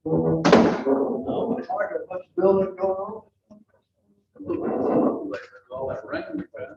Oh, it's like a bunch of building going on. All that rain we've had.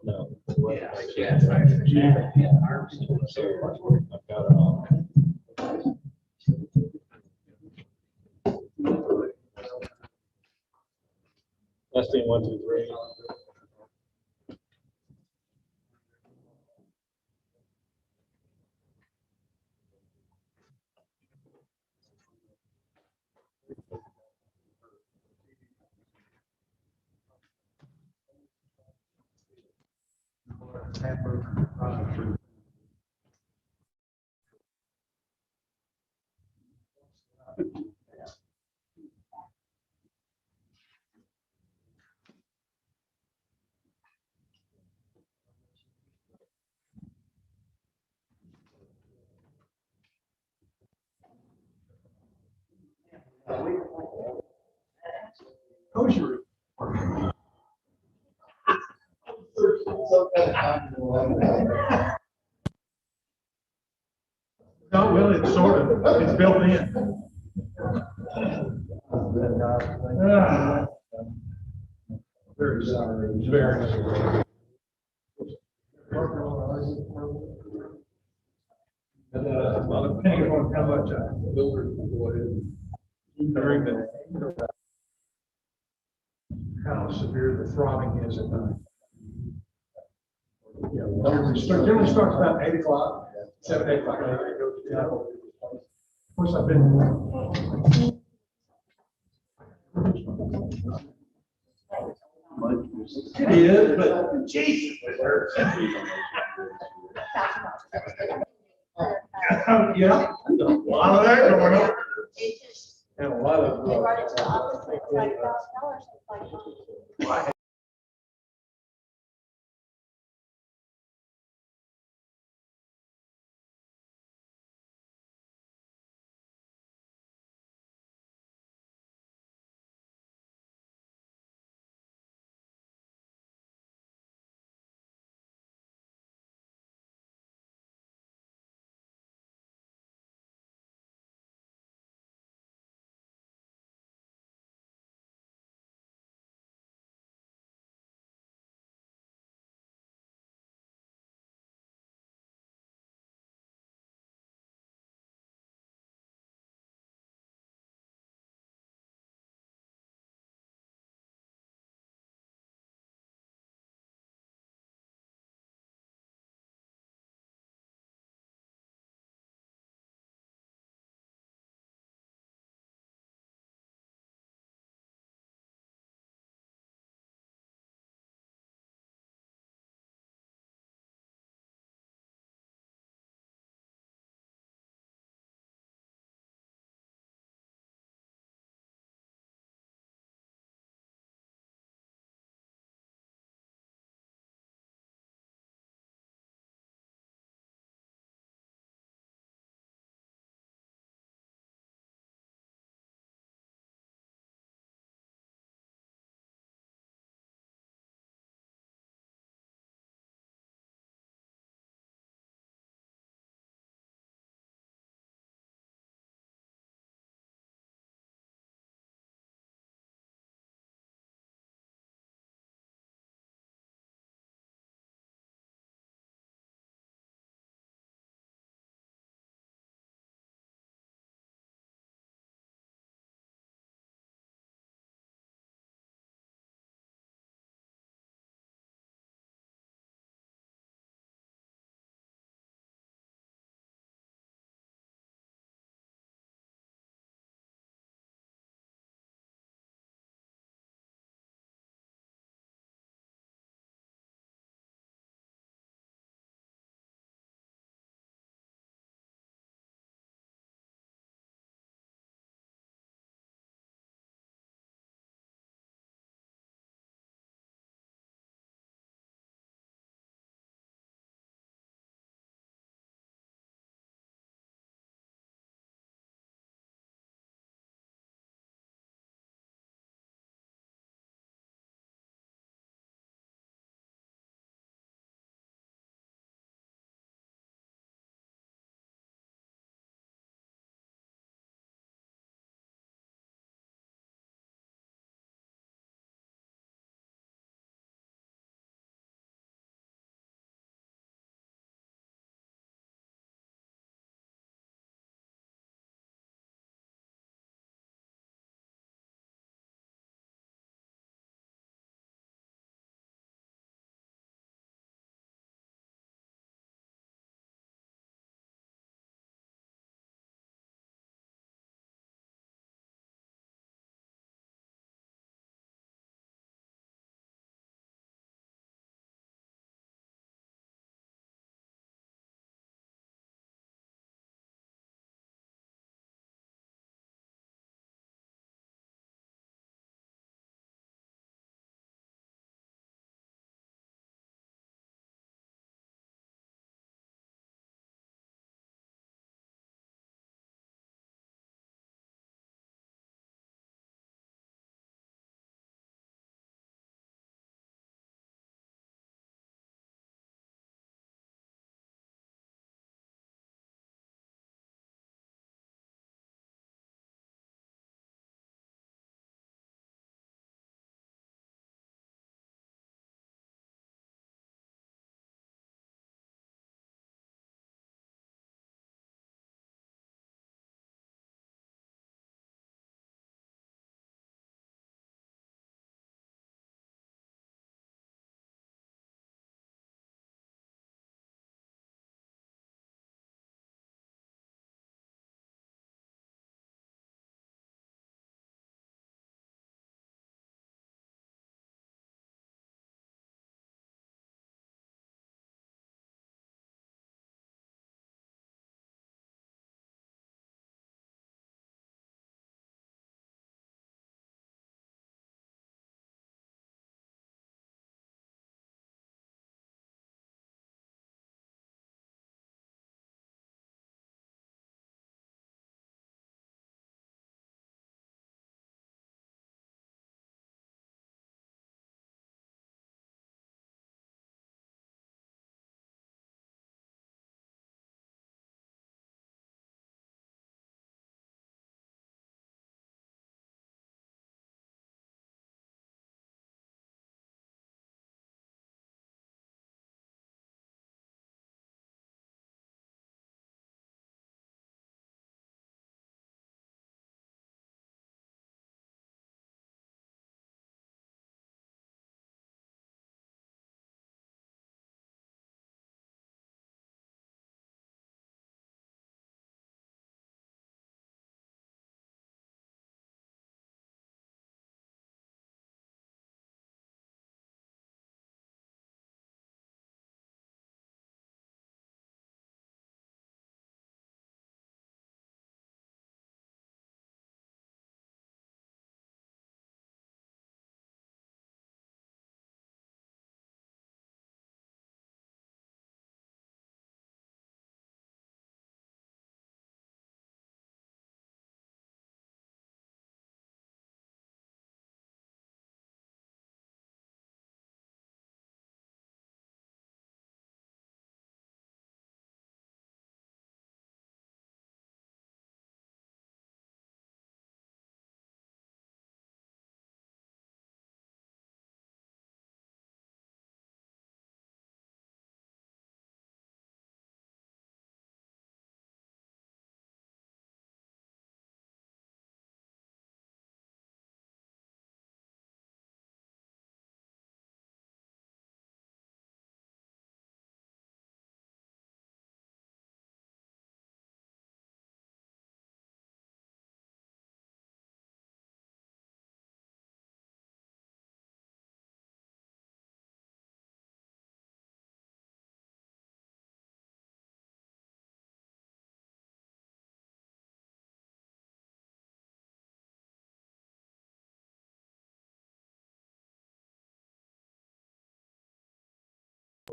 No. Testing 1, 2, 3. Kosher. No, well, it's sort of, it's built in. Very sorry. Very sorry. Well, depending on how much during the how severe the throbbing is at night. Yeah, generally starts about 8 o'clock, 7, 8 o'clock. Of course, I've been. It is, but Jesus, it hurts. Yeah, a lot of that going on. And a lot of. They brought it to the office, it's like $1,000, like.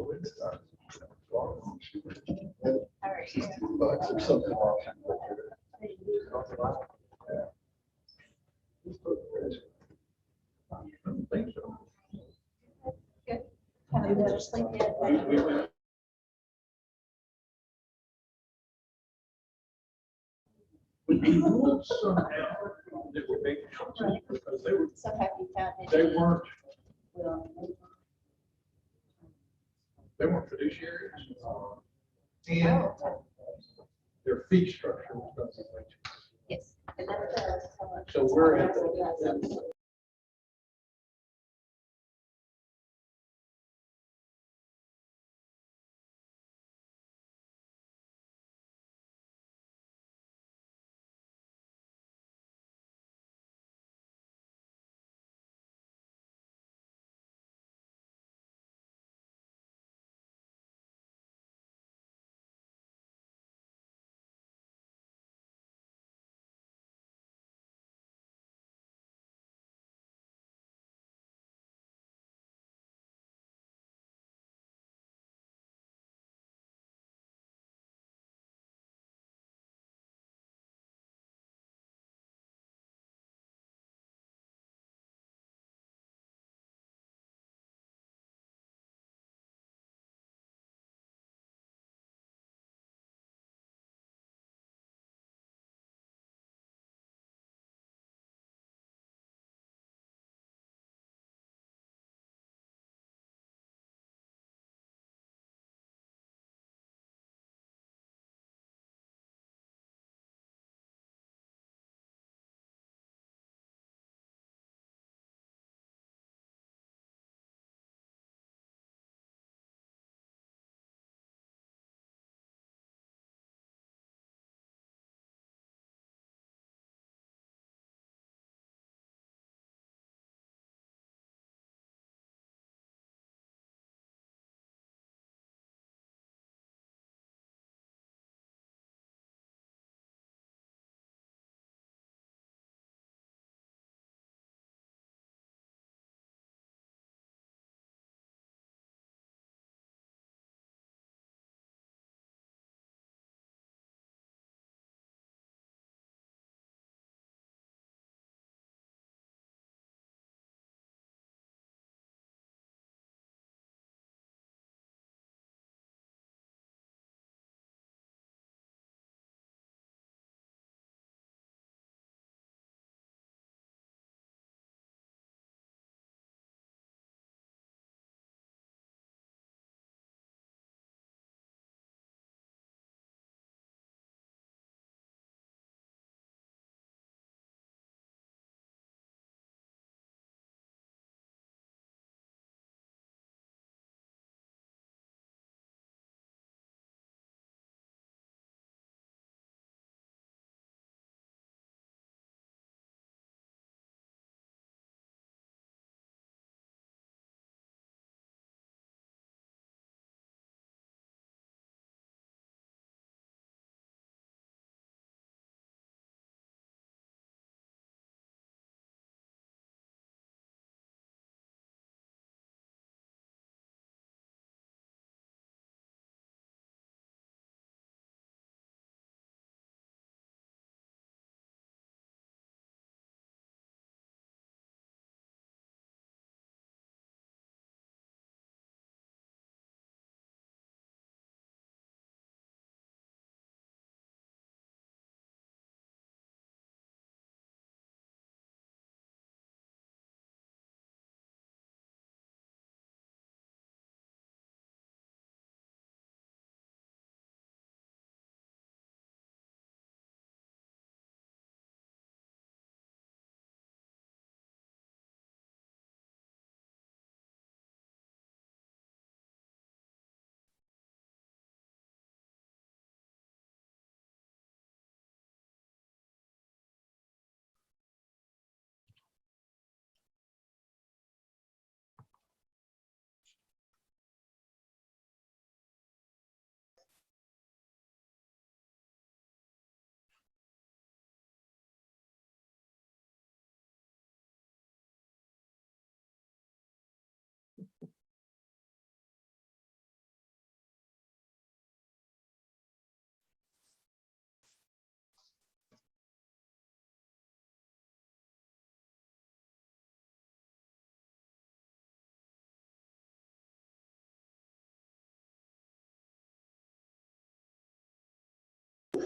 All right, yeah. $60 or something. I don't think so. Good. Have a better sleep yet? We went. We ruled some out that were big houses because So happy found it. they weren't, Well, they weren't fiduciaries. And their fee structure was nothing like. yes. And that does. So we're at the,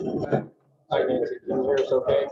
Hi, Nancy. Can you hear us okay?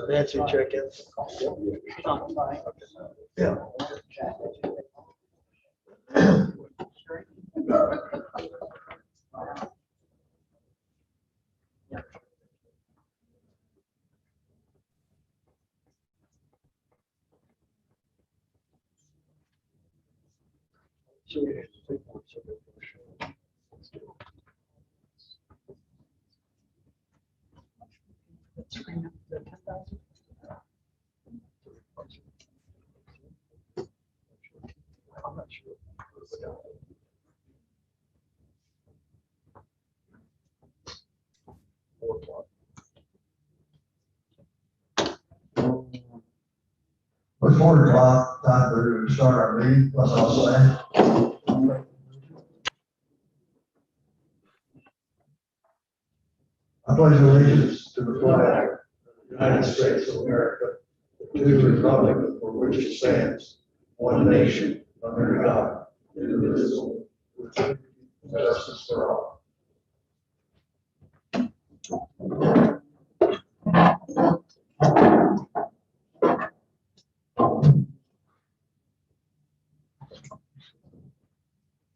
Nancy, check in. Yeah. I'm not sure. 4 o'clock, time to start our meeting, that's all I'm saying. I pledge allegiance to the flag of the United States of America, to the republic for which it stands, one nation, under God, indivisible, with liberty and justice for all.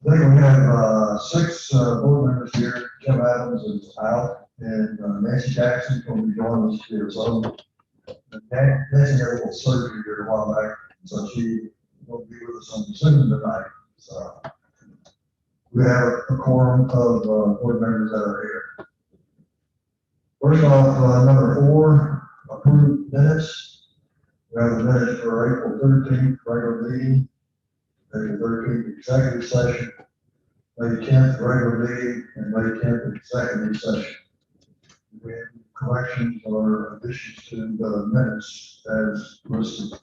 I think we have 6 board members here. Jim Adams is out, and Nancy Jackson will be joining us here. So Nancy had a little surgery here a while back, so she will be with us on Zoom tonight. So we have a quorum of board members that are here. First off, number 4, approved minutes. We have the minutes for April 13th, regular meeting, April 13th, executive session, May 10th, regular meeting, and May 10th, executive session. Do we have any corrections or additions to the minutes as listed?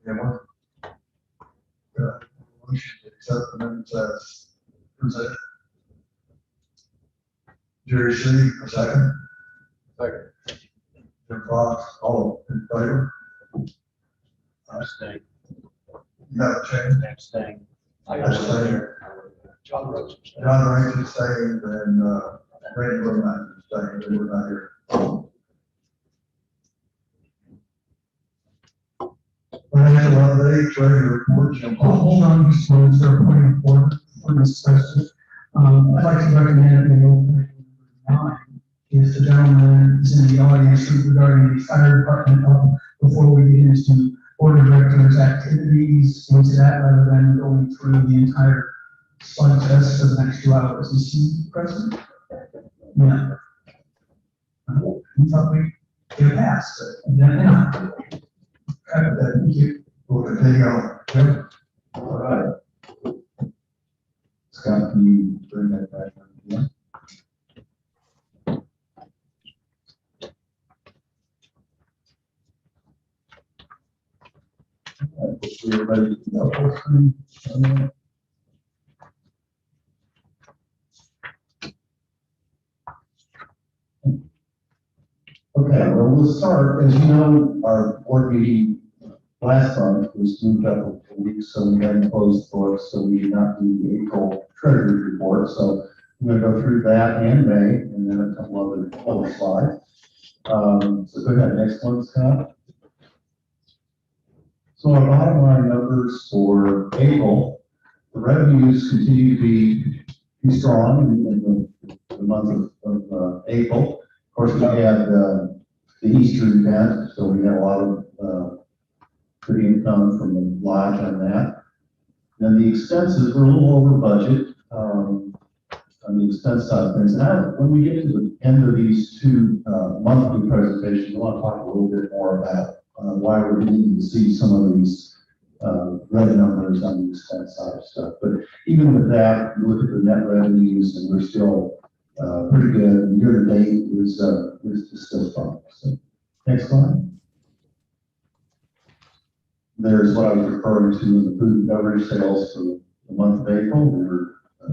Anyone? Motion to accept the minutes as presented. Jerry C, a second. Second. Jim Fox, all in favor? Abstain. You got a change? Abstain. Abstain. John Rhodes. John Rankin abstained, and Randy Woodman abstained, they were not here. Financial update, treasury report, Jim Fox. Hold on just a moment, sir, point of order for this question. I'd like to recommend the opening number 9 is the gentleman is in the audience regarding the fire department before we get into board of directors activities, into that rather than going through the entire slide test for the next 2 hours. Is he present? Yeah. We thought we get past it. Evidently not. Thank you. We'll continue on. Jim? All right. Scott, can you bring that back up again? All right, hopefully everybody can help us. Okay, well, we'll start. As you know, our board meeting last month was moved up a couple weeks, so we hadn't closed books, so we did not do the April treasury report. So I'm going to go through that and May, and then a couple other slides. So go ahead, next one, Scott. So our bottom line numbers for April, the revenues continue to be strong in the month of April. Of course, we had the Easter event, so we had a lot of good income from the lodge on that. Then the expenses were a little over budget on the expense side of things. And when we get to the end of these 2 monthly presentations, I want to talk a little bit more about why we're needing to see some of these red numbers on the expense side of stuff. But even with that, you look at the net revenues, and we're still pretty good. Year to date is still strong. So, next slide. There's what I was referring to in the food and beverage sales for the month of April. We were a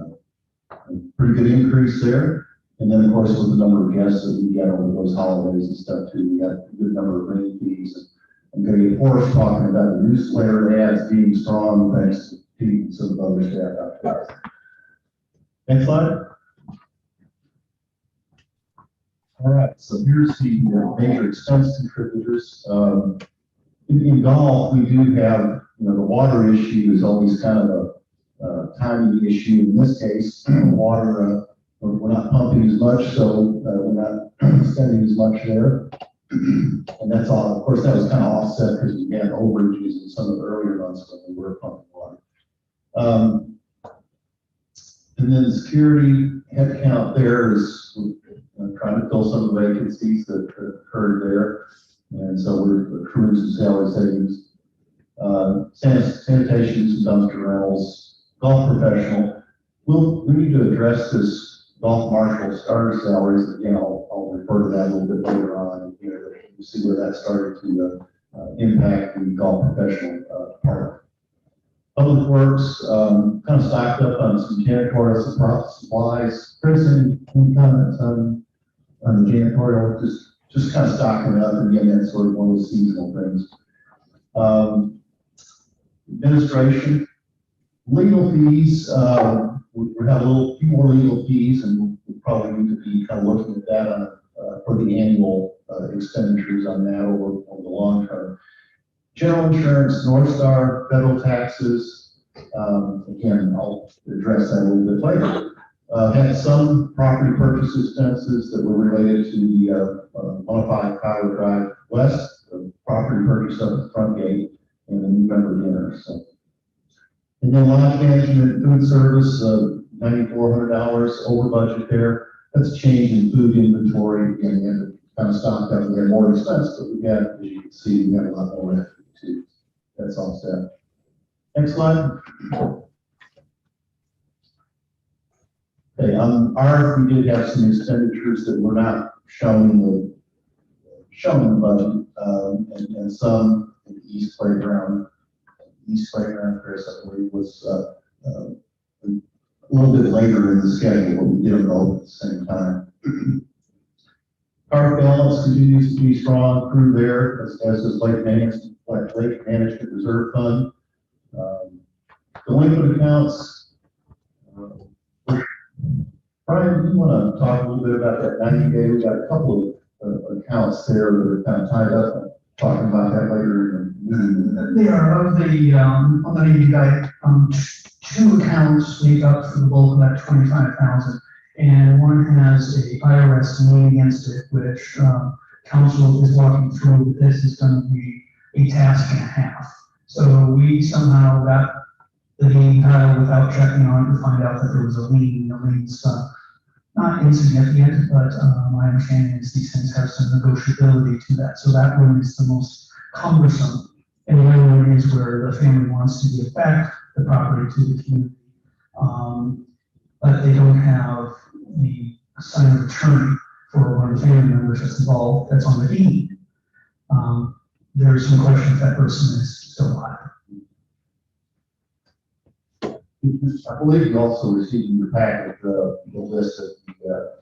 pretty good increase there. And then, of course, with the number of guests that we get over those holidays and stuff too, we got a good number of ring fees. I'm going to get hoarse talking about the newsletter ads being strong thanks to Pete and some of the other staff out there. Next slide. All right, so here's the major expense contributors. In golf, we do have, the water issue is always kind of a timing issue. In this case, water, we're not pumping as much, so we're not spending as much there. And that's all. Of course, that was kind of offset because we had overages in some of the earlier months when we were pumping water. And then security headcount there is trying to fill some of the vacancies that occurred there. And so we're accruing some salary savings. Sanitation, some dumpster rentals, golf professional. We need to address this golf marshal starter salaries. Again, I'll refer to that a little bit later on. you see where that started to impact the golf professional part. Public Works, kind of stocked up on some janitorial supplies. Chris, any comments on the janitorial? Just kind of stocking up, and again, that's sort of one of those seasonal things. Administration, legal fees, we have a few more legal fees, and we probably need to be kind of looking at that on, for the annual expenditures on that over the long term. General insurance, North Star, federal taxes, again, I'll address that a little bit later. Had some property purchase expenses that were related to the 105 Kiowa Drive West, the property purchase of the front gate, and the November dinner. So. And then lodge management and food service, $9,400 over budget there. That's a change in food inventory. Again, we had to kind of stock up. We had more expense, but we had, as you can see, we had a lot more revenue too. That's all set. Next slide. Okay, on our, we did have some expenditures that were not shown in the budget, and some in the East Playground, Chris, I believe, was a little bit later in the schedule, but we did them both at the same time. Park balance continues to be strong through there, as is Lake Management Reserve Fund. Delinquent accounts. Brian, do you want to talk a little bit about that 90-day? We got a couple of accounts there that are kind of tied up. Talking about that later. They are of the, on the 90 guide, two accounts make up for the bulk of that 25,000, and one has a IRS lien against it, which council is walking through. This is going to be a task and a half. So we somehow got the lien title without checking on it to find out that there was a lien. The lien's not insignificant, but my understanding is these things have some negotiability to that. So that one is the most cumbersome. And the other one is where the family wants to give back the property to the community, but they don't have the assigned attorney for one of the family members that's involved that's on the deed. There's some question if that person is still alive. I believe you also received in your packet the list of the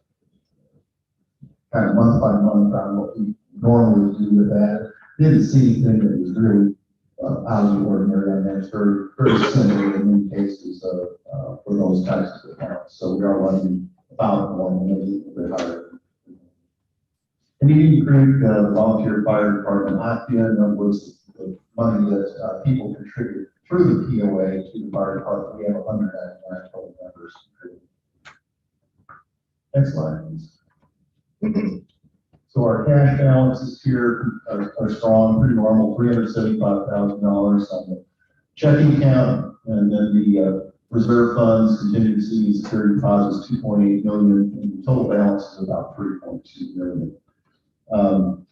kind of month by month on what we normally do with that. Didn't see anything that was really out of the ordinary on that. It's very, very similar in many cases for those types of accounts. So we are running about one, maybe a bit higher. And Indian Creek Volunteer Fire Department, IPN was the money that people contribute through the POA to the fire department. We have 199 total members contributing. Next slide, please. So our cash balances here are strong, pretty normal, $375,000 on the checking account, and then the reserve funds, contingency, and security deposits, $2.8 million, and the total balance is about $3.2 million.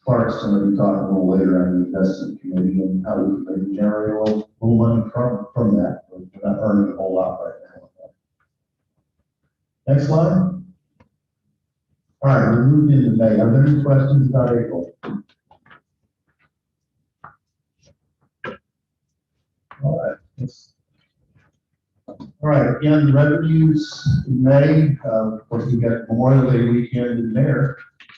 Clark's going to be talking a little later on the investment committee and how we can maybe generate a little money from that. We're not earning a whole lot right now. Next slide. All right, we're moving into May. Are there any questions about April? All right, again, revenues in May. Of course, we've got Memorial Day weekend in there.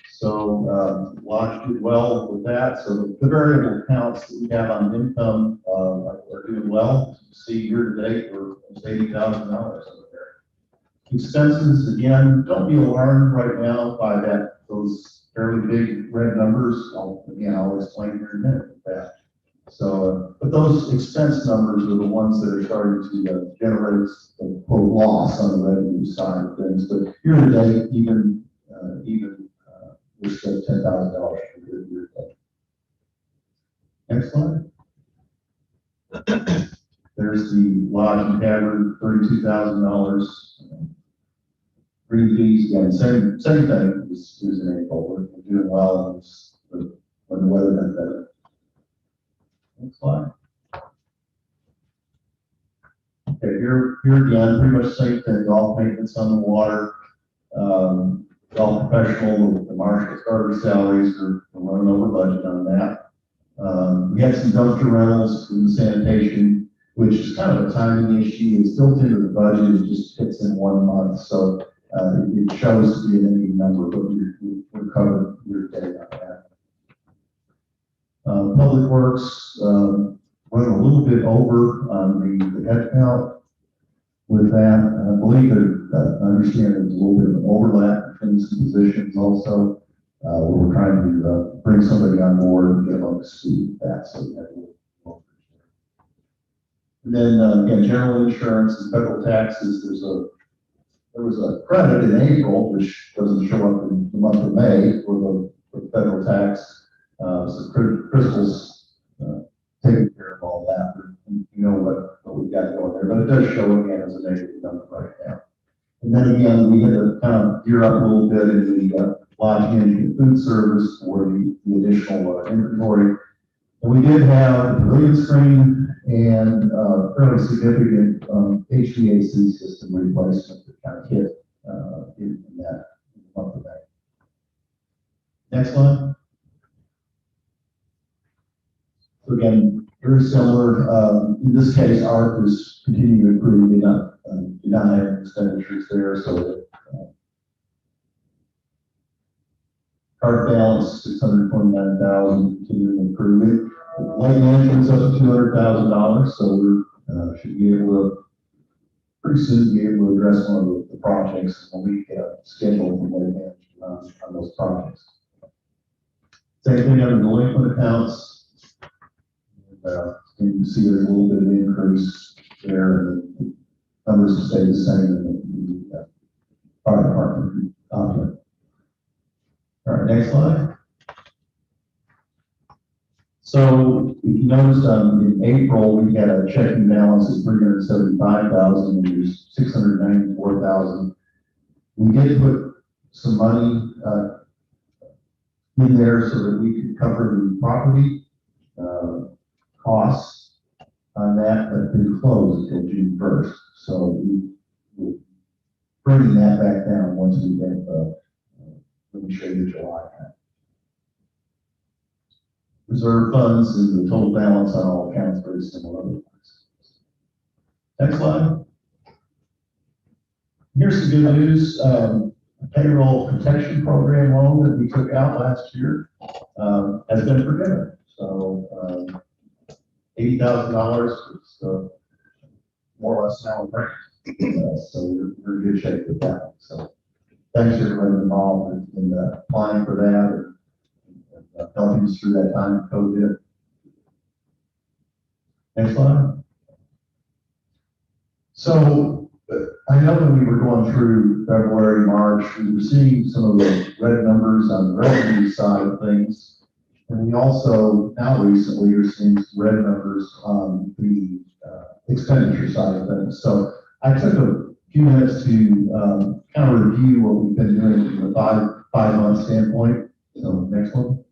So Lodge did well with that. So the variable accounts that we have on income are doing well. You see year to date, we're almost $80,000 over there. Expenses, again, don't be alarmed right now by those fairly big red numbers. I'll explain here in a minute with that. So, but those expense numbers are the ones that are starting to generate the quote loss on the revenue side of things. But year to date, even we're still $10,000 for good year to date. Next slide. There's the lodge and tavern, $32,000. Green fees, again, same thing as in April. We're doing well when the weather got better. Next slide. Okay, here again, pretty much same thing. Golf maintenance on the water. all professional, the marshal starter salaries are running over budget on that. We had some dumpster rentals in the sanitation, which is kind of a timing issue. It's built into the budget, it just fits in 1 month, so it shows to be an ending number, but we're covered year to date on that. Public Works, running a little bit over on the head count with that. I believe that, I understand there's a little bit of an overlap between some positions also. We're trying to bring somebody on board and get them up to speed with that, so we have a little. And then, again, general insurance and federal taxes, there was a credit in April, which doesn't show up in the month of May for the federal tax. So Crystal's taking care of all that. You know what we've got going there, but it does show again as a negative number right now. And then again, we had to kind of gear up a little bit in the lodge management food service for the additional inventory. And we did have a pavilion screen and fairly significant HVAC system replacement that kind of hit in that month of May. Next one. So again, very similar. In this case, ARC is continuing to improve. Do not have any expenditures there, so that card balance $629,000, continuing to improve. Lake management's up to $200,000, so we should be able to pretty soon be able to address one of the projects when we schedule the lake management on those projects. Same thing under delinquent accounts. You can see there's a little bit of an increase there, and the numbers will stay the same in the fire department object. All right, next slide. So if you noticed in April, we had a checking balance of $375,000, and there's $694,000. We did put some money in there so that we could cover the property costs on that, but didn't close until June 1st. So we're bringing that back down once we get, let me show you the July account. Reserve funds and the total balance on all accounts very similar. Next slide. Here's the good news. Payroll protection program loan that we took out last year has been forgiven. So $80,000 is more or less now in grant. So we're in good shape with that. So thanks to everyone involved in applying for that and helping us through that time of COVID. Next slide. So I know when we were going through February, March, we were seeing some of the red numbers on the revenue side of things. And we also, now recently, are seeing some red numbers on the expenditure side of things. So I took a few minutes to kind of review what we've been doing from a five-month standpoint. So next one.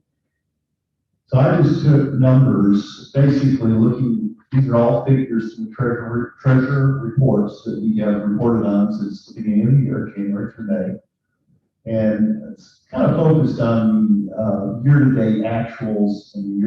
So I just took numbers, basically looking, these are all figures from treasurer reports that we have reported on since the beginning of the year, January through May. And it's kind of focused on year-to-date actuals and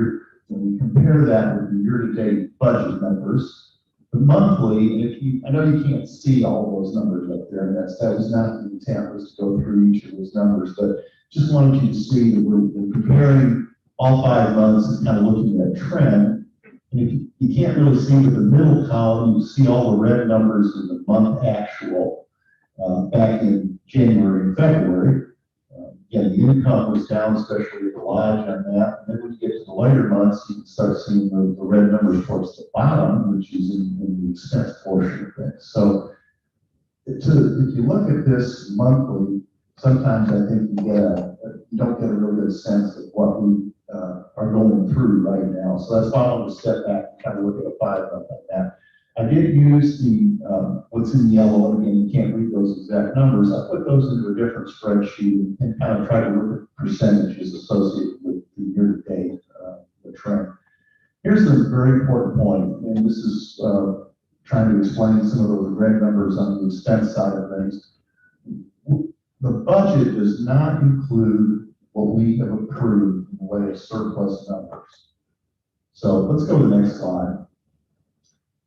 when we compare that with the year-to-date budget numbers. The monthly, and I know you can't see all those numbers up there, and that was not the intent, was to go through each of those numbers, but just wanted you to see that we're comparing all 5 months and kind of looking at a trend. And if you can't really see with the middle column, you see all the red numbers in the month actual back in January and February. Again, the income was down, especially at the lodge on that. And then when you get to the later months, you can start seeing the red numbers towards the bottom, which is in the expense portion of things. So if you look at this monthly, sometimes I think you don't get a real good sense of what we are going through right now. So that's why I want to step back and kind of look at a 5 month like that. I did use the what's in yellow, and again, you can't read those exact numbers. I put those into a different spreadsheet and kind of try to look at percentages associated with the year-to-date the trend. Here's the very important point, and this is trying to explain some of those red numbers on the expense side of things. the budget does not include what we have approved in the way of surplus numbers. So let's go to the next slide.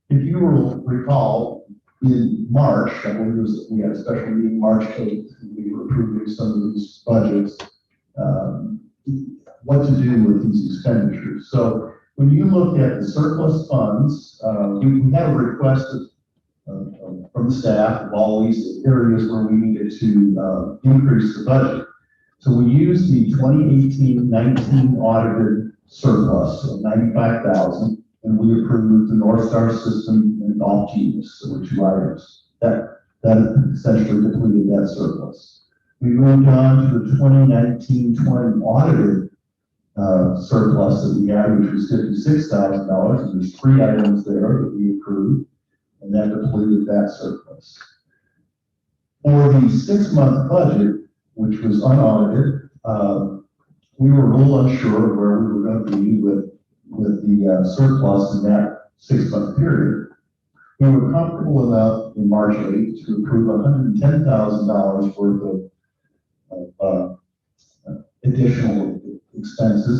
If you will recall, in March, I believe it was, we had a special meeting March 8th, and we were approving some of these budgets, what to do with these expenditures. So when you look at the surplus funds, we had a request from the staff of all these areas where we needed to increase the budget. So we used the 2018-19 audited surplus of 95,000, and we approved the North Star system and Golf Genius. So were two items that essentially depleted that surplus. We moved on to the 2019-20 audited surplus that we had, which was $56,000, and there's three items there that we approved, and that depleted that surplus. For the 6-month budget, which was unaudited, we were a little unsure of where we were going to be with the surplus in that 6-month period. We were comfortable enough in March 8th to approve $110,000 worth of additional expenses,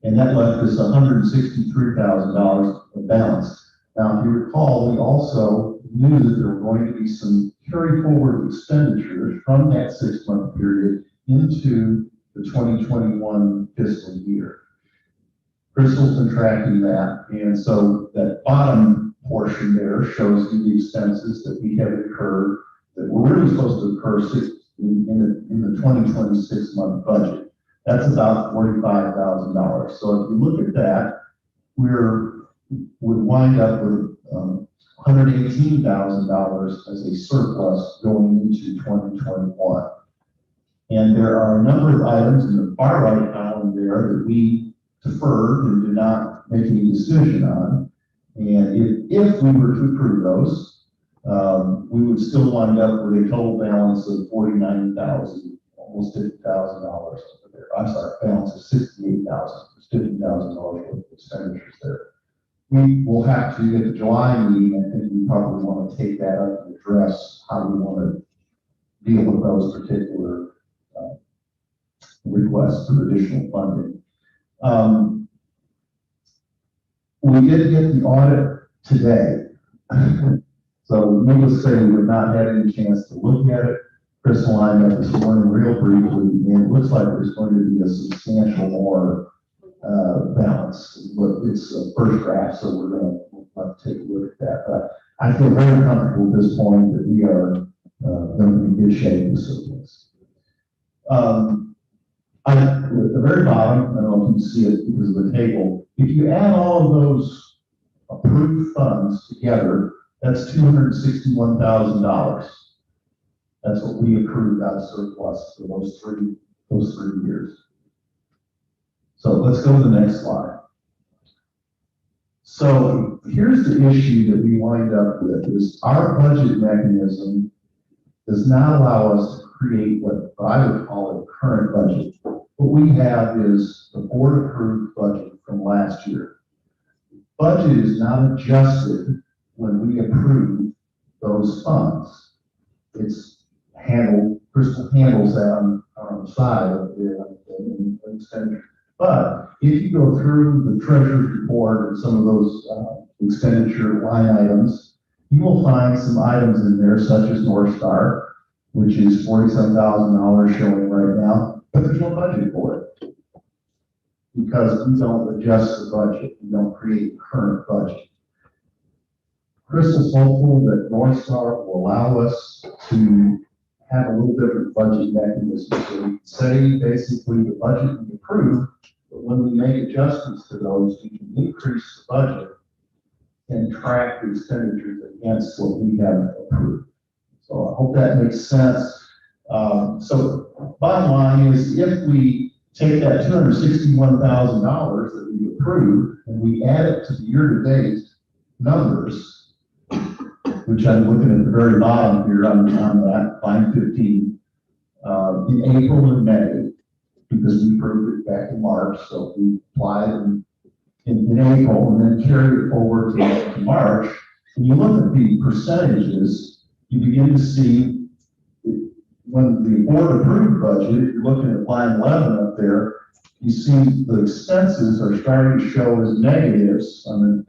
and that left us $163,000 of balance. Now, if you recall, we also knew that there were going to be some carry forward expenditures from that 6-month period into the 2021 fiscal year. Crystal's been tracking that, and so that bottom portion there shows you the expenses that we have incurred that were really supposed to occur in the 2026 month budget. That's about $45,000. So if you look at that, would wind up with $118,000 as a surplus going into 2021. And there are a number of items in the far right column there that we deferred and did not make any decision on. And if we were to approve those, we would still wind up with a total balance of $49,000, almost $50,000 over there. I'm sorry, balance of $68,000. There's $50,000 worth of expenditures there. We will have to, at the July meeting, I think we probably want to take that up and address how we want to deal with those particular requests for additional funding. We did get the audit today. So needless to say, we have not had any chance to look at it. Crystal and I met this morning real briefly, and it looks like there's going to be a substantial more balance, but it's a first draft, so we're going to take a look at that. But I feel very comfortable at this point that we are going to be in good shape with surplus. At the very bottom, I don't know if you can see it because of the table, if you add all of those approved funds together, that's $261,000. That's what we approved out of surplus for those three years. So let's go to the next slide. So here's the issue that we wind up with is our budget mechanism does not allow us to create what I would call a current budget. What we have is the board approved budget from last year. Budget is not adjusted when we approve those funds. It's handled, Crystal handles that on the side of the expenditure. But if you go through the treasurer's report and some of those expenditure line items, you will find some items in there such as North Star, which is $47,000 showing right now, but there's no budget for it because we don't adjust the budget. We don't create a current budget. Crystal's hopeful that North Star will allow us to have a little different budget mechanism. So we can say basically the budget we approve, but when we make adjustments to those, we can increase the budget and track the expenditures against what we have approved. So I hope that makes sense. So bottom line is if we take that $261,000 that we approved and we add it to the year-to-date numbers, which I'm looking at the very bottom here on that, line 15, in April and May, because we approved it back in March, so we applied in April and then carried it forward to March. When you look at the percentages, you begin to see when the board approved the budget, if you're looking at line 11 up there, you see the expenses are starting to show as negatives on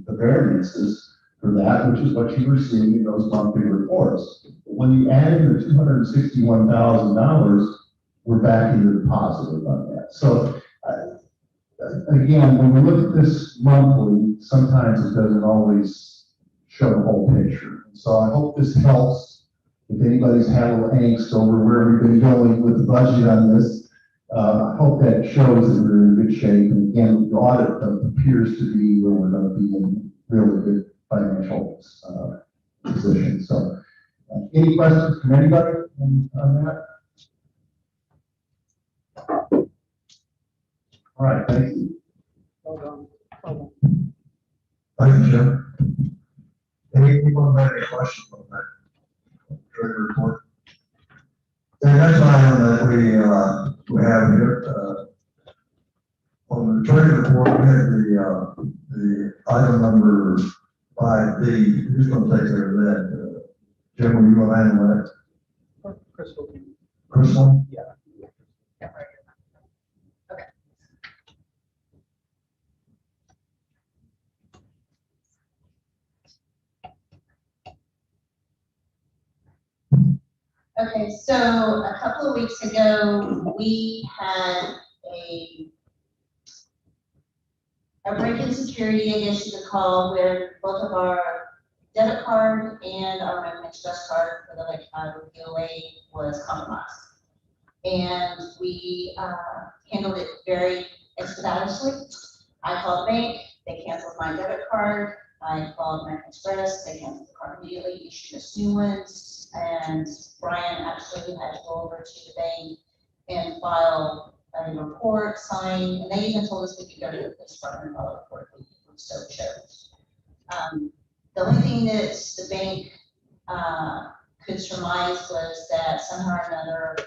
the variances for that, which is what you were seeing in those monthly reports. But when you add in the $261,000, we're back into the positive on that. So again, when we look at this monthly, sometimes it doesn't always show the whole picture. So I hope this helps. If anybody's had a little angst over where we've been going with the budget on this, I hope that shows that we're in good shape. And again, the audit appears to be where we're going to be in really good financial position. So any questions from anybody on that? All right, thank you. Hold on. Thank you, Jim. Anyone have any questions on that treasury report? The next item that we have here, on the treasury report, we have the item number 5B. Who's going to take care of that? Jim, will you go handle that? Crystal. Crystal? Yeah. Okay, so a couple of weeks ago, we had a break-in security, I guess you could call, where both of our debit card and our American Express card for the Lake Kiowa was compromised. And we handled it very expeditiously. I called the bank, they canceled my debit card. I called American Express, they canceled the card immediately, issued us new ones, and Brian actually had to go over to the bank and file a report, sign, and they even told us we could go to the police department and file a report if we so chose. The only thing that the bank could surmise was that somehow or another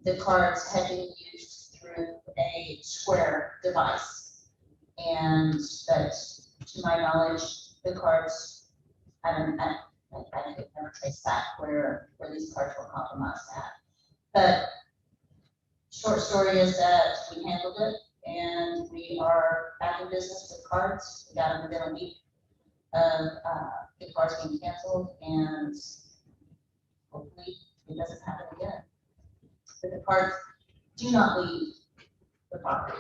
the cards had been used through a Square device, and that, to my knowledge, the cards, I could never trace back where these cards were compromised at. But short story is that we handled it, and we are back in business with cards. We got them within a week of the cards being canceled, and hopefully it doesn't happen again. But the cards do not leave the property.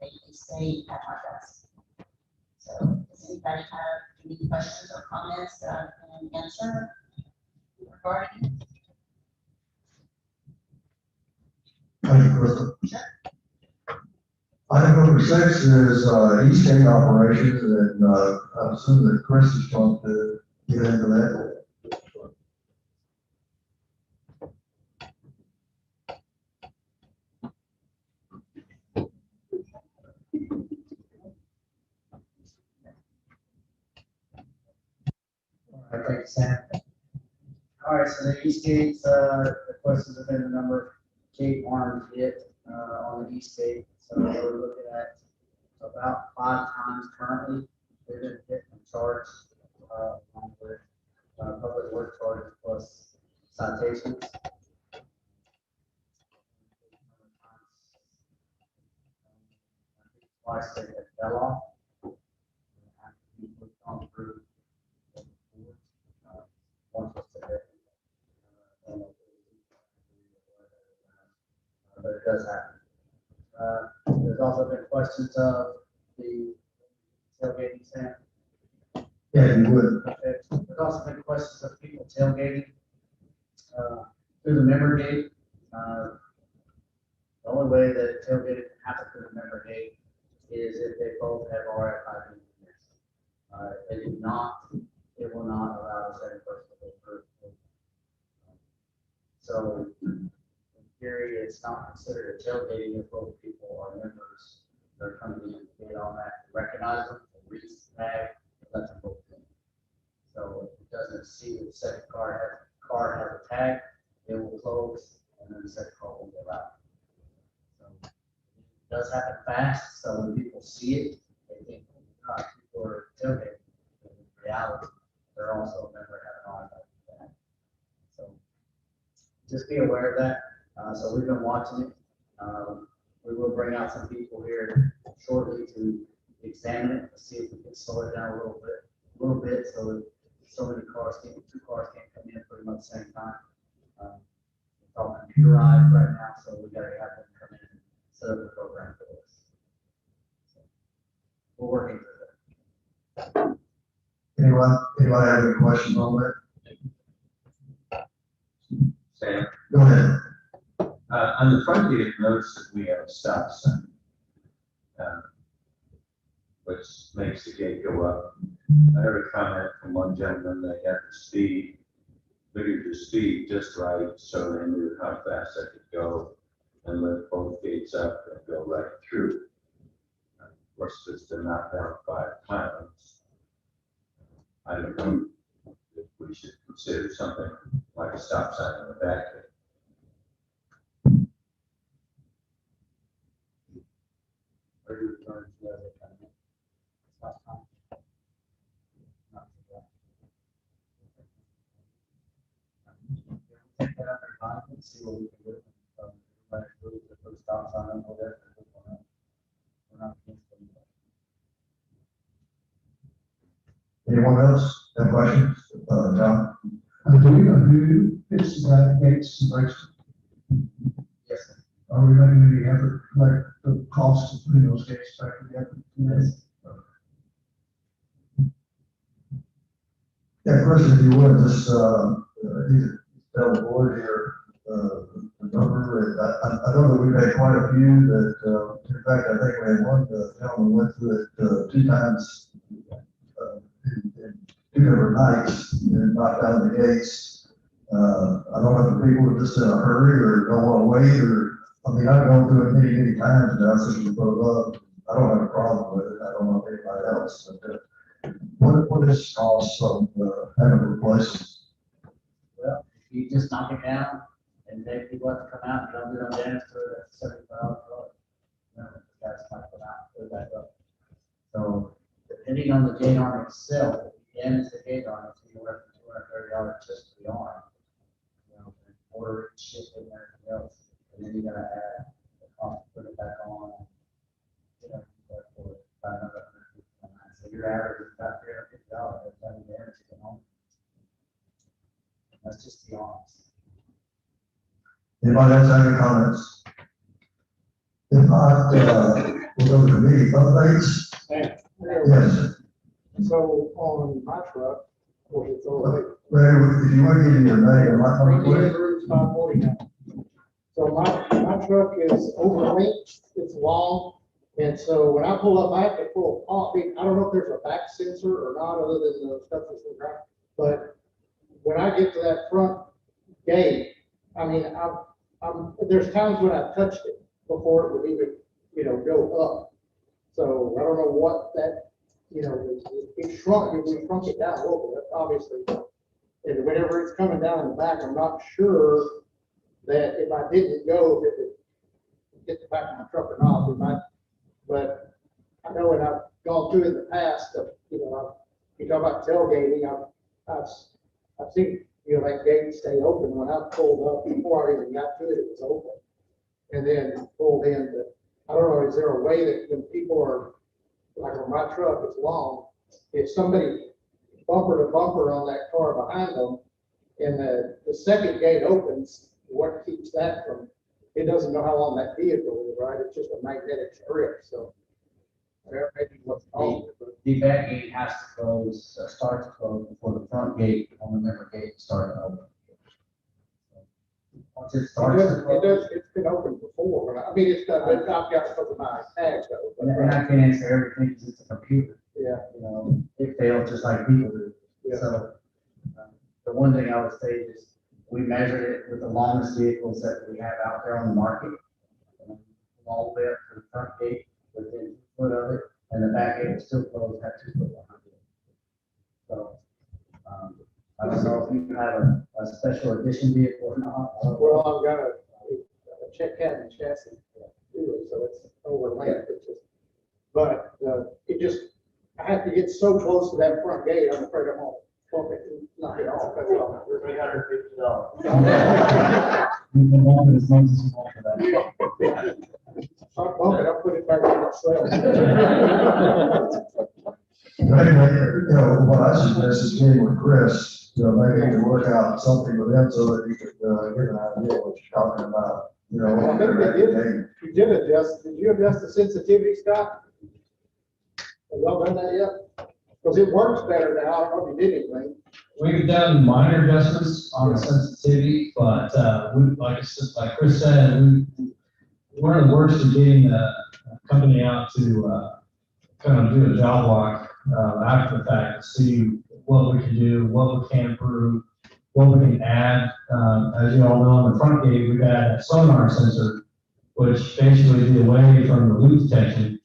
They stay at my desk. So does anybody have any questions or comments that I can answer regarding it? Thank you, Crystal. Item number 6 is Eastgate operations, and I'm assuming that Chris is going to get into that. All right, thank you, Sam. All right, so the east gates, requested within the number gate armed hit on the east gate. So we're looking at about 5 times currently. They've been hit and charged along with public work charges plus citations. Twice they fell off. We've gone through. Once was today. But it does happen. There's also been questions of the tailgating stand. Yeah, you would. Okay. There's also been questions of people tailgating through the member gate. The only way that tailgating can happen through the member gate is if they both have RFID units. If they do not, it will not allow the second person to go through. So in theory, it's not considered a tailgating if both people are members. They're coming in to get on that, recognize them, read the tag, let them both in. So if it doesn't see that the second car has a tag, it will close, and then the second car will go out. So it does happen fast, so when people see it, they think, oh my God, people are tailgating. But in reality, they're also a member having on that. So just be aware of that. So we've been watching it. We will bring out some people here shortly to examine it, see if we can slow it down a little bit, so that so many cars two cars can't come in pretty much the same time. It's all computerized right now, so we gotta have them come in and set up the program for this. So, we're working through that. Anyone have any questions on that? Sam, Go ahead. on the front gate, notice that we have a stop sign, which makes the gate go up. I heard a comment from one gentleman that had the speed, figured the speed just right, so they knew how fast they could go and lift both gates up and go right through. Of course, it's been knocked down 5 times. I don't know if we should consider something like a stop sign on the back. Are you referring to as a kind of stop sign? Not too bad. Take that under mind and see what we can do. Everybody agrees to put a stop sign on there. We're not against them. Anyone else have questions? John? Do we know who fixes that gates and breaks? Yes, sir. Are we making any effort, like the cost of putting those gates back together? Yes. Yeah, Chris, if you would, just, either tell the board here, the number, I know that we've had quite a few that, in fact, I think we had one, gentleman went through it, 2 times, in 2 different nights, and knocked down the gates. I don't know if the people are just in a hurry or don't want to wait, or, I mean, I've gone through it many times now since we put it up. I don't have a problem with it. I don't know if anybody else, but, what is the cost of, having to replace them? Well, if you just knock it down and then people have to come out and don't do no damage to it, that's $75. You know, the guys might come out and put it back up. So depending on the gate arm itself, if you damage the gate arm, it's anywhere from $230 just for the arm. You know, and order it, ship it, and everything else. And then you gotta add the cost to put it back on. You know, for another $159. So your average is about $350 every time you damage it on. That's just the arms. Anybody else have any comments? If not, we'll go to committee updates. Yes. So on my truck, which is over Ray, if you want to give me your name, my Randy company. Andrews, 549. So my truck is overweight, it's long, and so when I pull up, I have to pull off. I don't know if there's a back sensor or not, other than the stuff that's in the ground. But when I get to that front gate, I mean, there's times when I've touched it before it would even, go up. So I don't know what that, it shrunk, we shrunk it down a little bit, obviously. And whenever it's coming down in the back, I'm not sure that if I didn't go, if it would get the back of my truck or not, we might. But I know when I've gone through in the past, you talk about tailgating, I've seen, that gate stay open when I pulled up, before I even got to it, it was open. And then pulled in, but I don't know, is there a way that when people are, like on my truck, it's long, if somebody bumper to bumper on that car behind them, and the second gate opens, what keeps that from, it doesn't know how long that vehicle is, right? It's just a magnetic strip, so. There may be what's wrong. The back gate has to close, start to close before the front gate, on the member gate, start to open. Once it starts to close. It's been open before, but I mean, it's done, I've got a couple of my tags though. And I can answer everything because it's a computer. Yeah. It fails just like people do. Yeah. So, the one thing I would say is, we measured it with the longest vehicles that we have out there on the market. All the way up to the front gate, within 2 foot of it, and the back gate was still closed at 2 foot behind it. So, I don't know if you have a special edition vehicle or not. Well, I've got a check cabin chassis, so it's over length, it's just, but, I have to get so close to that front gate, I'm afraid I'm gonna bump it and knock it off, that's all. $350 go. You can bump it as much as you want for that. I'll bump it, I'll put it back on myself. Anyway, you know, what I suggest is getting with Chris, you know, maybe you can work out something with him so that you could, get an idea what you're talking about, you know. I think they did. You did adjust, did you adjust the sensitivity, Scott? Have y'all done that yet? Because it works better now, I don't know if you did anything. We've done minor adjustments on the sensitivity, but, like Chris said, we're in the works of getting the company out to, kind of do a job walk, after the fact to see what we can do, what we can improve, what we can add. As you all know, on the front gate, we've got a sonar sensor, which basically is away from the leak detection.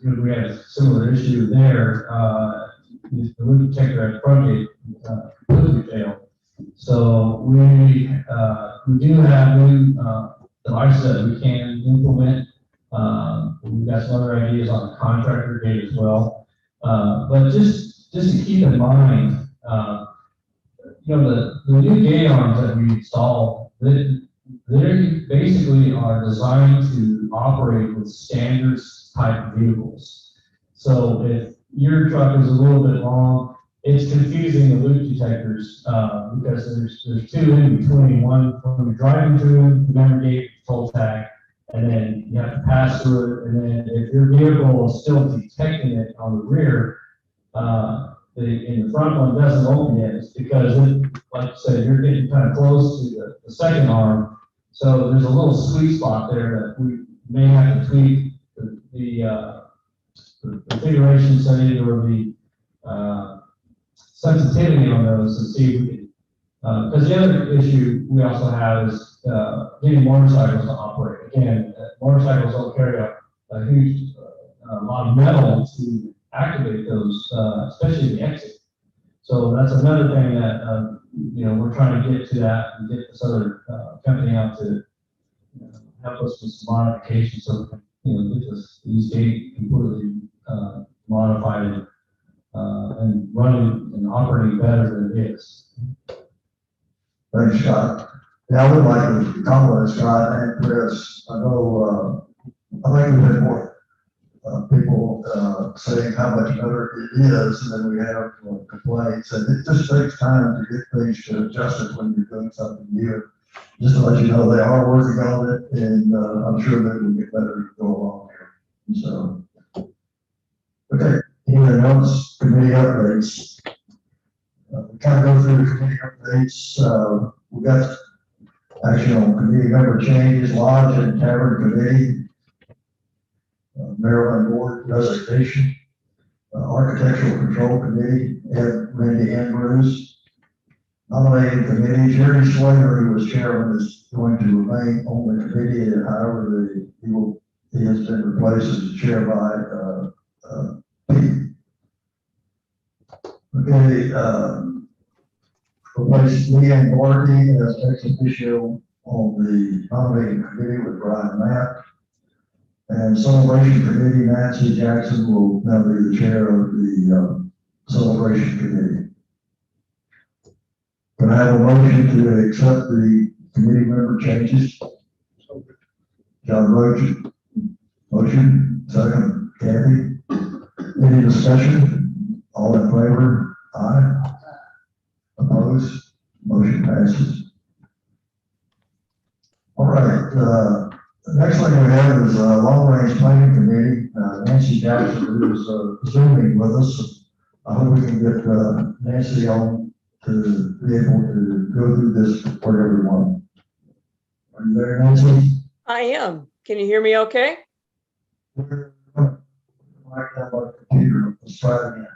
We had a similar issue there. The leak detector at the front gate completely failed. So we do have new devices that we can implement. We've got some other ideas on the contractor gate as well. But just to keep in mind, you know, the new gate arms that we install, they basically are designed to operate with standards type vehicles. So if your truck is a little bit long, it's confusing the leak detectors, because there's two in between. One when you're driving through the memory gate control tag, and then you have to pass through it, and then if your vehicle is still detecting it on the rear, in the front one doesn't open yet. It's because, like you said, you're getting kind of close to the second arm, so there's a little sweet spot there that we may have to tweak the configuration setting or the sensitivity on those to see if we can. Because the other issue we also have is getting motorcycles to operate. Again, motorcycles don't carry a huge lot of metal to activate those, especially the exit. So that's another thing that you know, we're trying to get to that and get this other company out to help us with some modifications so we can, you know, get these gates completely modified and running and operating better than it is. Thanks, Scott. Yeah, I would like to compliment Scott and Chris. I know, I think we've had more people saying how much better it is than we have complaints. And it just takes time to get things to adjust it when you're doing something new. Just to let you know, they are working on it, and I'm sure that will get better as we go along here. So, okay, anything else? Committee updates. We kind of go through the committee updates. We got action on committee member changes, lodge and tavern committee, Maryland board resignation, architectural control committee, Ed Randy Andrews, nominating committee, Jerry Slater, who was chairman, is going to remain on the committee. However, he has been replaced as the chair by Pete. Okay, replaced Leanne Gordy as ex officio on the nominating committee with Brian Matt. And celebration committee, Nancy Jackson will now be the chair of the celebration committee. Can I have a motion to accept the committee member changes? John Roach, motion, second, Kathy. Any discussion? All in favor? Aye. Opposed? Motion passes. All right, the next thing we have is a long-range planning committee. Nancy Jackson, who is Zooming with us. I hope we can get Nancy on to be able to go through this for everyone. Are you there, Nancy? I am. Can you hear me okay? We're gonna mic down my computer. Let's try it again.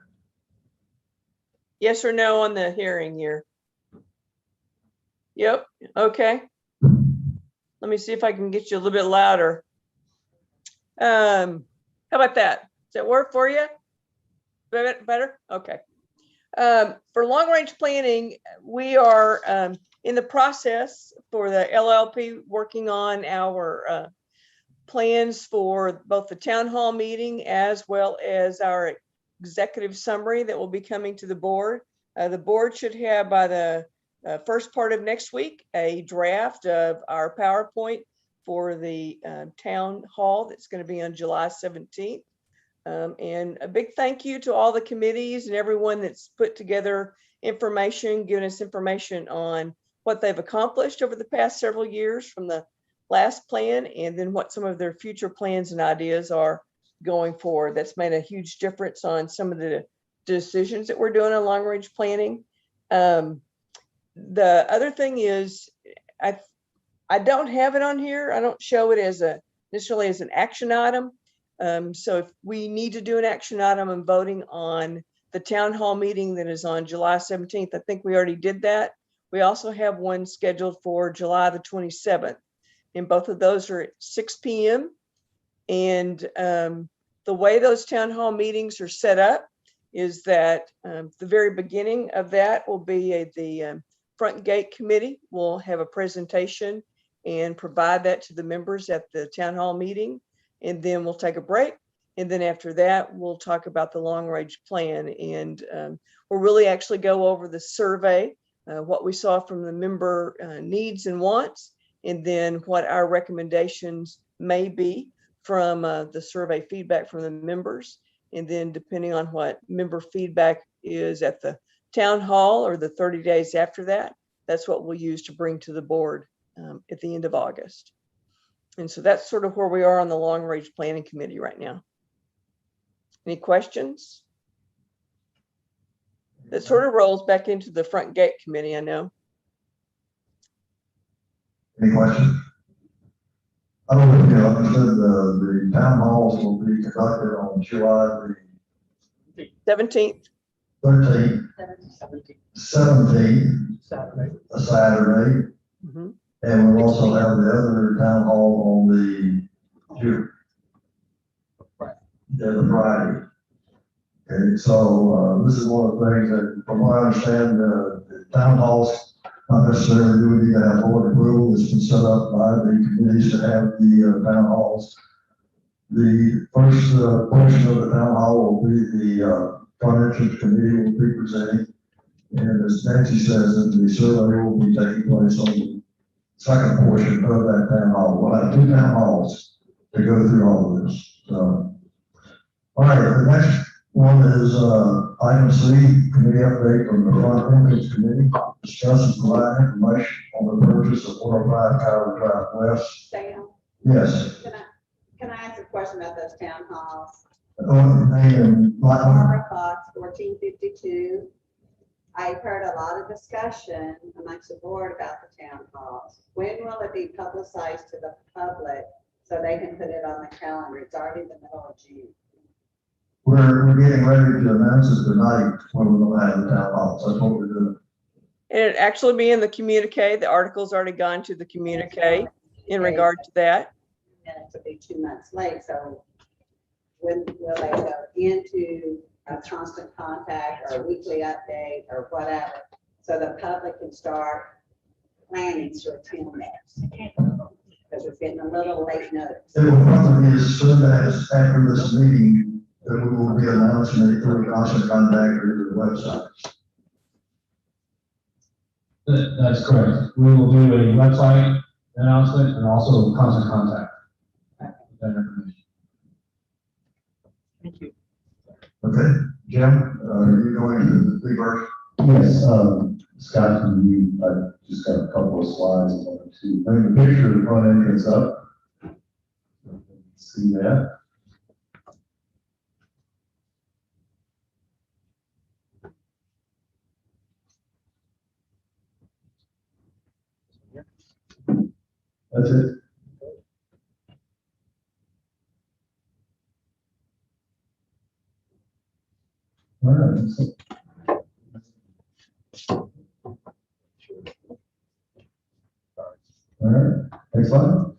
Yes or no on the hearing here? Yep, okay. Let me see if I can get you a little bit louder. How about that? Does that work for you? Better? Okay. For long range planning, we are in the process for the LLP working on our plans for both the town hall meeting as well as our executive summary that will be coming to the board. The board should have by the first part of next week, a draft of our PowerPoint for the town hall that's going to be on July 17th. And a big thank you to all the committees and everyone that's put together information, given us information on what they've accomplished over the past several years from the last plan, and then what some of their future plans and ideas are going forward. That's made a huge difference on some of the decisions that we're doing on long range planning. The other thing is, I don't have it on here. I don't show it as necessarily as an action item. So if we need to do an action item, I'm voting on the town hall meeting that is on July 17th. I think we already did that. We also have one scheduled for July the 27th. And both of those are at 6 p.m. And the way those town hall meetings are set up is that the very beginning of that will be the front gate committee will have a presentation and provide that to the members at the town hall meeting. And then we'll take a break. And then after that, we'll talk about the long range plan. And we'll really actually go over the survey, what we saw from the member needs and wants, and then what our recommendations may be from the survey feedback from the members. And then depending on what member feedback is at the town hall or the 30 days after that, that's what we'll use to bring to the board at the end of August. And so that's sort of where we are on the long range planning committee right now. Any questions? That sort of rolls back into the front gate committee, I know. Any questions? I don't know if you understood, the town halls will be conducted on July the 17th. 13th, 17th, a Saturday. Mhm. And we'll also have the other town hall on the the Friday. Okay, so this is one of the things that, from what I understand, the town halls not necessarily do need to have board approval. It's been set up by the committees to have the town halls. The first portion of the town hall will be the front entrance committee will be presenting. And as Nancy says, the survey will be taking place on the second portion of that town hall. We'll have two town halls to go through all of this. So, all right, the next one is item C, committee update from the front entrance committee. Discuss and provide information on the purchase of 105 Tower Drive West. Sam, Yes. can I ask a question about those town halls? And Barbara Fox, 1452. I've heard a lot of discussion amongst the board about the town halls. When will it be publicized to the public so they can put it on the calendar? It's already the middle of June. we're getting ready to announce it tonight when we're going to have the town halls. That's what we're doing. And it actually be in the communique. The article's already gone to the communique in regard to that. Minutes will be 2 months late, so when will they go into a constant contact or a weekly update or whatever, so the public can start planning to attend next? Because we're getting a little late notice. It will probably be as soon as after this meeting that we will be announcing it through constant contact or the website. That's correct. We will do a website announcement and also constant contact. That information. Thank you. Okay, Jim, are you going to the big verse? Yes, Scott, I just got a couple of slides. I wanted to bring the picture of the front entrance up. See that? That's it. All right. All right, next slide.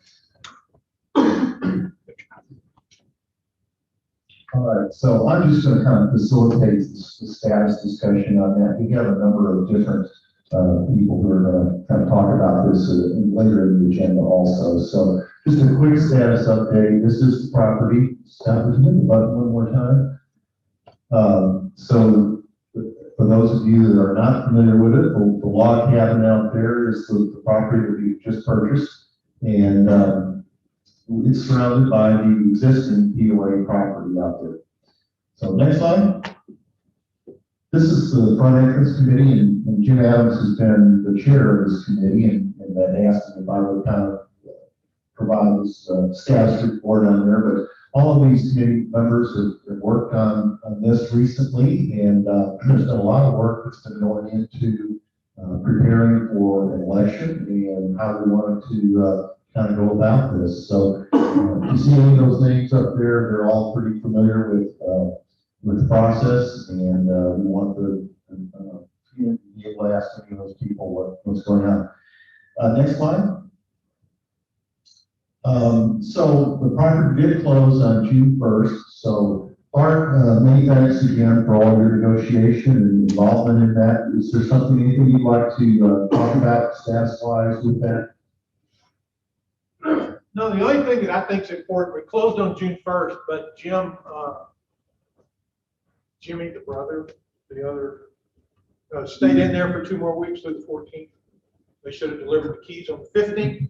All right, so I'm just going to kind of facilitate the status discussion on that. We have a number of different people who are going to kind of talk about this later in the agenda also. So just a quick status update. This is the property. Scott, would you hit the button one more time? So for those of you that are not familiar with it, the log cabin out there is the property that we just purchased. And it's surrounded by the existing POA property out there. So next slide. This is the front entrance committee, and Jim Adams has been the chair of this committee, and that asked him if I would kind of provide this status report on there. But all of these committee members have worked on this recently, and there's been a lot of work that's been going into preparing for an election and how we wanted to kind of go about this. So you see any of those names up there, they're all pretty familiar with the process, and we want to be able to ask any of those people what's going on. Next slide. So the project did close on June 1st. So Bart, many thanks again for all your negotiation and involvement in that. Is there anything you'd like to talk about status-wise with that? No, the only thing that I think is important, we closed on June 1st, but Jimmy, the brother, the other, stayed in there for 2 more weeks through the 14th. They should have delivered the keys on the 15th.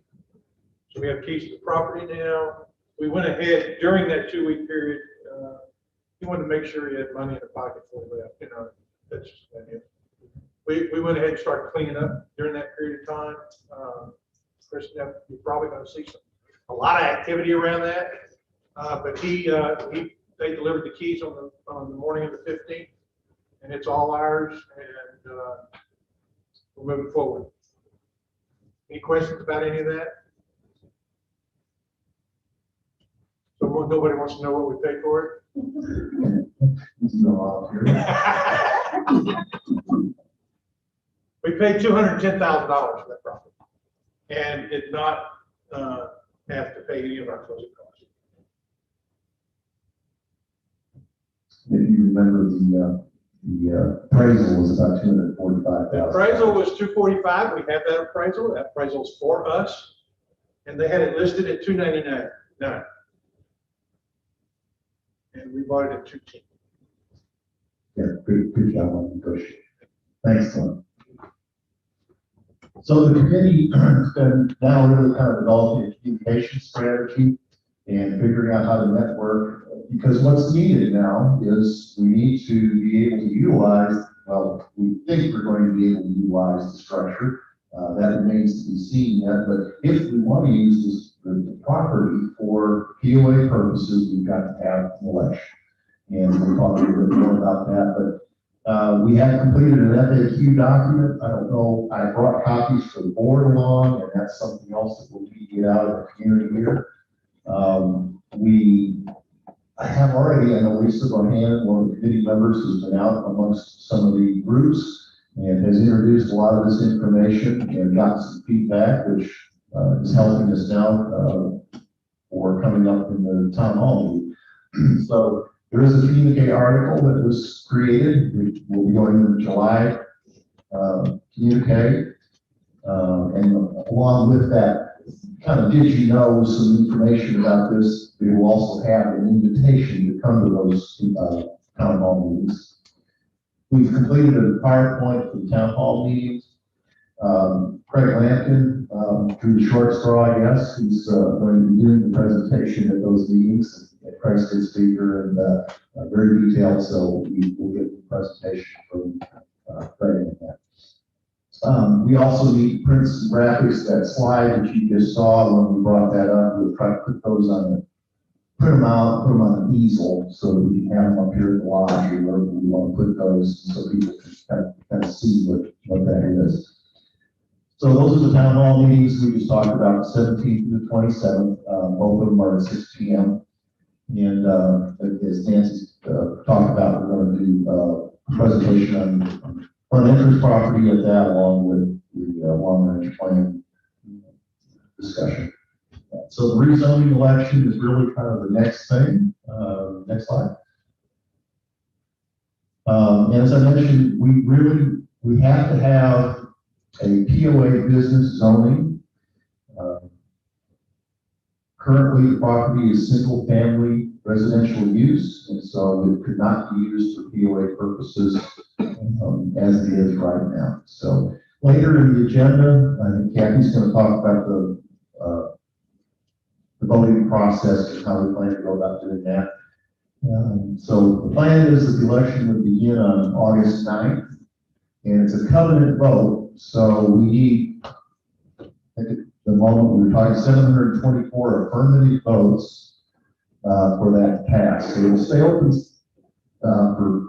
So we have keys to the property now. We went ahead during that 2-week period. He wanted to make sure he had money in the pocket for that. You know, that's just that. We went ahead and started cleaning up during that period of time. Chris, you're probably going to see a lot of activity around that. But they delivered the keys on the morning of the 15th, and it's all ours, and we're moving forward. Any questions about any of that? So nobody wants to know what we paid for it? We paid $210,000 for that property, and did not have to pay any of our closing costs. If you remember, the appraisal was about $245,000. The appraisal was $245,000. We have that appraisal. That appraisal is for us, and they had it listed at $299,000. And we bought it at $210,000. Yeah, good job on negotiating. Thanks, Tom. So the committee has been now really kind of developing a communication strategy and figuring out how to network, because what's needed now is we need to be able to utilize, well, we think we're going to be able to utilize the structure. That remains to be seen yet, but if we want to use the property for POA purposes, we've got to have an election. And we'll talk a little bit more about that, but we have completed an FAQ document. I don't know, I brought copies for the board along, and that's something else that we'll need to get out of the community here. I have already, I know Lisa Bohan, one of the committee members, has been out amongst some of the groups and has introduced a lot of this information and gotten some feedback, which is helping us now for coming up in the town hall meeting. So there is a communique article that was created, which will be going in the July communique, and along with that, kind of did you know some information about this. We will also have an invitation to come to those town hall meetings. We've completed a PowerPoint for the town hall meetings. Craig Lampkin, through the short straw, I guess, he's going to be doing the presentation at those meetings. Craig's good speaker and very detailed, so we will get the presentation from Craig on that. We also need prints and graphics. That slide that you just saw when we brought that up, we'll try to put those on print them out, put them on an easel so that we can have them up here at the lodge or wherever we want to put those so people can kind of see what that is. So those are the town hall meetings we just talked about, the 17th to the 27th. Both of them are at 6 p.m. And as Nancy talked about, we're going to do a presentation on front entrance property at that, along with the long-range plan discussion. So the rezoning election is really kind of the next thing. Next slide. As I mentioned, we have to have a POA business zoning. Currently, the property is single-family residential use, and so it could not be used for POA purposes as it is right now. So later in the agenda, I think Kathy's going to talk about the voting process and how we plan to go about doing that. So the plan is that the election would begin on August 9th, and it's a covenant vote. So we need, I think at the moment we're talking 724 affirmative votes for that to pass. So it will stay open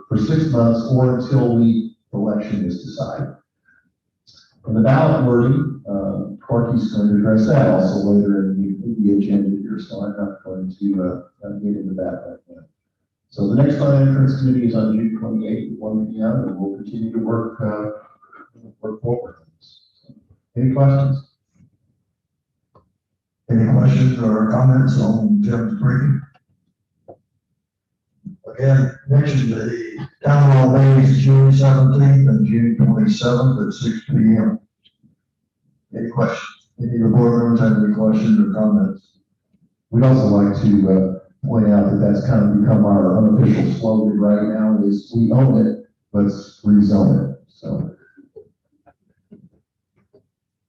for 6 months or until the election is decided. And the ballot wording, Corky's going to address that also later in the agenda here, so I'm not going to get into that right now. So the next fund entrance committee is on June 28th at 1 p.m. and we'll continue to work forward. Any questions? Any questions or comments on Jim's briefing? Again, mentioned the town hall days, June 17th and June 27th at 6 p.m. Any questions? Any of the board members have any questions or comments? We'd also like to point out that that's kind of become our unofficial slogan right now is we own it, let's rezone it. So.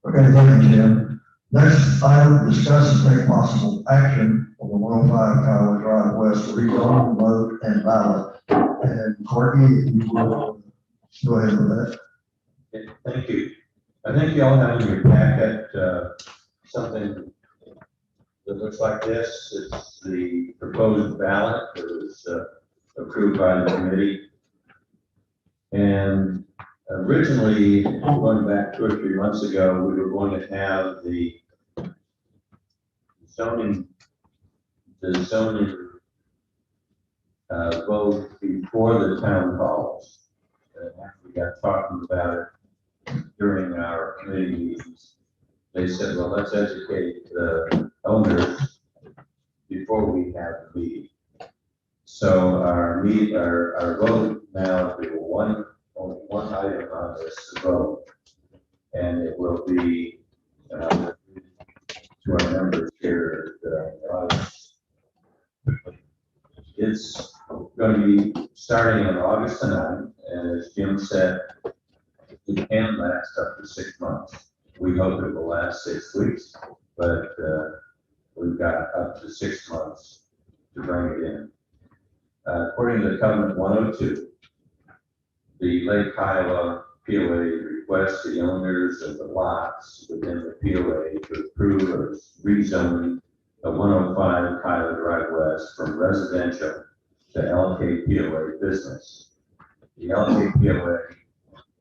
Okay, thank you, Jim. Next item, discuss and take possible action on the 105 Kiowa Drive West rezone, vote, and ballot. And Courtney, if you will go ahead with that. Okay, thank you. I think you all have in your packet something that looks like this. It's the proposed ballot that was approved by the committee. And originally, going back 2 or 3 months ago, we were going to have the zoning vote before the town halls. After we got talking about it during our committee meetings, they said, well, let's educate the owners before we have the meeting. So our vote now, we will only one item on this vote, and it will be to our members here. It's going to be starting on August 9th, and as Jim said, it can last up to 6 months. We hope it will last 6 weeks, but we've got up to 6 months to bring it in. According to the Covenant 102, the Lake Kiowa POA requests the owners of the lots within the POA to approve or rezoning the 105 Kiowa Drive West from residential to LK POA business. The LK POA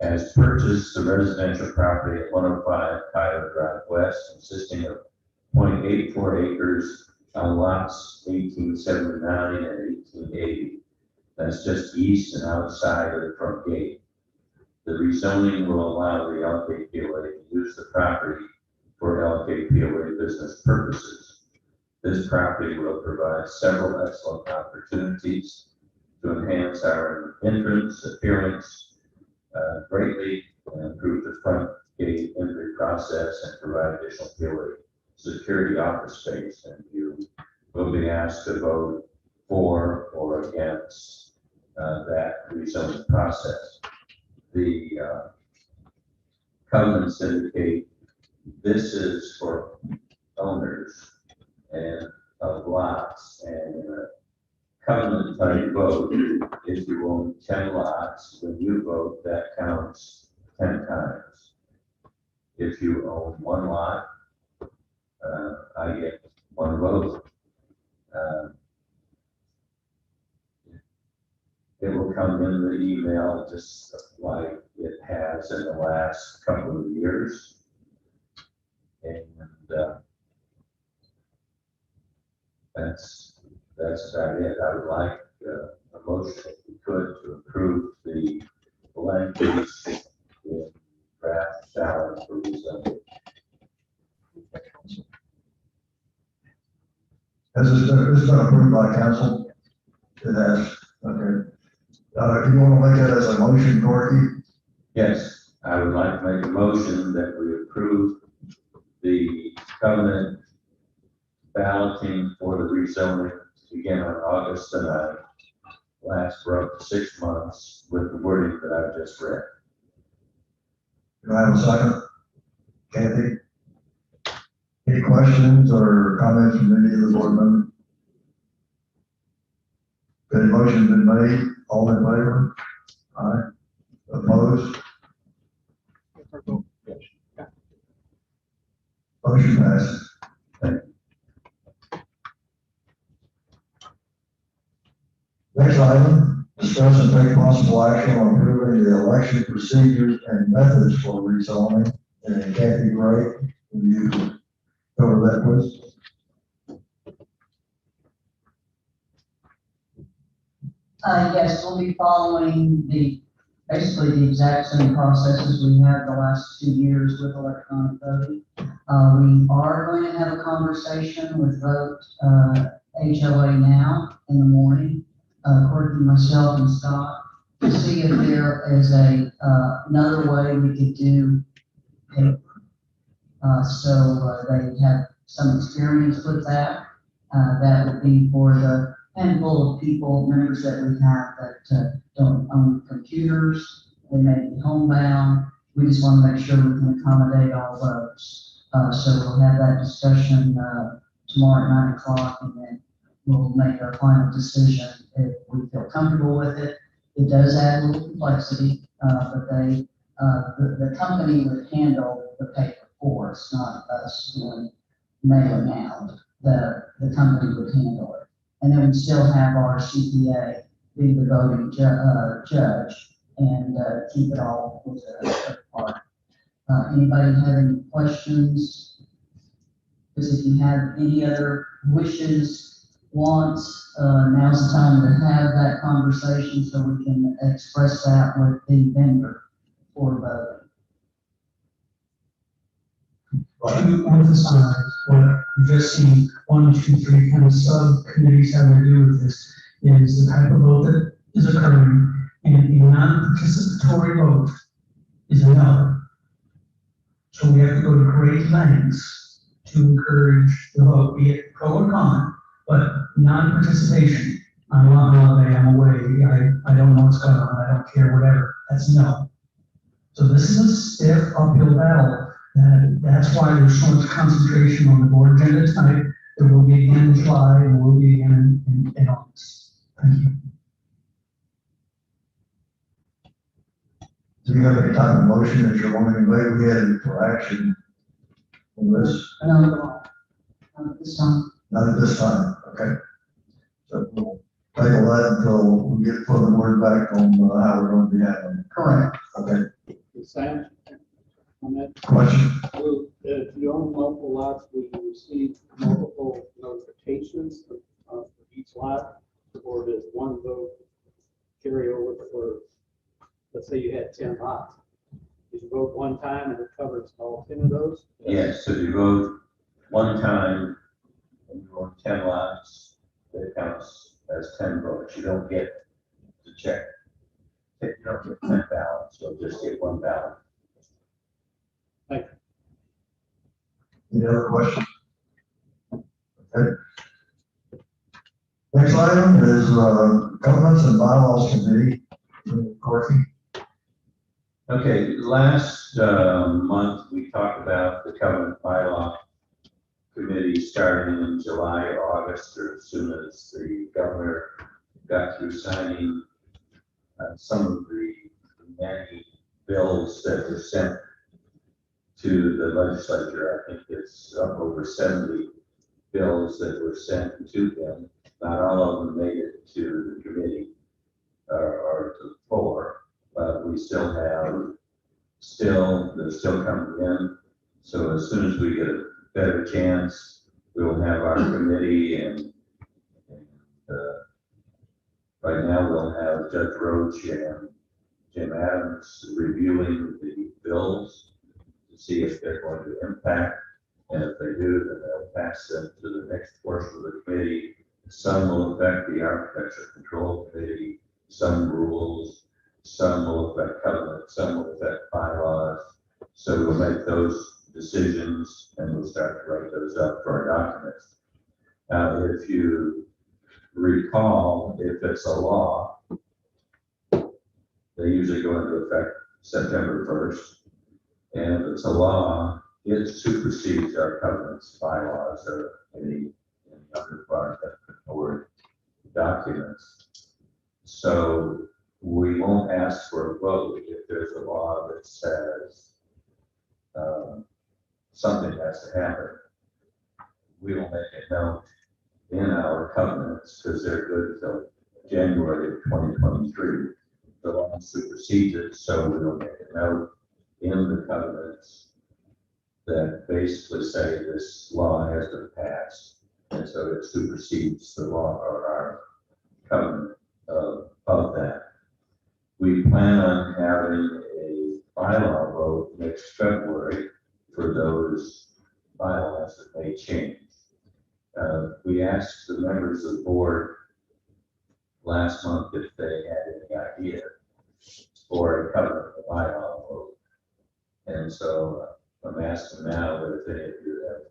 has purchased the residential property at 105 Kiowa Drive West, consisting of 0.84 acres on lots 1879 and 1880. That's just east and outside of the front gate. The rezoning will allow the LK POA to use the property for LK POA business purposes. This property will provide several excellent opportunities to enhance our entrance appearance greatly, and improve the front gate entry process and provide additional POA security office space. And you will be asked to vote for or against that rezoning process. The covenants indicate this is for owners and of lots, and in a covenant type vote, if you own 10 lots, when you vote, that counts 10 times. If you own 1 lot, I get 1 vote. It will come in the email just like it has in the last couple of years. And that's about it. I would like a motion, if we could, to approve the language in draft ballot for rezoning. Has this been approved by council? It has, okay. Do you want to make that as a motion, Corky? Yes, I would like to make a motion that we approve the covenant balloting for the rezoning to begin on August the 9th, last for up to 6 months with the wording that I've just read. Do I have a second? Kathy? Any questions or comments from any of the board members? Okay, motion's been made. All in favor? Aye. Opposed? Motion passes. Next item, discuss and take possible action on approving the election procedures and methods for rezoning. And Kathy Gray, will you cover that, please? Yes, we'll be following basically the exact same processes we had the last 2 years with electronic voting. We are going to have a conversation with Vote HOA now in the morning, according to myself and Scott, to see if there is another way we could do paper. So they have some experience with that. That would be for the handful of people, members that we have that don't own computers. They may be homebound. We just want to make sure we can accommodate all those. So we'll have that discussion tomorrow at 9 o'clock, and then we'll make our final decision if we feel comfortable with it. It does add a little complexity, but the company would handle the paper for us, not us doing mailing out. The company would handle it. And then we still have our CPA be the voting judge and keep it all with the part. Anybody have any questions? Because if you have any other wishes, wants, now's the time to have that conversation so we can express that with the vendor for voting. To emphasize what you just seen, 1, 2, 3 kind of subcommittees having to do with this is the type of vote that is occurring, and a non-participatory vote is a no. So we have to go to great lengths to encourage the vote, be it pro or con, but non-participation. I'm on holiday, I'm away, I don't know what's going on, I don't care, whatever, that's no. So this is a stiff uphill battle. That's why there's so much concentration on the board agenda tonight. There will be again in July and will be again in August. Thank you. Do you have any type of motion that you're wanting to lay ahead for action on this? No, not at this time. Not at this time, okay. So we'll table that until we get further word back on how we're going to be handling it. Correct. Okay. Sam, comment? Question? If you own multiple lots, will you receive multiple notifications for each lot? Or does one vote carry over for, let's say you had 10 lots? Did you vote one time and it covers all 10 of those? Yes, so you vote one time, and you vote 10 lots, it counts as 10 votes. You don't get to check. You don't get 10 ballots, you'll just get one ballot. Thank you. Any other questions? Okay. Next item is Governments and Bylaws Committee. Corky. Okay, last month we talked about the covenant bylaw committee starting in July or August, or as soon as the governor got through signing some of the many bills that were sent to the legislature. I think it's up over 70 bills that were sent to them. Not all of them made it to the committee or to the floor, but we still have, they're still coming in. So as soon as we get a better chance, we will have our committee and right now we'll have Judge Roach and Jim Adams reviewing the bills to see if they're going to impact. And if they do, then they'll pass them to the next portion of the committee. Some will affect the Architecture Control Committee, some rules, some will affect covenants, some will affect bylaws. So we'll make those decisions and we'll start to write those up for our documents. If you recall, if it's a law, They usually go into effect September 1st. And if it's a law, it supersedes our covenants, bylaws, or any other part or documents. So we won't ask for a vote if there's a law that says something has to happen. We will make a note in our covenants because they're good till January of 2023. The law supersedes it, so we will make a note in the covenants that basically say this law has been passed, and so it supersedes the law or our covenant of that. We plan on having a bylaw vote next February for those bylaws that may change. We asked the members of the board last month if they had any idea for a covenant of bylaw vote. And so I'm asking now that if any of you have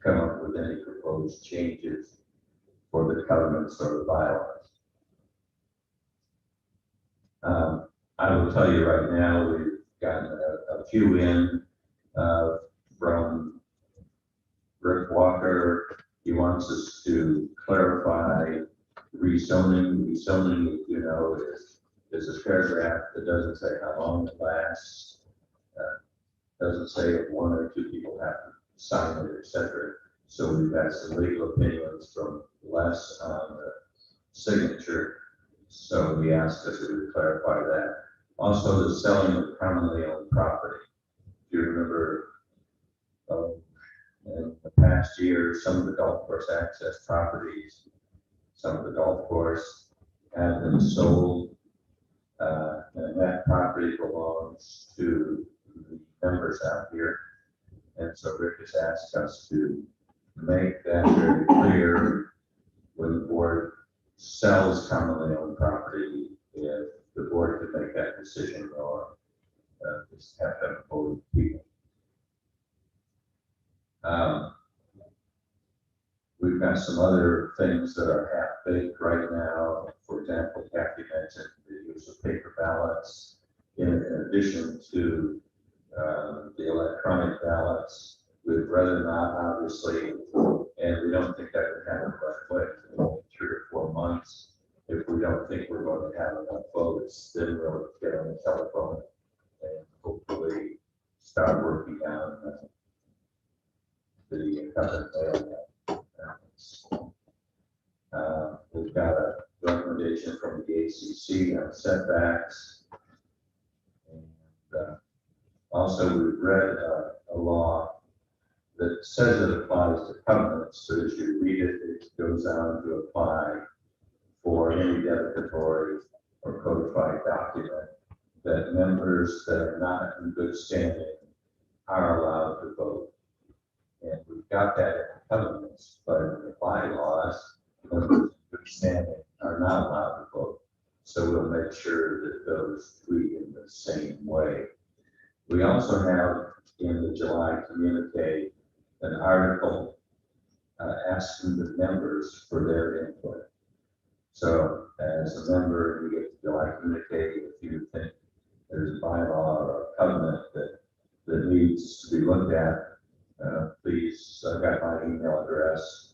come up with any proposed changes for the covenants or the bylaws. I will tell you right now, we've gotten a few in from Rick Walker. He wants us to clarify rezoning. Rezoning, you know, is a paragraph that doesn't say how long it lasts. Doesn't say if one or two people have to sign it, etc. So we've got some legal opinions from Les on the signature. So we asked us to clarify that. Also, the selling of commonly owned property. Do you remember in the past year, some of the golf course access properties, some of the golf course have been sold, and that property belongs to the members out here. And so Rick has asked us to make that very clear when the board sells commonly owned property, if the board could make that decision or just have to have a vote of people. We've got some other things that are half-baked right now. For example, Kathy mentioned the use of paper ballots in addition to the electronic ballots. We'd rather not, obviously, and we don't think that would happen right away. Only 3 or 4 months. If we don't think we're going to have enough votes, then we'll get on the telephone and hopefully start working on the covenant mail. We've got a recommendation from the ACC on setbacks. And also, we've read a law that says it applies to covenants, so as you read it, it goes on to apply for any dedicatory or codified document that members that are not in good standing are allowed to vote. And we've got that in the covenants, but in the bylaws, members in good standing are not allowed to vote. So we'll make sure that those read in the same way. We also have in the July communique an article asking the members for their input. So as a member, you get the July communique. If you think there's a bylaw or a covenant that needs to be looked at, please, I've got my email address,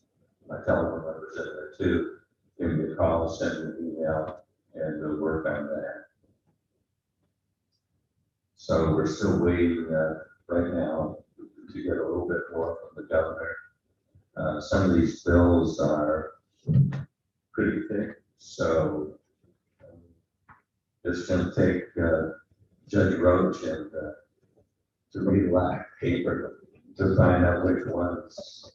my telephone number's in there too. Give me a call, send me an email, and we'll work on that. So we're still waiting right now to get a little bit more from the governor. Some of these bills are pretty thick, so it's going to take Judge Roach and to read a lot of paper to find out which ones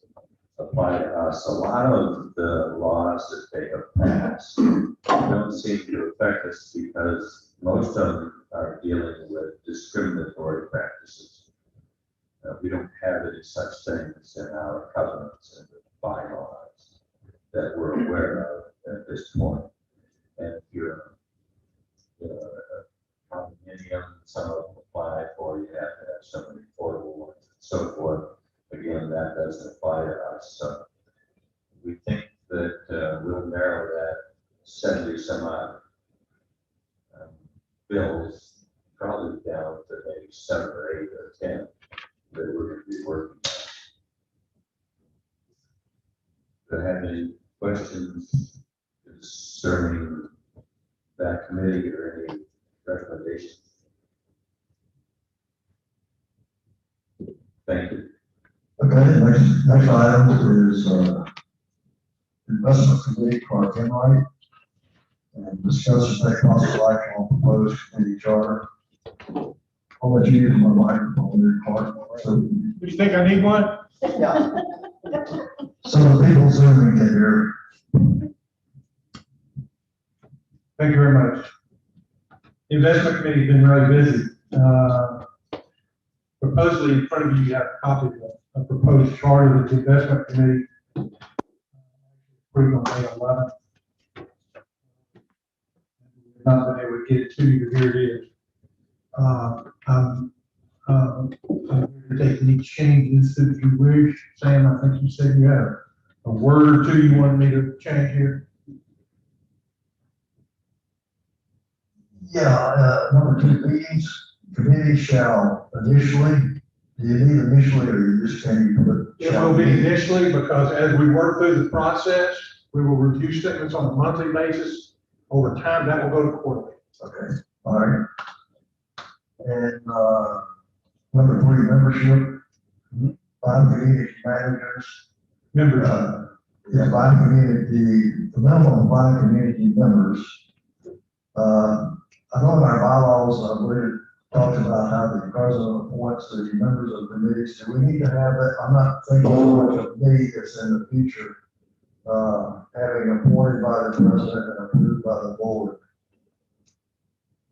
apply to us. A lot of the laws that they have passed don't seem to affect us because most of them are dealing with discriminatory practices. We don't have any such things in our covenants and bylaws that we're aware of at this point. And if you're a condominium, some of them apply for, you have to have so many portable ones and so forth. Again, that doesn't apply to us. So we think that we'll narrow that 70 some odd bills, probably down to maybe 7 or 8 or 10 that we're going to be working on. Do you have any questions concerning that committee or any recommendations? Thank you. Okay, next item is, investment committee, Clark Enright, and discuss and take possible action on proposed committee charter. I'll let you use my microphone there, Clark. So, Do you think I need one? Yeah. so the people zooming in here. Thank you very much. The investment committee's been really busy. Supposedly in front of you, you have a copy of a proposed charter that the investment committee approved on May 11th. Not been able to get it to you, but here it is. I'm here to take any changes that you wish. Sam, I think you said you had a word or two you wanted me to change here. Yeah, number 2, meetings, committee shall initially, do you need initially or you just can you put? It will be initially, because as we work through the process, we will review statements on a monthly basis. Over time, that will go to quarterly. Okay, all right. And, number 3, membership, 5 community managers. Members, Yeah, 5 community, the minimum of 5 community members. I know in our bylaws, I believe it talks about how the president appoints the members of committees. Do we need to have that? I'm not thinking so much of me as in the future, having appointed by the president and approved by the board.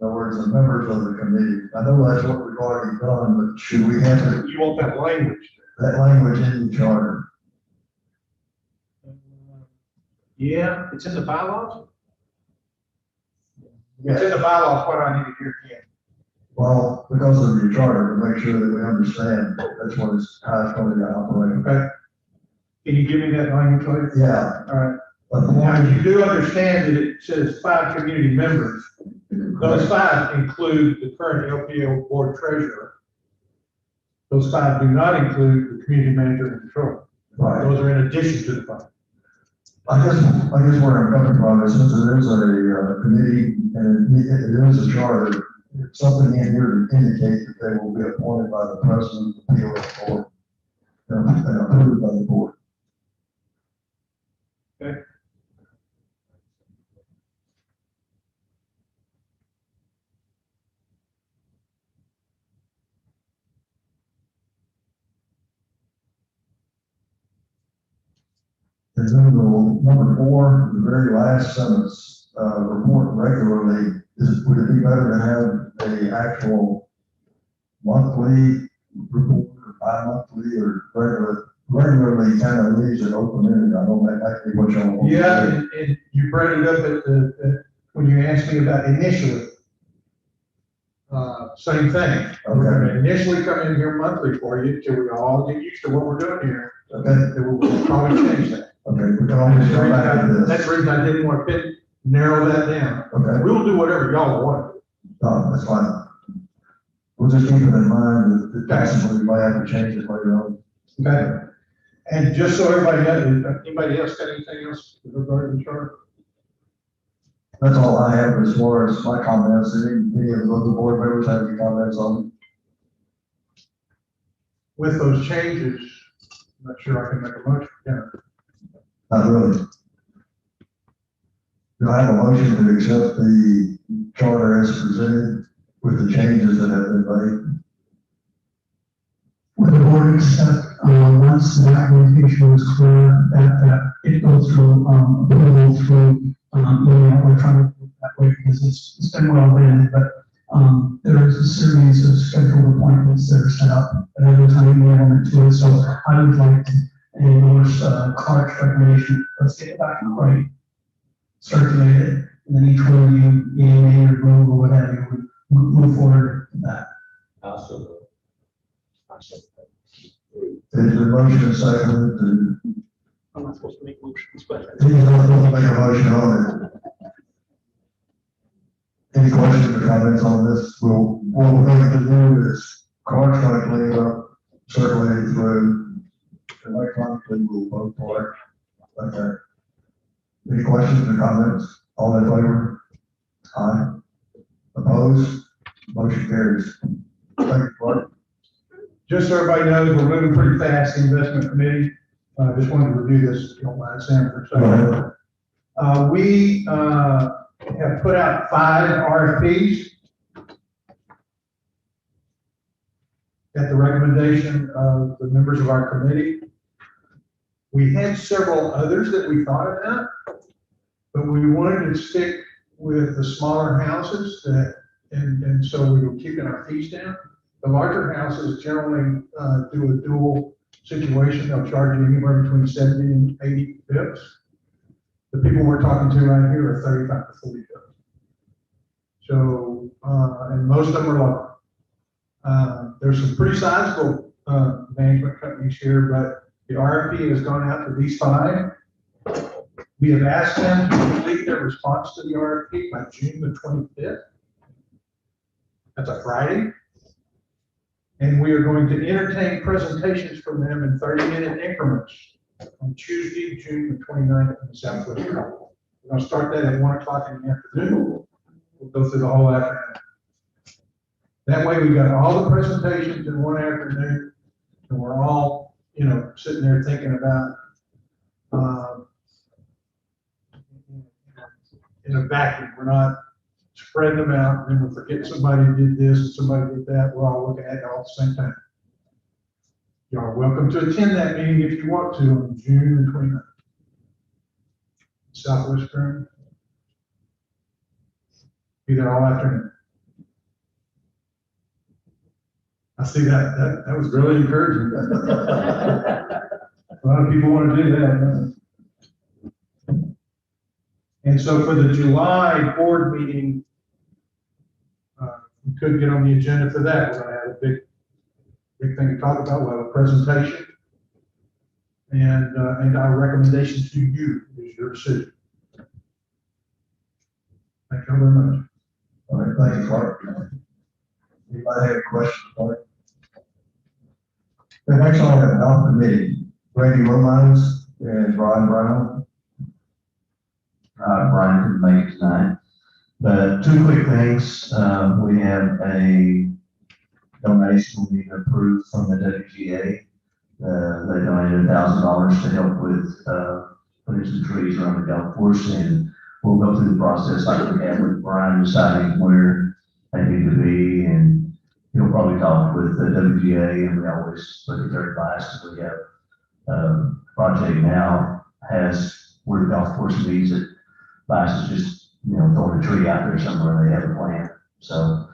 In other words, the members of the committee. I know that's what we've already done, but should we have to, You want that language? that language in the charter? Yeah, it's in the bylaws? It's in the bylaws, what I need to hear again. Well, because of your charter, to make sure that we understand, that's what it's, how it's going to operate. Okay. Can you give me that language, please? Yeah. All right. But Now, you do understand that it says 5 community members. Those 5 include the current LPO board treasurer. Those 5 do not include the community manager and controller. Right. Those are in addition to the 5. I guess where I'm coming from is since it is a committee and it is a charter, something in here to indicate that they will be appointed by the president of the POS board and approved by the board. Okay. And then number 4, the very last sentence, report regularly, would it be better to have a actual monthly report or bi-monthly or regularly kind of leaves it open-ended? I don't know, that might be what y'all want. Yeah, and you bring it up at when you asked me about initially. Same thing. We're gonna initially come in here monthly for you till we all get used to what we're doing here. Okay. Then we'll probably change that. Okay, we can always go back to this. That's the reason I didn't want to narrow that down. Okay. We'll do whatever y'all want. That's fine. We'll just keep it in mind that possibly we might have to change it later on. Okay. And just so everybody knows, anybody else got anything else regarding the chart? That's all I have as far as my comments. Any of the other board members have any comments on it? With those changes, I'm not sure I can make a motion. Yeah. Not really. Do I have a motion to accept the charter as presented with the changes that have been made? Would the board accept, once the documentation is clear, that it goes through, approval through, electronic that way, because it's been well written, but, there is a series of scheduled appointments that are set up at every time we element to it, so I would like to endorse, Clark's recommendation, let's get it back in right, circulate it, and then each one of you, may remove or whatever, you would move forward with that. Also, Is the motion seconded to? I'm not supposed to make motions, but. He's not going to make a motion on it. Any questions or comments on this? What we're going to do is Clark's going to clean it up, circulate it through, electronically we'll vote for it. Okay. Any questions or comments? All in favor? Aye. Opposed? Motion carries. Thank you, Clark. Just so everybody knows, we're moving pretty fast, the investment committee. Just wanted to review this, if you don't mind, Sam, for a second. We have put out 5 RFPs at the recommendation of the members of our committee. We had several others that we thought about, but we wanted to stick with the smaller houses and so we were keeping our fees down. The larger houses generally do a dual situation. They'll charge you anywhere between 70 and 80 pips. The people we're talking to right here are 35 to 40 pips. So, and most of them are local. There's some pretty sizable management companies here, but the RFP has gone out to these 5. We have asked them to complete their response to the RFP by June the 25th. That's a Friday. And we are going to entertain presentations from them in 30-minute increments on Tuesday, June the 29th in the Southwest. We're going to start that at 1 o'clock in the afternoon. We'll go through the whole afternoon. That way we've got all the presentations in one afternoon and we're all, you know, sitting there thinking about in a vacuum. We're not spreading them out and then we'll forget somebody did this and somebody did that. We're all looking at it all at the same time. You are welcome to attend that meeting if you want to on June the 29th. Southwest Room. Be there all afternoon. I see that was really encouraging. A lot of people want to do that. And so for the July board meeting, we couldn't get on the agenda for that. We're going to have a big thing to talk about. We'll have a presentation and our recommendations to you is your decision. Thank you very much. All right, thank you, Clark. Anybody have a question, Clark? The next on the health committee, Randy Romans and Brian Brown. Brian couldn't make it tonight, but 2 quick things. We have a donation we approved from the WGA. They donated $1,000 to help with putting some trees around the golf course, and we'll go through the process like we have with Brian, deciding where they need to be, and he'll probably talk with the WGA, and we always look at their advice. We have project now has where the golf course needs it. Vice is just, you know, throwing a tree out there somewhere. They have a plan. So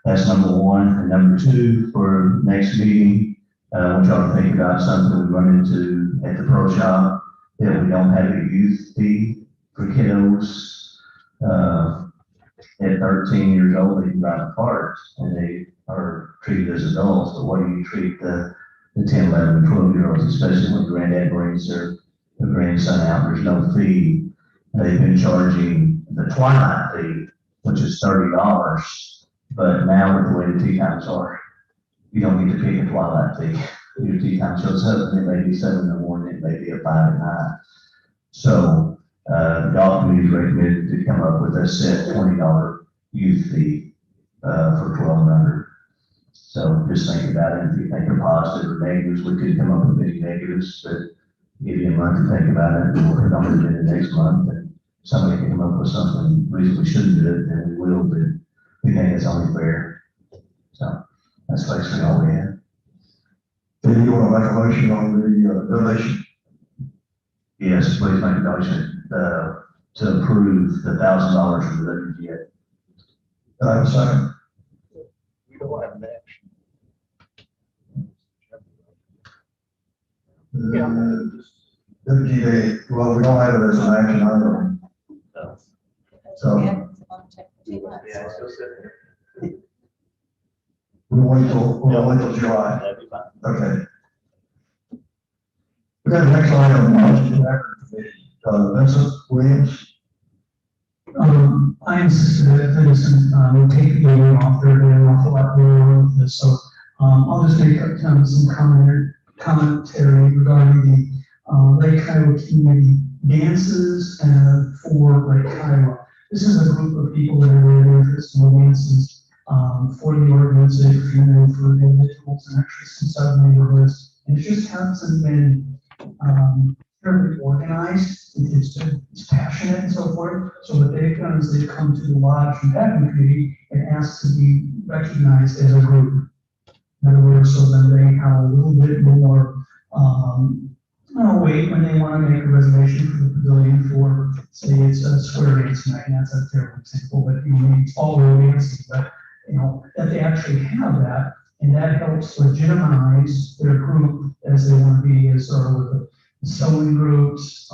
that's number 1. And number 2, for next meeting, I want y'all to think about something we run into at the pro shop, that we don't have a youth fee for kiddos. At 13 years old, they can drive a cart and they are treated as adults. But what do you treat the 10, 11, 12-year-olds, especially when granddad brings their grandson out? There's no fee. They've been charging the twilight fee, which is $30, but now with the way the tea times are, you don't need to pay the twilight fee. Your tea time shows up and it may be 7 in the morning, it may be at 5 at night. So the golf committee recommended to come up with a set $20 youth fee for 12 and under. So just think about it. If you think of positive or negatives, we could come up with any negatives, but give you a month to think about it, and we'll put on it in the next month, and somebody can come up with something reason we shouldn't do it, then we will, but we think it's only fair. So that's basically all we have. Do you want to make a motion on the donation? Yes, please make a motion to approve the $1,000 for the WGA. I have a second. We don't have an action. WGA, well, we don't have it as an action item. So we'll wait till July. Okay. Okay, next item, Vincent Williams. I insisted that Vincent, would take the meeting off there, there an awful lot going on with this, so, I'll just make some commentary regarding the, Lake Kiowa community dances, for Lake Kiowa. This is a group of people that are really interested in dances, for the organization and for individuals and actually some sub-neighborhoods. And it just hasn't been, fairly organized, it's passionate and so forth. So what they've done is they've come to the lodge and cabin committee and asked to be recognized as a group. In other words, so then they have a little bit more, weight when they want to make a reservation for the pavilion for, say, it's a square dance night, and that's a terrible example, but maybe it's all dancing, but that they actually have that, and that helps legitimize their group as they want to be, as sort of with the sewing groups,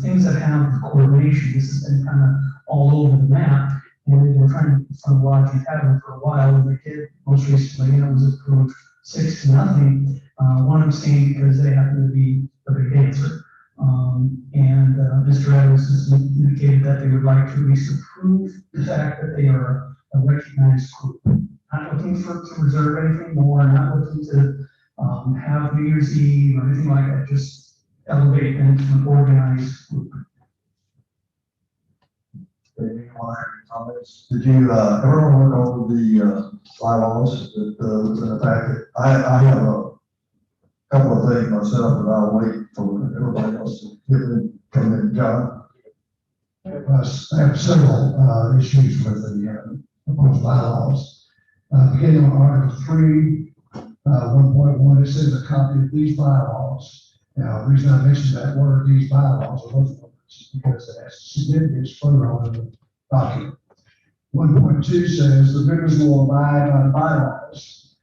things that have the coordination. This has been kind of all over the map, and we've been trying to fund lodging cabin for a while, and the kid most recently, was approved 6-0. One of them staying because they happen to be a big dancer. And Mr. Adams has indicated that they would like to at least approve the fact that they are a recognized group. Not looking to reserve anything more, not looking to have New Year's Eve or anything like that, just elevate them to an organized group. Anyone have any comments? Did you, ever look over the, bylaws that, was in effect? I have a couple of things myself, but I'll wait for everybody else to come in. John? I have several, issues with the, proposed bylaws. Beginning on Article 3, 1.1, it says a copy of these bylaws. Now, the reason I mentioned that word, these bylaws, are both words, because it has significance further on in the document. 1.2 says the members will abide by the bylaws.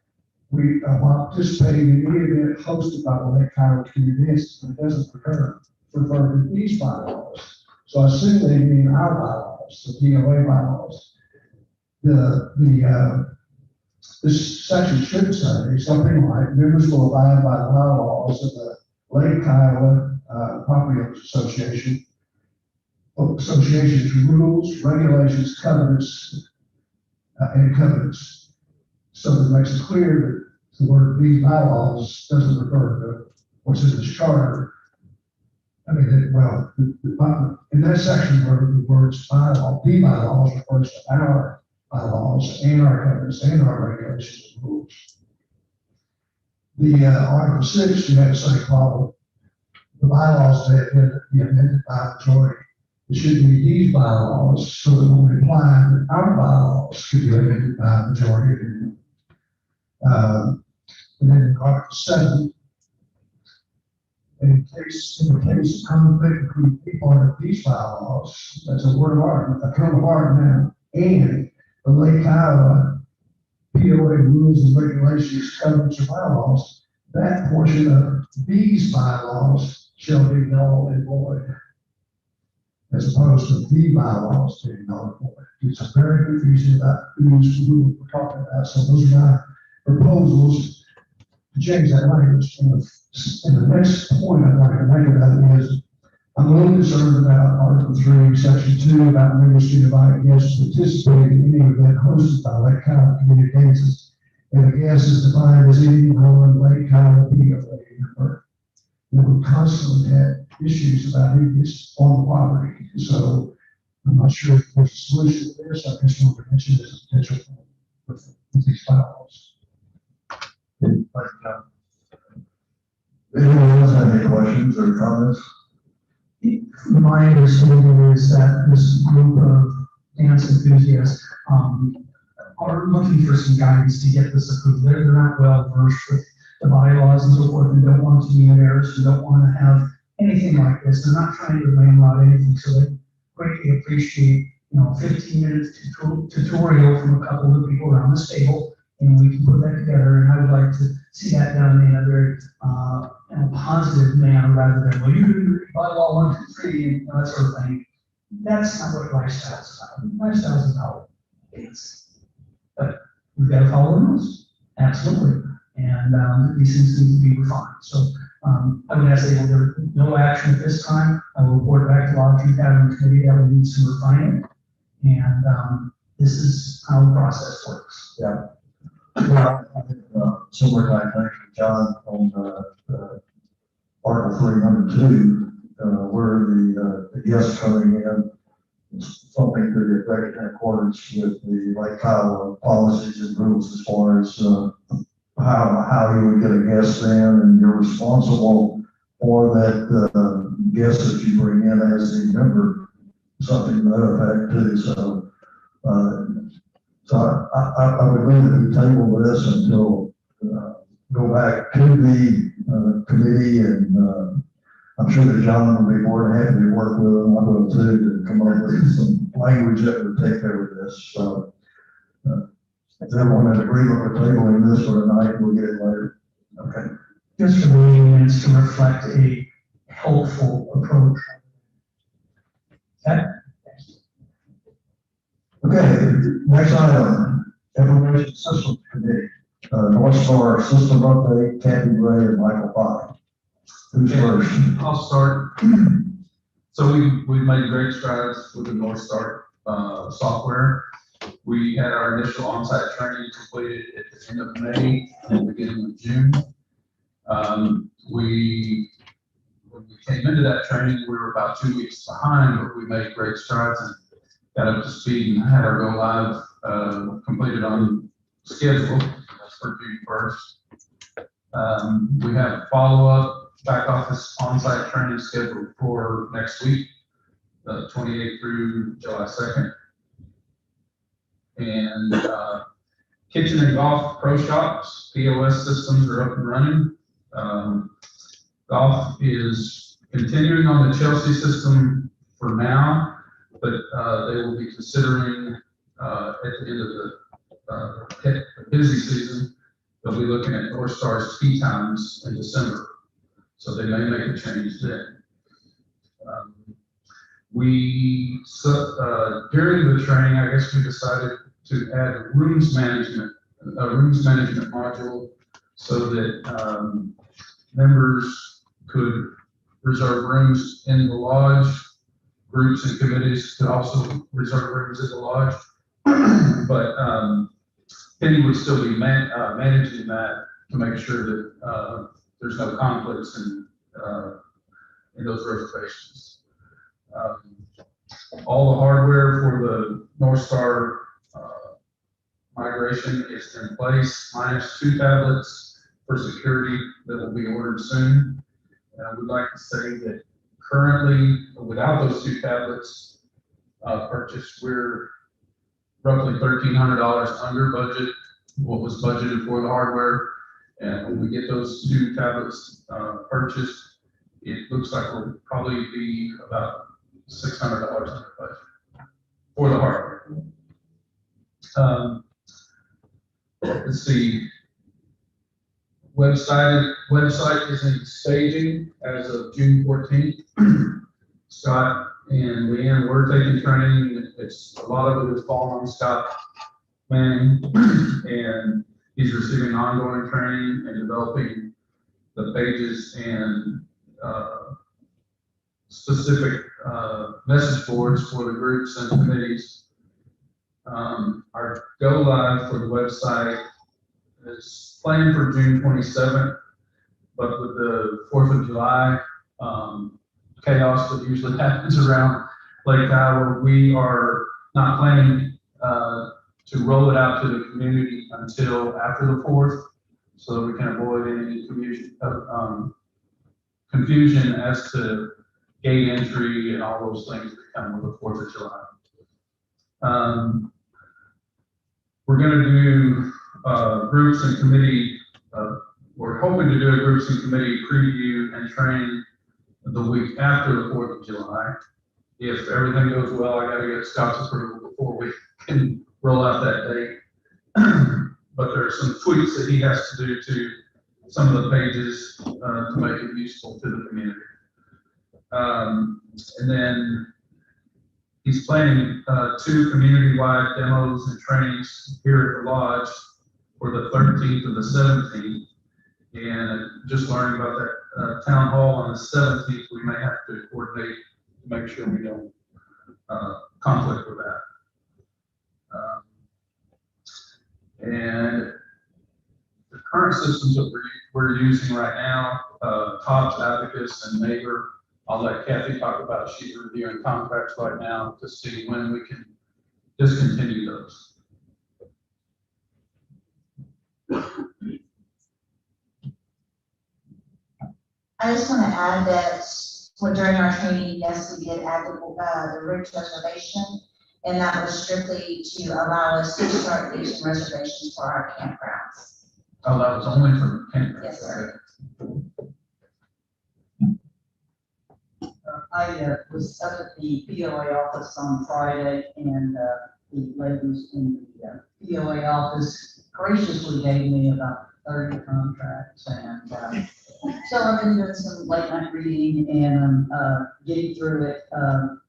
We while participating in any event hosted by the Lake Kiowa community, it doesn't refer to these bylaws. So I assume they mean our bylaws, the DOA bylaws. This section should say something like members will abide by the bylaws of the Lake Kiowa Property Owners Association's rules, regulations, covenants, and covenants. So that makes it clear that the word these bylaws doesn't refer to what's in this charter. I mean, in that section where the words bylaw, the bylaws refers to our bylaws and our covenants and our regulations and rules. The Article 6, you had the same problem. The bylaws that had been amended by majority. It should be these bylaws, so that when we apply that our bylaws could be amended by majority. And then Article 7, in the case of conflict between people under these bylaws, that's a word of art, a term of art now, and the Lake Kiowa POA rules and regulations, covenants, or bylaws, that portion of these bylaws shall be null and void, as opposed to the bylaws being null and void. It's a very confusing about whose rule we're talking about. So those are my proposals to change that language. And the next point I'd like to make about it is I'm a little concerned about Article 3, Section 2, about members to invite guests to participate in any event hosted by Lake Kiowa community dances. And a guest is defined as anyone Lake Kiowa POA member. We constantly had issues about who gets on the property. So I'm not sure if there's a solution to this. I just want to mention this as a potential with these bylaws. Anyone else have any questions or comments? My understanding is that this group of dance enthusiasts are looking for some guidance to get this approved. They're not well versed with the bylaws and so forth, and don't want to be embarrassed and don't want to have anything like this. They're not trying to landlock anything, so they greatly appreciate 15 minutes tutorial from a couple of people around this table, and we can put that together. And I would like to see that done in a very positive manner rather than, well, you do bylaw 1, 2, 3, and that sort of thing. That's not what lifestyle is about. Lifestyle is about dance. But we've got to follow the rules. Absolutely. And these things need to be refined. So I would ask that there's no action at this time. I will report back to Lodging Cabin Committee that we need some refinement. And this is how the process works. Yeah. Well, I think, similar kind of thing from John on, Article 302, where the guests coming in, something to the effect in accordance with the Lake Kiowa policies and rules as far as, how you would get a guest in, and you're responsible for that, guest that you bring in as a member, something to that effect too. So I would leave it to table this until, go back to the, committee, and, I'm sure that John will be more than happy to work with them. I will too, to come up with some language that would take care of this. So, is everyone in agreement with tabling this for tonight? We'll get it later. Okay. Just for the minutes to reflect a helpful approach. Okay? Okay, next item, Information Systems Committee, North Star System Update, Kathy Gray and Michael Pye. Who's first? I'll start. So we've made great strides with the North Star software. We had our initial on-site training completed at the end of May and the beginning of June. When we came into that training, we were about 2 weeks behind, but we made great strides and got up to speed and had our go live completed on schedule. That's for June 1st. We have follow-up back office on-site training scheduled for next week, 28th through July 2nd. And kitchen and golf pro shops, POS systems are up and running. Golf is continuing on the Chelsea system for now, but they will be considering at the end of the busy season, they'll be looking at North Star's tea times in December. So they may make a change then. During the training, I guess we decided to add a rooms management module so that members could reserve rooms in the lodge. Groups and committees could also reserve rooms in the lodge. But Penny would still be managing that to make sure that there's no conflicts in those reservations. All the hardware for the North Star migration is in place, minus 2 tablets for security that will be ordered soon. And I would like to say that currently, without those 2 tablets purchased, we're roughly $1,300 under budget, what was budgeted for the hardware. And when we get those 2 tablets purchased, it looks like we'll probably be about $600 under budget for the hardware. Let's see. Website is in staging as of June 14th. Scott and Leanne were taking training. A lot of it is falling on Scott Manning, and he's receiving ongoing training and developing the pages and specific message boards for the groups and committees. Our go live for the website is planned for June 27th, but with the 4th of July chaos that usually happens around Lake Kiowa, we are not planning to roll it out to the community until after the 4th, so that we can avoid any confusion as to gate entry and all those things that come with the 4th of July. We're going to do groups and committee, we're hoping to do a groups and committee preview and training the week after the 4th of July. If everything goes well, I got to get Scott's approval before we can roll out that date. But there are some tweaks that he has to do to some of the pages to make it useful to the community. And then he's planning 2 community-wide demos and trainings here at the lodge for the 13th and the 17th. And just learning about that town hall on the 17th, we may have to coordinate to make sure we don't conflict with that. And the current systems that we're using right now, Tops, Abacus, and Neighbor, I'll let Kathy talk about, she's reviewing contracts right now to see when we can discontinue those. I just want to add that during our training, yes, we did add the rich reservation, and that was strictly to allow us to start using reservations for our campgrounds. Oh, that was only for campgrounds? Yes, sir. I was up at the POA office on Friday, and the ladies in the POA office graciously gave me about 30 contracts, and so I've been doing some late night reading and getting through it.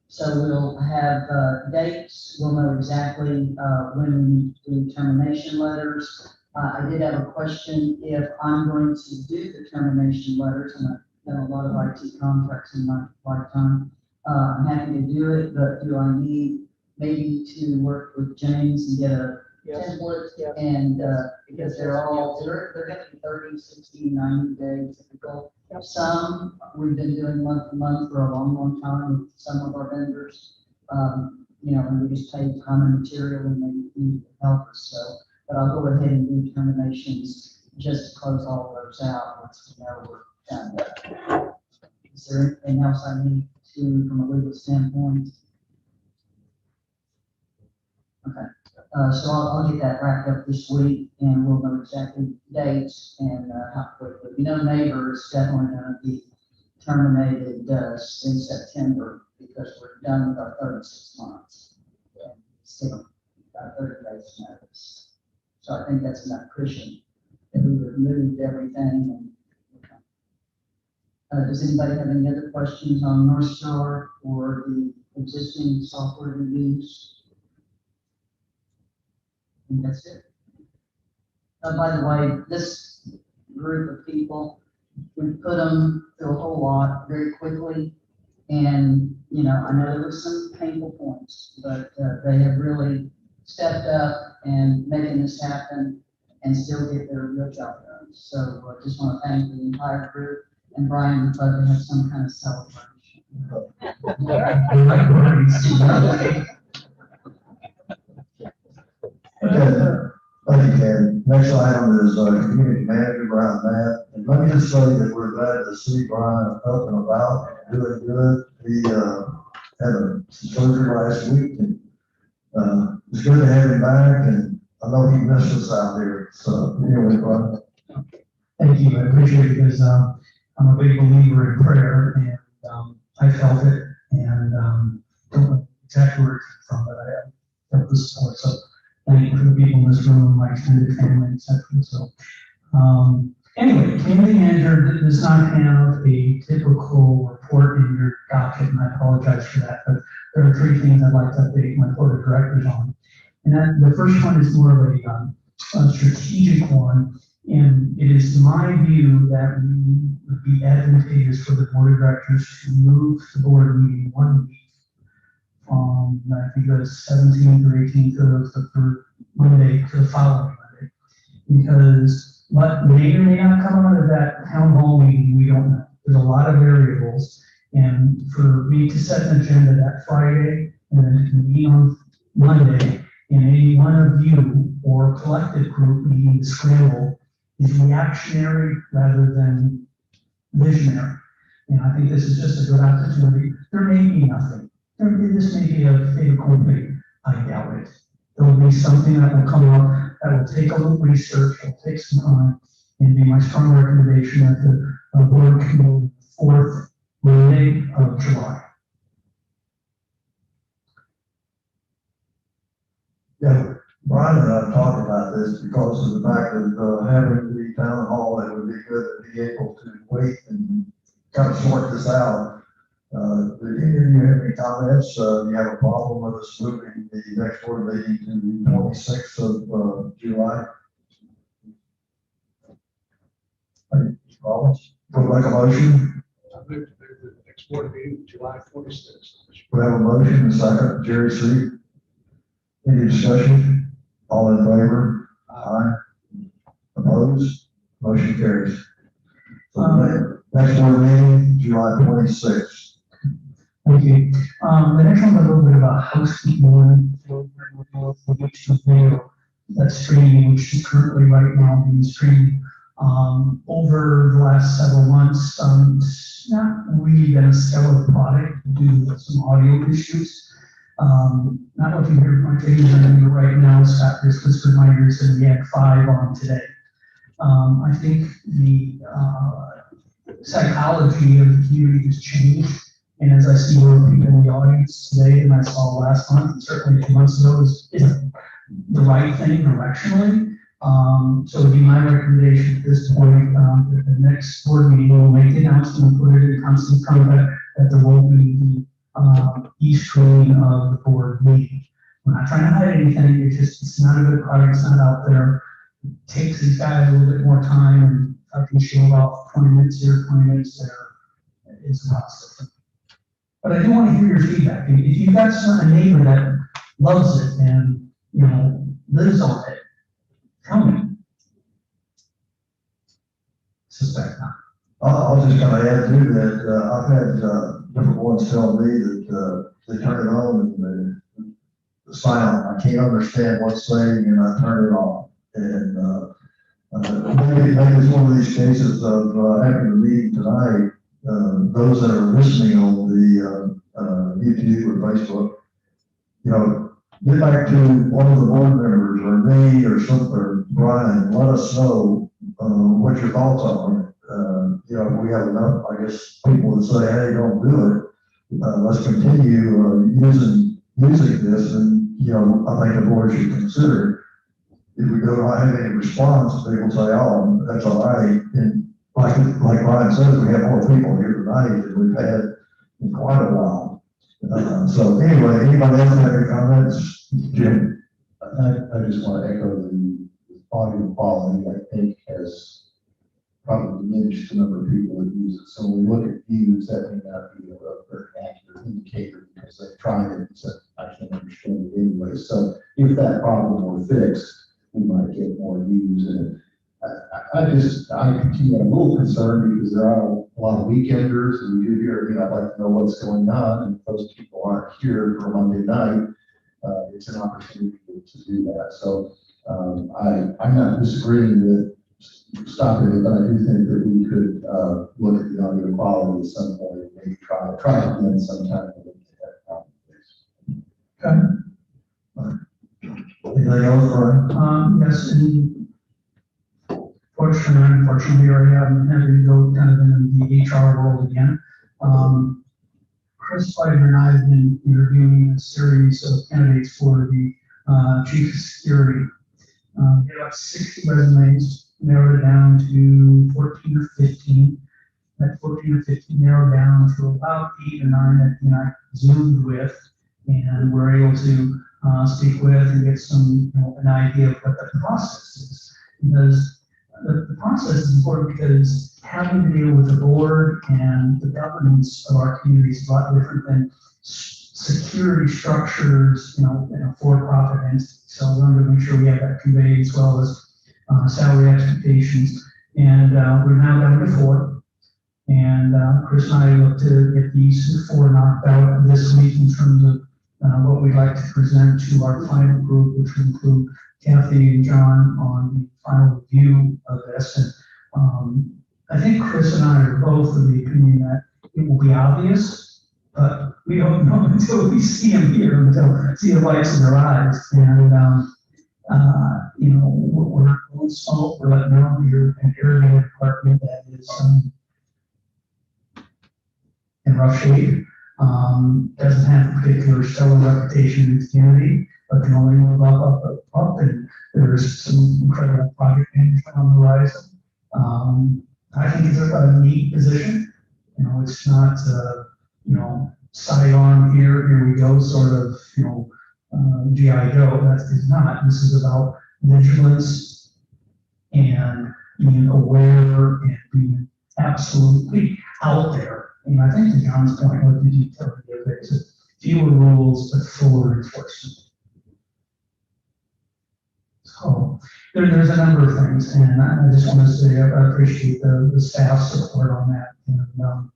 So we'll have dates, we'll know exactly when we do termination letters. I did have a question if I'm going to do the termination letters, and I've done a lot of IT contracts in my lifetime. I'm happy to do it, but do I need maybe to work with James and get a template? And because they're going to be 30, 60, 90 days typical. Some we've been doing month to month for a long, long time with some of our vendors. And we just pay time and material and they need help us. So, but I'll go ahead and do terminations just to close all of those out once we know we're done. Is there anything else I need to from a legal standpoint? Okay. So I'll get that wrapped up this week and we'll know exactly dates and how quickly. Neighbor is definitely going to be terminated in September because we're done with our 36 months. And still about 30 days notice. So I think that's enough cushion that we removed everything. And, does anybody have any other questions on North Star or the existing software we use? I think that's it. By the way, this group of people, we put them through a whole lot very quickly. And, I know there were some painful points, but they have really stepped up and making this happen and still get their real job done. So I just want to thank the entire group. And Brian, we'd love to have some kind of celebration. Okay, thank you, Ken. Next item is community manager Brian Matt. And let me just say that we're glad to see Brian up and about and doing good. He had a surgery last week and it's good to have him back, and I know he missed us out there. So anyway, Brian. Thank you, I appreciate it because I'm a big believer in prayer, and I felt it, and don't know exactly where it came from, but I felt the support. So thank you for the people in this room, my extended family, etc. So anyway, community manager does not have a typical report in your docket, and I apologize for that, but there are three things I'd like to update my board of directors on. And that the first one is more of a strategic one. And it is my view that we would be advantageous for the board of directors to move the board meeting 1 week from, I think it was 17th or 18th of the third Monday to the following Monday. Because what may or may not come out of that town hall meeting, we don't know. There's a lot of variables. And for me to set an agenda that Friday and then to convene on Monday, and any one of you or collective group needing to scramble is reactionary rather than visionary. And I think this is just a good opportunity. There may be nothing. This may be a fait accompli. I doubt it. There will be something that will come up that will take a little research, will take some time, and be my strong recommendation that the board can move the 4th Monday of July. Yeah, Brian and I talked about this because of the fact of having the town hall. It would be good to be able to wait and kind of sort this out. Do any of you have any comments? Do you have a problem with us moving the next board meeting to the 26th of July? Rollins, would like a motion? I move to move the next board meeting, July 26th. We have a motion and a second. Jerry C. Any discussion? All in favor? Aye. Opposed? Motion carries. So next board meeting, July 26th. Thank you. The next one's a little bit about housekeeping. That's streaming, which is currently right now being streamed. Over the last several months, it's not really been a stellar product due to some audio issues. Not looking here at my tables right now, Scott just reminders that we had 5 on today. I think the psychology of the community has changed. And as I see more people in the audience today than I saw last month, and certainly 2 months ago, is the right thing directionally. So it'd be my recommendation at this point, that the next board meeting will make the announcement and put it in constant contact that there won't be the e-streaming of the board meeting. We're not trying to hide anything, it's not a good product, it's not out there. It takes these guys a little bit more time, and I can show about 20 minutes here, 20 minutes there, it's about different. But I do want to hear your feedback. If you've got a neighbor that loves it and, lives on it, tell me. Suspect not. I'll just kind of add to that. I've had different ones tell me that they turn it on and the sound, I can't understand what's saying, and I turn it on. And maybe it's one of these cases of having the meeting tonight. Those that are listening on the YouTube or Facebook, get back to one of the board members or me or something, or Brian, let us know what your thoughts are on it. We have enough, I guess, people that say, hey, don't do it. Let's continue using this, and I think the board should consider it. If we do not have any response, people say, oh, that's all right. And like Brian says, we have more people here tonight than we've had in quite a while. So anyway, anybody else have any comments? Jim? I just want to echo the audio quality, I think, has probably diminished the number of people that use it. So when we look at views, that may not be a very accurate indicator, because they tried it and said, I can't understand it anyway. So if that problem were fixed, we might get more views. And I continue, I'm a little concerned because there are a lot of weekenders, and we do hear, I'd like to know what's going on, and if those people aren't here for Monday night, it's an opportunity to do that. So I'm not disagreeing with stopping it, but I do think that we could look at the audio quality at some point and maybe try it again sometime. Okay. Anything else, Brian? Yes, and fortunately, unfortunately, I am having to go kind of in the HR world again. Chris Spider and I have been interviewing a series of candidates for the chief of security. We had about 60 resumes, narrowed it down to 14 or 15. That 14 or 15 narrowed down to about 8 or 9 that I Zoomed with, and we're able to speak with and get some, an idea of what the process is. Because the process is important, because having to deal with the board and the governance of our community is a lot different than security structures, in a for-profit entity. So we want to make sure we have that conveyed, as well as salary expectations. And we're now down to 4. And Chris and I look to get these 4 knocked out this week in terms of what we'd like to present to our final group, which will include Kathy and John on the final review of this. And I think Chris and I are both of the opinion that it will be obvious, but we don't know until we see them here, until see the lights in their eyes. And we're not going to smoke. We're letting them you're an area department that is in rough shape. Doesn't have a particular stellar reputation in the community, but can only move up, and there's some incredible project management on the horizon. I think it's a neat position. It's not, sidearm here we go, sort of, G.I. Joe. That is not. This is about vigilance and being aware and being absolutely out there. And I think to John's point, what the utility of it is fewer rules, but fuller enforcement. So there's a number of things, and I just want to say I appreciate the staff support on that, and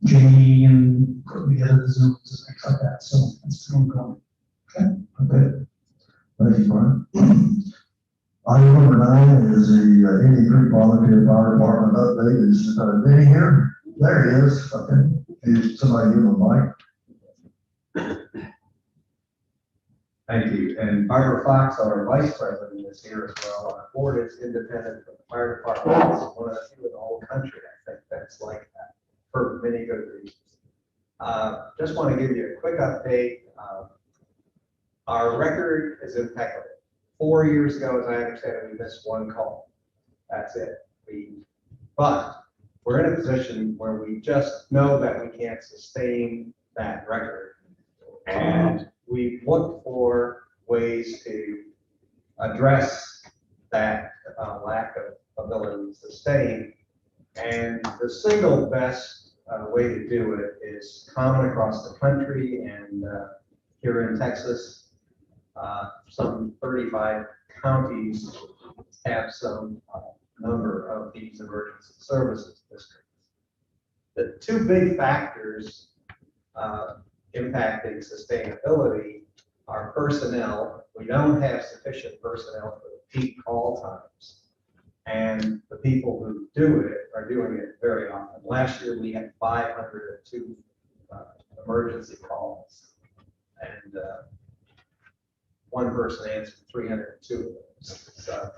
Jamie and the other Zooms and things like that, so it's ongoing. Okay. Thank you, Brian. Item number 9 is the Indian Creek Volunteer Fire Department update. Is Vinny here? There he is. Okay. Is somebody give him a mic? Thank you. And Barbara Fox, our vice president, is here as well. Our board is independent from the fire department. It's one of the few in the whole country, I think, that's like that for many good reasons. Just want to give you a quick update. Our record is impeccable. 4 years ago, as I understand it, we missed one call. That's it. But we're in a position where we just know that we can't sustain that record. And we've looked for ways to address that lack of ability to sustain. And the single best way to do it is common across the country, and here in Texas, some 35 counties have some number of these emergency services districts. The two big factors impacting sustainability are personnel. We don't have sufficient personnel for the peak call times. And the people who do it are doing it very often. Last year, we had 502 emergency calls. And one person answered 302 of those. So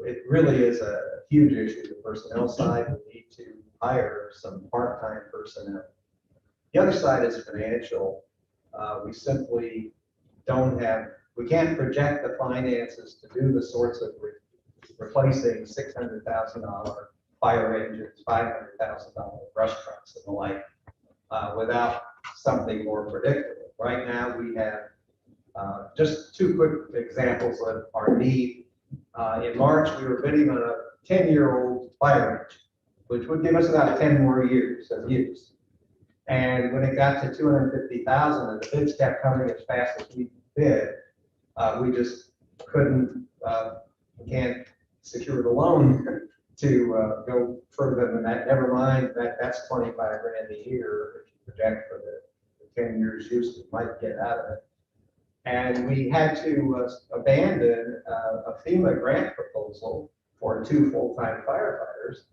it really is a huge issue. The personnel side, we need to hire some part-time personnel. The other side is financial. We simply don't have, we can't project the finances to do the sorts of replacing $600,000 fire engines, $500,000 brush trucks and the like without something more predictable. Right now we have just two quick examples of our need. In March, we were bidding on a 10-year-old fire engine, which would give us about 10 more years of use. And when it got to 250,000 and the bids kept coming as fast as we bid, we just couldn't, we can't secure the loan to go further than that. Never mind that that's 25 grand a year if you project for the 10 years use we might get out of it. And we had to abandon a FEMA grant proposal for 2 full-time firefighters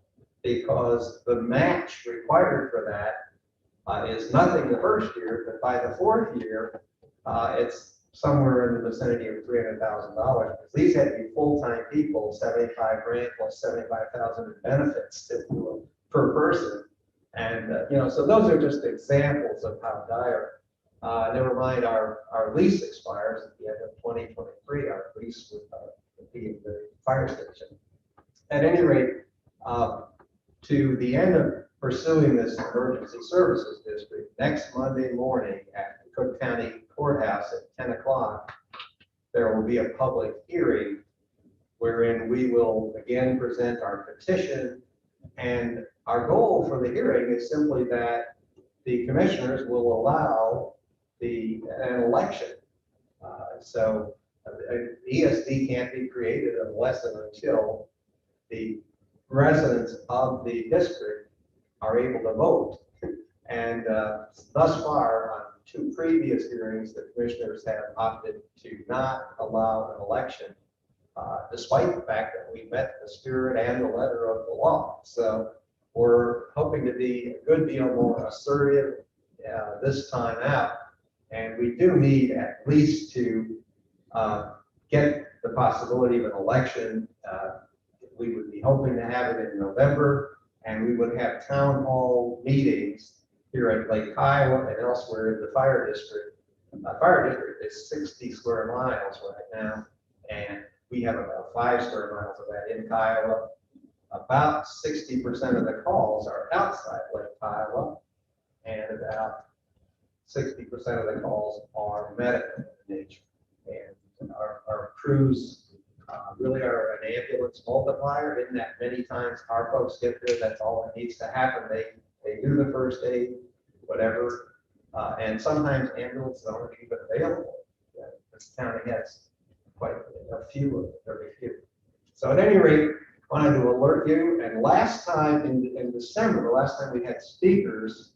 because the match required for that is nothing the first year, but by the 4th year, it's somewhere in the vicinity of $300,000. Because these had to be full-time people, 75 grand plus 75,000 in benefits per person. And so those are just examples of how dire. Never mind, our lease expires at the end of 2023. Our lease with the fire station. At any rate, to the end of pursuing this emergency services district, next Monday morning at the Cook County Courthouse at 10 o'clock, there will be a public hearing wherein we will again present our petition. And our goal for the hearing is simply that the commissioners will allow an election. So ESD can't be created unless and until the residents of the district are able to vote. And thus far, on 2 previous hearings, the commissioners have opted to not allow an election, despite the fact that we met the spirit and the letter of the law. So we're hoping to be a good deal more assertive this time out. And we do need at least to get the possibility of an election. We would be hoping to have it in November, and we would have town hall meetings here at Lake Kiowa and elsewhere in the fire district. The fire district is 60 square miles right now, and we have about 5 square miles of that in Kiowa. About 60% of the calls are outside Lake Kiowa, and about 60% of the calls are medical in nature. And our crews really are an ambulance multiplier in that many times our folks get there, that's all that needs to happen. They do the first aid, whatever, and sometimes ambulances aren't even available. This county has quite a few of them, very few. So at any rate, wanted to alert you, and last time in December, the last time we had speakers,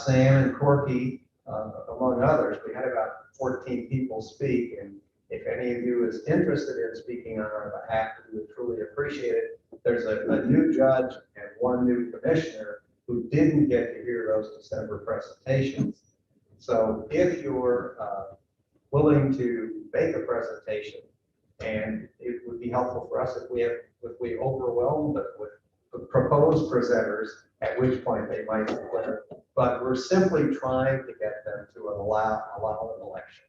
Sam and Corky, among others, we had about 14 people speak, and if any of you is interested in speaking on our behalf, we would truly appreciate it. There's a new judge and one new commissioner who didn't get to hear those December presentations. So if you're willing to make a presentation, and it would be helpful for us if we overwhelmed them with proposed presenters, at which point they might declare. But we're simply trying to get them to allow an election.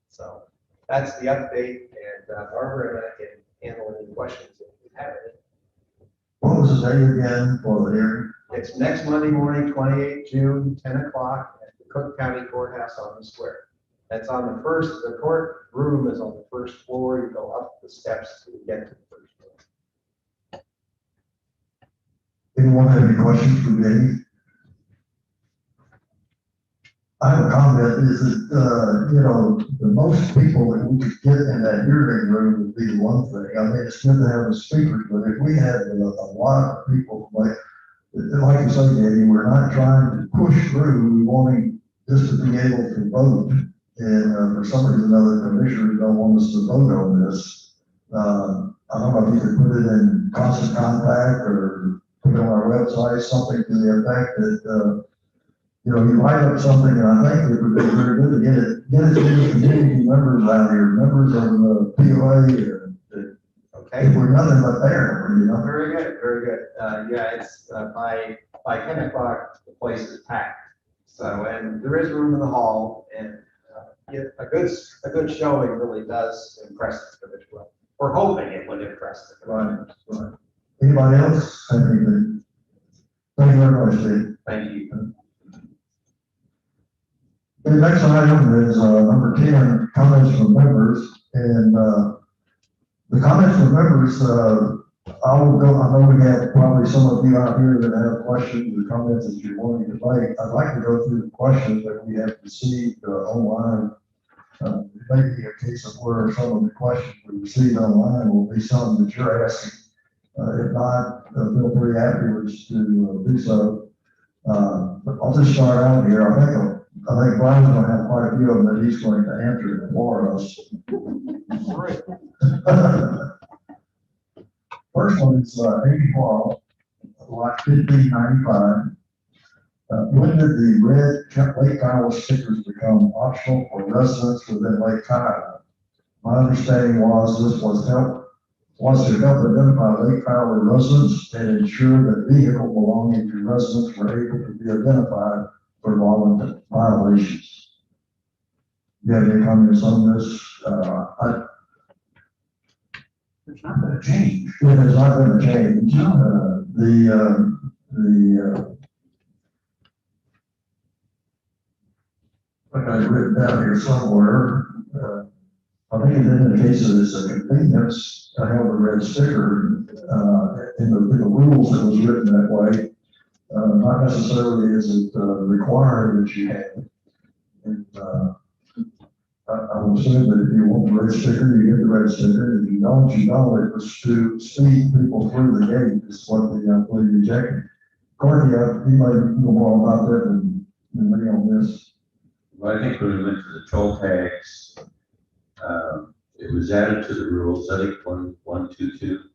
So that's the update, and Barbara and I can handle any questions if you have any. What was the date again for the hearing? It's next Monday morning, 28 June, 10 o'clock at the Cook County Courthouse on the square. That's on the court room is on the first floor. You go up the steps to get to the first floor. Anyone have any questions for me? I have a comment, is that, the most people that we could get in that hearing room would be one thing. I mean, it's good to have the speakers, but if we had a lot of people, like you say, Danny, we're not trying to push through, we wanting just to be able to vote. And for some reason, other commissioners don't want us to vote on this. I don't know if you could put it in constant contact or put it on our website, something to the effect that, you write up something, and I think it would be very good to get it to the community members out here, members of the POA. Okay. If we're nothing but there, Very good, very good. Yeah, it's by 10 o'clock, the place is packed. So, and there is room in the hall, and a good showing really does impress the commission. Well, we're hoping it would impress the commission. Right. Anybody else have anything? Thank you very much, Steve. Thank you. The next item is number 10, comments from members. And the comments from members, I know we have probably some of you out here that have questions or comments that you're wanting to make. I'd like to go through the questions that we have received online. It may be a case of where some of the questions we received online will be some that you're asking. If not, feel free afterwards to do so. But I'll just start out here. I think Brian's going to have quite a few of them that he's going to answer for us. Right. First one is 84, lot 1595. When did the red Lake Kiowa stickers become optional for residents within Lake Kiowa? My understanding was this was to help identify Lake Kiowa residents and ensure that vehicles belonging to residents were able to be identified for violations. Do you have any comments on this? There's not been a change. It has not been a change. Like I've written down here somewhere, I think it indicates that it's a convenience to have a red sticker. In the rules, it was written that way. Not necessarily is it required that you have it. And I would assume that if you want the red sticker, you get the red sticker. If you don't, you don't. It was to speed people through the gate is what the rejected. Corky, you might know more about that than me on this. Well, I think when we went to the toll tags, it was added to the rules, I think 122,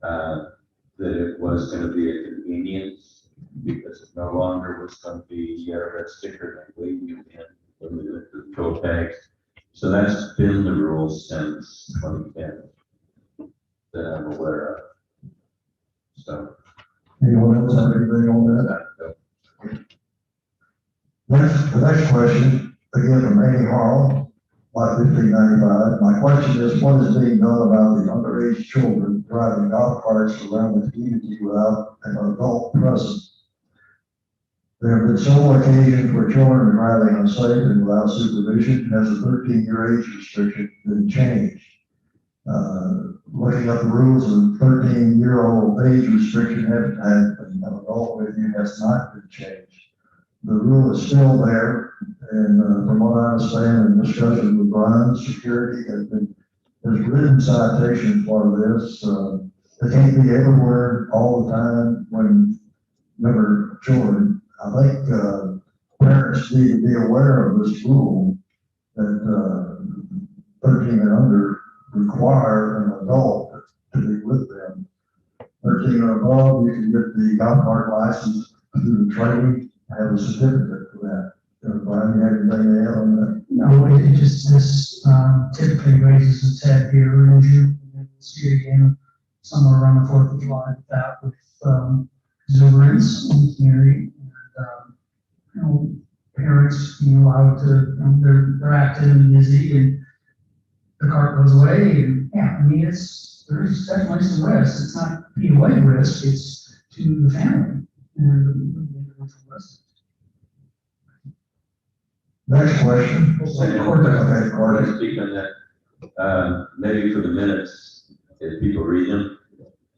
that it was going to be a convenience because it no longer was going to be a red sticker like waving you in when we went to the toll tags. So that's been the rule since 2010 that I'm aware of. So. Anyone else have anything on that? The next question, again from Amy Hall, lot 1595. My question is, what is being done about the underage children driving golf carts around the community without an adult present? There have been several occasions where children are driving unsafe and without supervision. Has the 13-year age restriction been changed? Looking at the rules, a 13-year-old age restriction having an adult with you has not been changed. The rule is still there, and from what I understand in discussion with Brian, security has been there's written citations for this. They can't be everywhere all the time when number children. I think, parents need to be aware of this rule that, 13 and under require an adult to be with them. 13 and above, you can get the golf cart license through the training, have a certificate for that. Brian, you have anything to add on that? No, it just, this typically raises its head here in June, and then we'll see it again somewhere around the 4th of July with that, with exuberance in the community. And, parents being allowed to, they're active and busy, and the cart goes away, and yeah, I mean, there's definitely some risk. It's not POA risk, it's to the family and the individual risk. Next question. Okay, Corey, speak on that, maybe for the minutes, if people read them.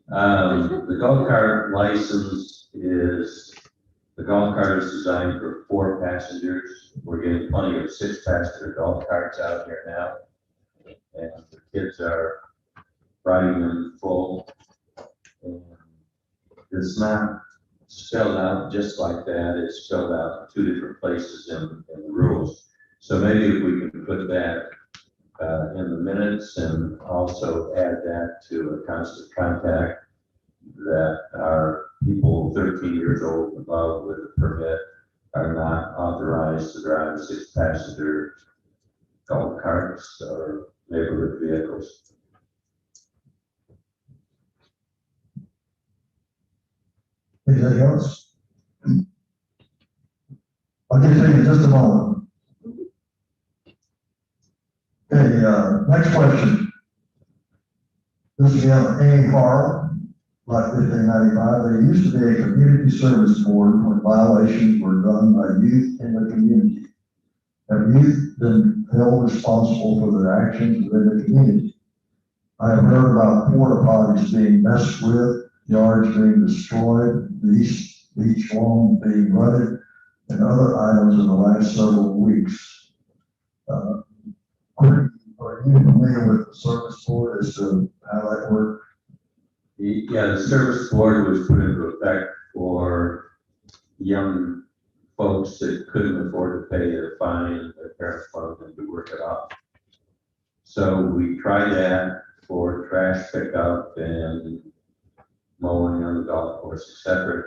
The golf cart license is, the golf cart is designed for 4 passengers. We're getting plenty of 6-passenger golf carts out here now. And the kids are riding them full. And it's not spelled out just like that. It's spelled out in 2 different places in the rules. So maybe if we can put that in the minutes and also add that to a constant contact that our people 13 years old and above with a permit are not authorized to drive 6-passenger golf carts or neighborhood vehicles. Anything else? I'll get to you in just a moment. Okay, next question. This is A. Carl, like 1595. There used to be a community service board when violations were done by youth in the community. Have youth been held responsible for their actions within the community? I have heard about porta potties being messed with, yards being destroyed, beach lawn being rutted, and other items in the last several weeks. Are you familiar with the service board as to how that worked? Yeah, the service board was put into effect for young folks that couldn't afford to pay their fine, their parents wanted them to work it off. So we tried that for trash pickup and mowing on the golf course, etc.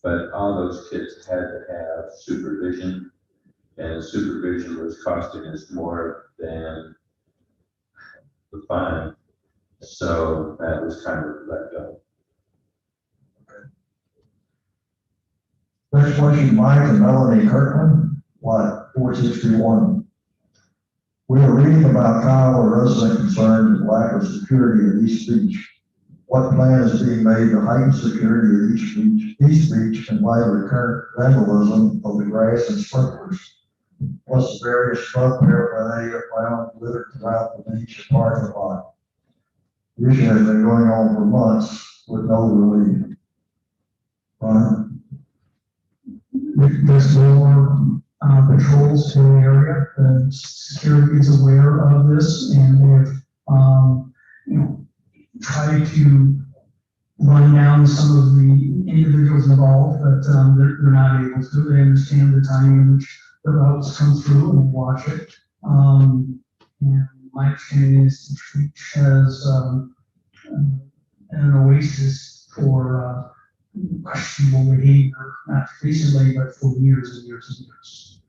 But all those kids had to have supervision, and supervision was costing us more than the fine. So that was kind of let go. Next question, Mike and Melanie Kirkman, lot 461. We are reading about Kiowa resident concerns and lack of security at East Beach. What plan is being made to heighten security at East Beach in light of the current vandalism of the grass and sprinklers, plus the various shrub paraphernalia found littered throughout the beach and parking lot? The issue has been going on for months with no relief. Ron? There's more patrols in the area. The security is aware of this, and they've, tried to run down some of the individuals involved, but they're not able to. They understand the timing in which the routes come through and watch it. And my understanding is the beach has an oasis for questionable behavior, not recently, but for years and years and years.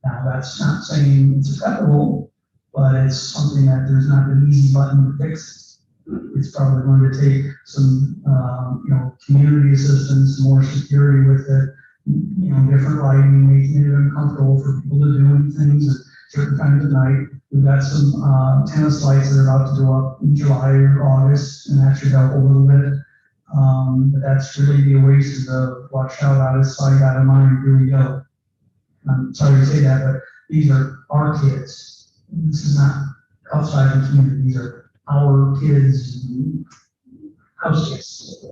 Now, that's not saying it's acceptable, but it's something that there's not an easy button to fix. It's probably going to take some, community assistance, more security with it, different lighting, making it uncomfortable for people to do things at certain times of night. We've got some tennis lights that are about to go up in July or August, and that should help a little bit. But that's really the oasis of watch out of sight, out of mind, here we go. I'm sorry to say that, but these are our kids. This is not outside the community. These are our kids' house kids.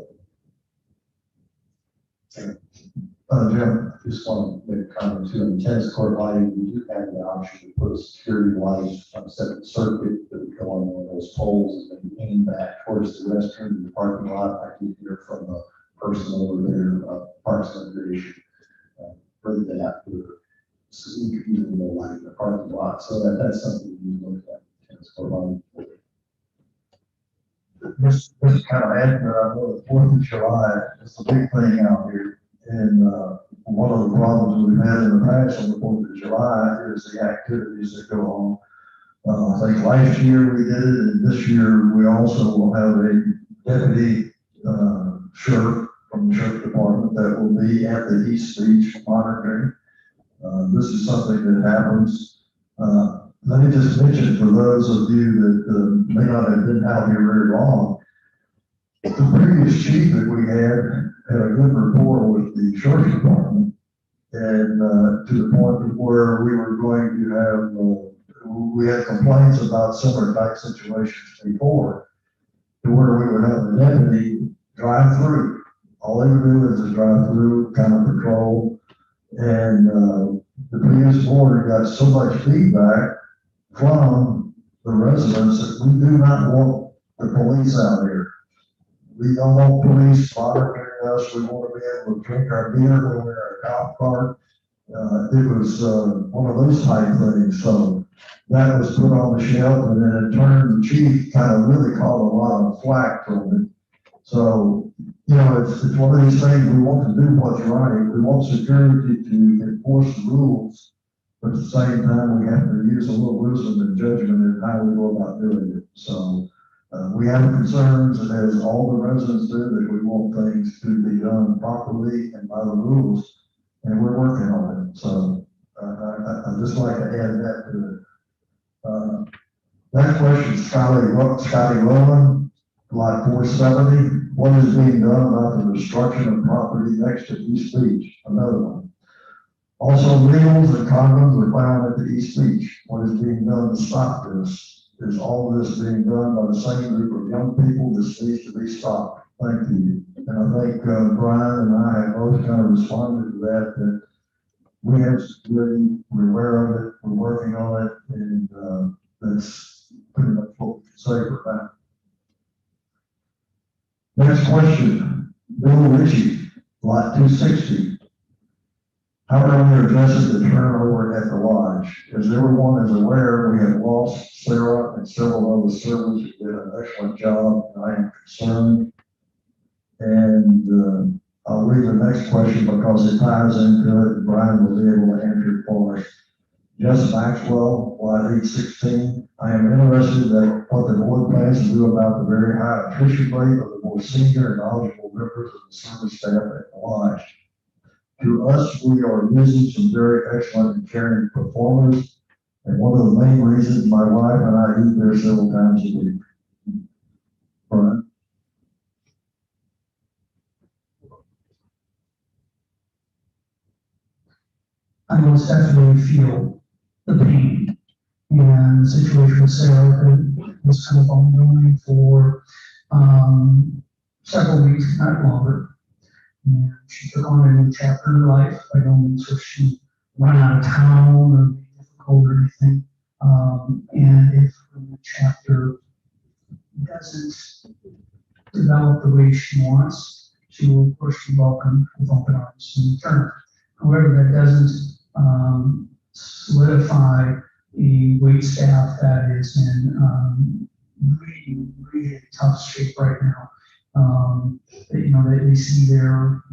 Jim, just want to make a comment too. On the tennis court lighting, we do have the option to put a security light on a separate circuit that would go on one of those those poles has been aimed back towards the restroom and the parking lot. I did hear from a person over there, Parks and Recreation, bring that out to so we could use the light in the parking lot. So that's something we look at. Tennis court line. This kind of adding that I know the 4th of July is a big thing out here. And one of the problems we've had in the past on the 4th of July is the activities that go on. I think last year we did it, and this year we also will have a deputy sheriff from the sheriff department that will be at the East Beach monitoring. This is something that happens. Let me just mention for those of you that may not have been out here very long, the previous chief that we had a good rapport with the sheriff's department, and to the point where we were going to have, we had complaints about similar type situations before, to where we would have a deputy drive through. All they would do is just drive through, kind of patrol, and the previous board got so much feedback from the residents that we do not want the police out here. We don't want police monitoring us. We want to be able to drink our beer when we're in our cop car. It was one of those type things. So that was put on the shelf, and then in turn, the chief kind of really caught a lot of flack from it. So, you know, it's one of these things, we want to do what's right. We want security to enforce the rules. But at the same time, we have to use a little wisdom and judgment in how we go about doing it. So we have concerns, as all the residents do, that we want things to be done properly and by the rules, and we're working on it. So I'd just like to add that to it. Next question, Scotty Rowland, lot 470. What is being done about the destruction of property next to East Beach? Another one. Also, needles and condoms were found at the East Beach. What is being done to stop this? Is all of this being done by the same group of young people? This needs to be stopped. Thank you. And I think Brian and I have both kind of responded to that we have security, we're aware of it, we're working on it, and that's pretty much what we can say for that. Next question, Bill Ritchie, lot 260. How are we addressing the turnover at the lodge? As everyone is aware, we have lost Sarah and several other servants who did an excellent job, and I am concerned. And I'll read the next question because it ties into it, and Brian will be able to answer it for us. Jess Maxwell, lot 816. I am interested in what the board plans to do about the very high attrition rate of the more senior and knowledgeable members of the service staff at the lodge. To us, we are losing some very excellent and caring performers, and one of the main reasons my wife and I eat there several times a week. Brian? I most definitely feel the pain, and the situation with Sarah that was kind of ongoing for several weeks, if not longer. And she took on a new chapter in her life. I don't mean so she run out of town or be difficult or anything. And if the chapter doesn't develop the way she wants, she will, of course, be welcomed with open arms in return. However, that doesn't solidify a wait staff that is in really tough shape right now. They see their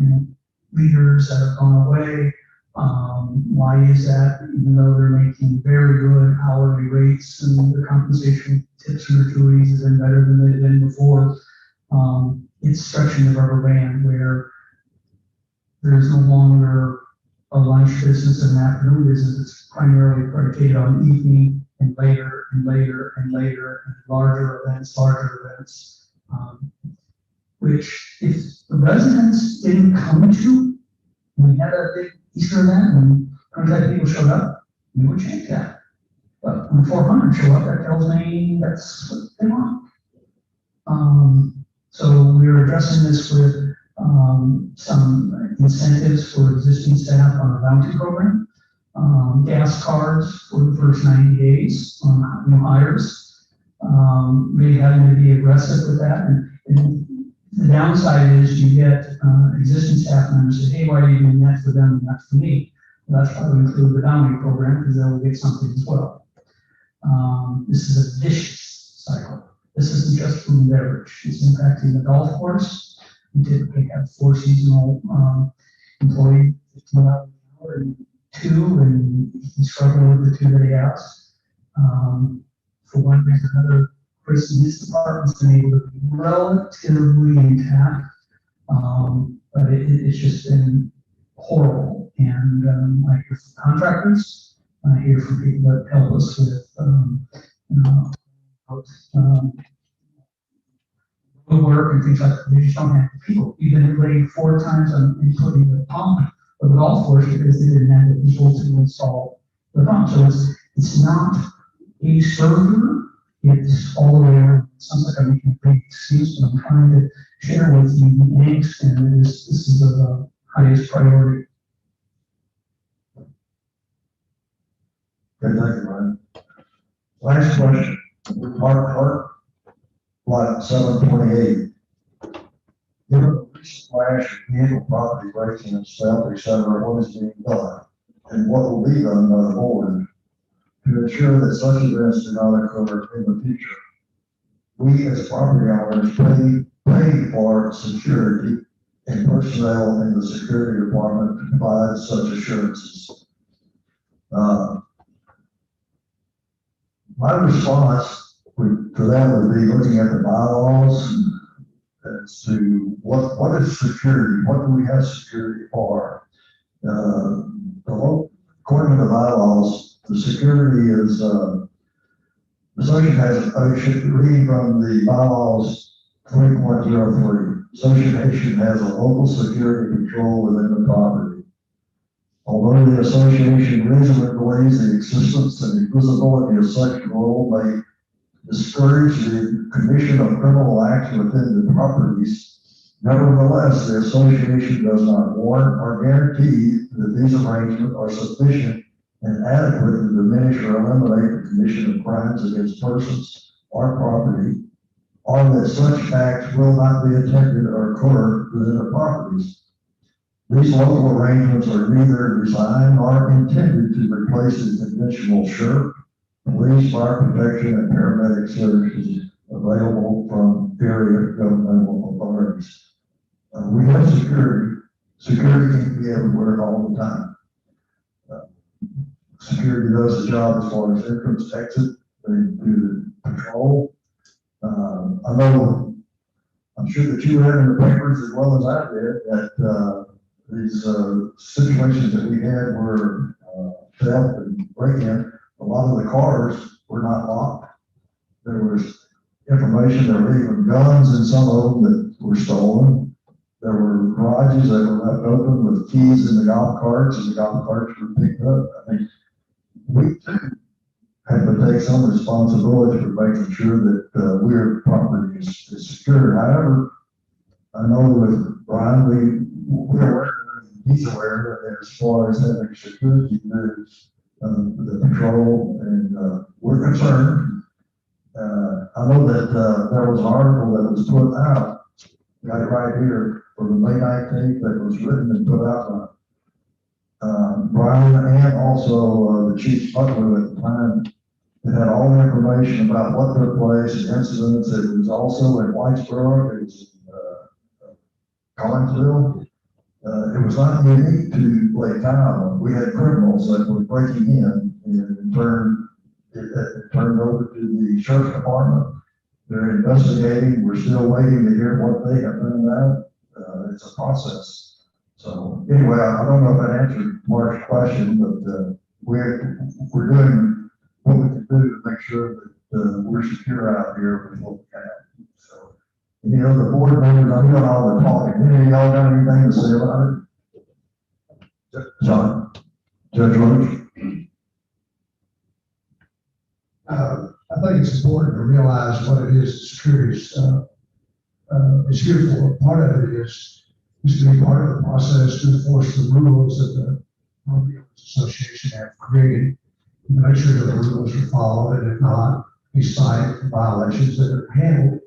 leaders that have gone away. Why is that? Even though they're making very good hourly rates and the compensation tips and gratuities has been better than they've been before, it's stretching the rubber band where there's no longer a lunch business and an afternoon business. It's primarily predicated on evening and later and later and later and larger events. Which if the residents didn't come to, we had a big Easter event and 100 people showed up, we would change that. But when 400 show up, that tells me that's what they want. So we're addressing this with some incentives for existing staff on the bounty program, gas cards for the first 90 days on new hires, really having to be aggressive with that. And the downside is you get existing staff members say, hey, why are you doing that for them and not for me? Well, that's why we include the boundary program, because they'll get something as well. This is a vicious cycle. This isn't just food and beverage. It's impacting the golf course. We typically have 4 seasonal employees that come out an hour and 2, and he's struggling with the 2 that he has. For one reason or another, Chris and his department's been able to be relatively intact, but it's just been horrible. And I hear from contractors, I hear from people that help us with work and things like that. They just don't have the people. We've been waiting 4 times on including the pump of the golf course because they didn't have the people to install the pump. So it's not a server, it's all the way around. It sounds like I'm making a big excuse, but I'm trying to share with you the angst, and this is the highest priority. Okay, thank you, Ryan. Last question. Mark, lot 728. Given the recent flash of vehicle property breaking and theft, etc., what is being done? And what will be done by the board to ensure that such events do not occur in the future? We as property owners pay for security and personnel in the security department to provide such assurances. My response to that would be looking at the bylaws as to what is security, what do we have security for? According to the bylaws, the security is, the association has, I should read from the bylaws 3.03. Association has a local security control within the property. Although the association reasonably believes the existence and the visibility of such role may discourage the commission of criminal acts within the properties, nevertheless, the association does not warrant or guarantee that these arrangements are sufficient and adequate to diminish or eliminate the commission of crimes against persons or property, or that such acts will not be attempted or occur within the properties. These local arrangements are neither designed nor intended to replace the conventional SHRP, police, fire protection, and paramedic services available from area governmental authorities. We have security. Security can be everywhere all the time. Security does the job as far as entrance, exit. They do the patrol. I know, I'm sure that you read in the papers as well as I did that these situations that we had were theft and break-in. A lot of the cars were not locked. There was information, there were even guns in some of them that were stolen. There were garages that were left open with keys in the golf carts, and the golf carts were picked up. I mean, we too have to take some responsibility for making sure that our property is secure. However, I know with Brian, we're aware, he's aware that as far as having security, there's the patrol, and we're concerned. I know that there was an article that was put out, got it right here, for the May 19th, that was written and put out by Brian and also the chief butler at the time. It had all the information about what took place, the incidents. It was also in Whitesboro, it was in Collinsville. It was not unique to Lake Kiowa. We had criminals that were breaking in and turned over to the sheriff's department. They're investigating. We're still waiting to hear what they have found out. It's a process. So anyway, I don't know if that answered Mark's question, but we're doing what we can do to make sure that we're secure out here with what we can. So, any other board members, I'm doing all the talking. Any of y'all got anything to say about it? John, Judge Roach. I think it's important to realize what it is security is here for. Part of it is to be part of the process to enforce the rules that the Property Owners Association have created, to make sure that the rules are followed, and if not, these site violations that are handled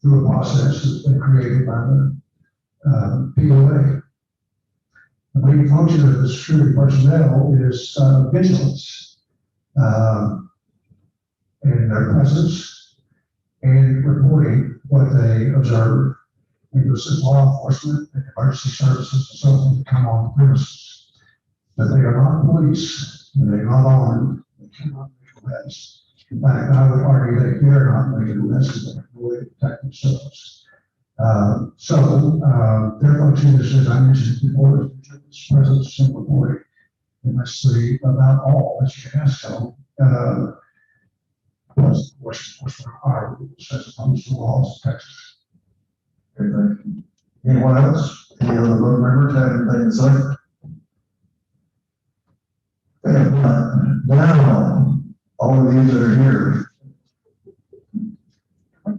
through a process that's been created by the POA. The main function of the security personnel is vigilance in their presence and reporting what they observe and assist law enforcement and emergency services and so on to come on the premises. But they are not police, and they're not armed, they cannot make arrests. In fact, I would argue they dare not make arrests, they have no way to protect themselves. Their function is, as I mentioned before, is vigilance, presence, and reporting. And that's about all that you can ask them. Plus, of course, enforcement of our rules as opposed to the laws of Texas. Okay, thank you. Anyone else? Any other board members have anything to say? Okay, now, all of you that are here,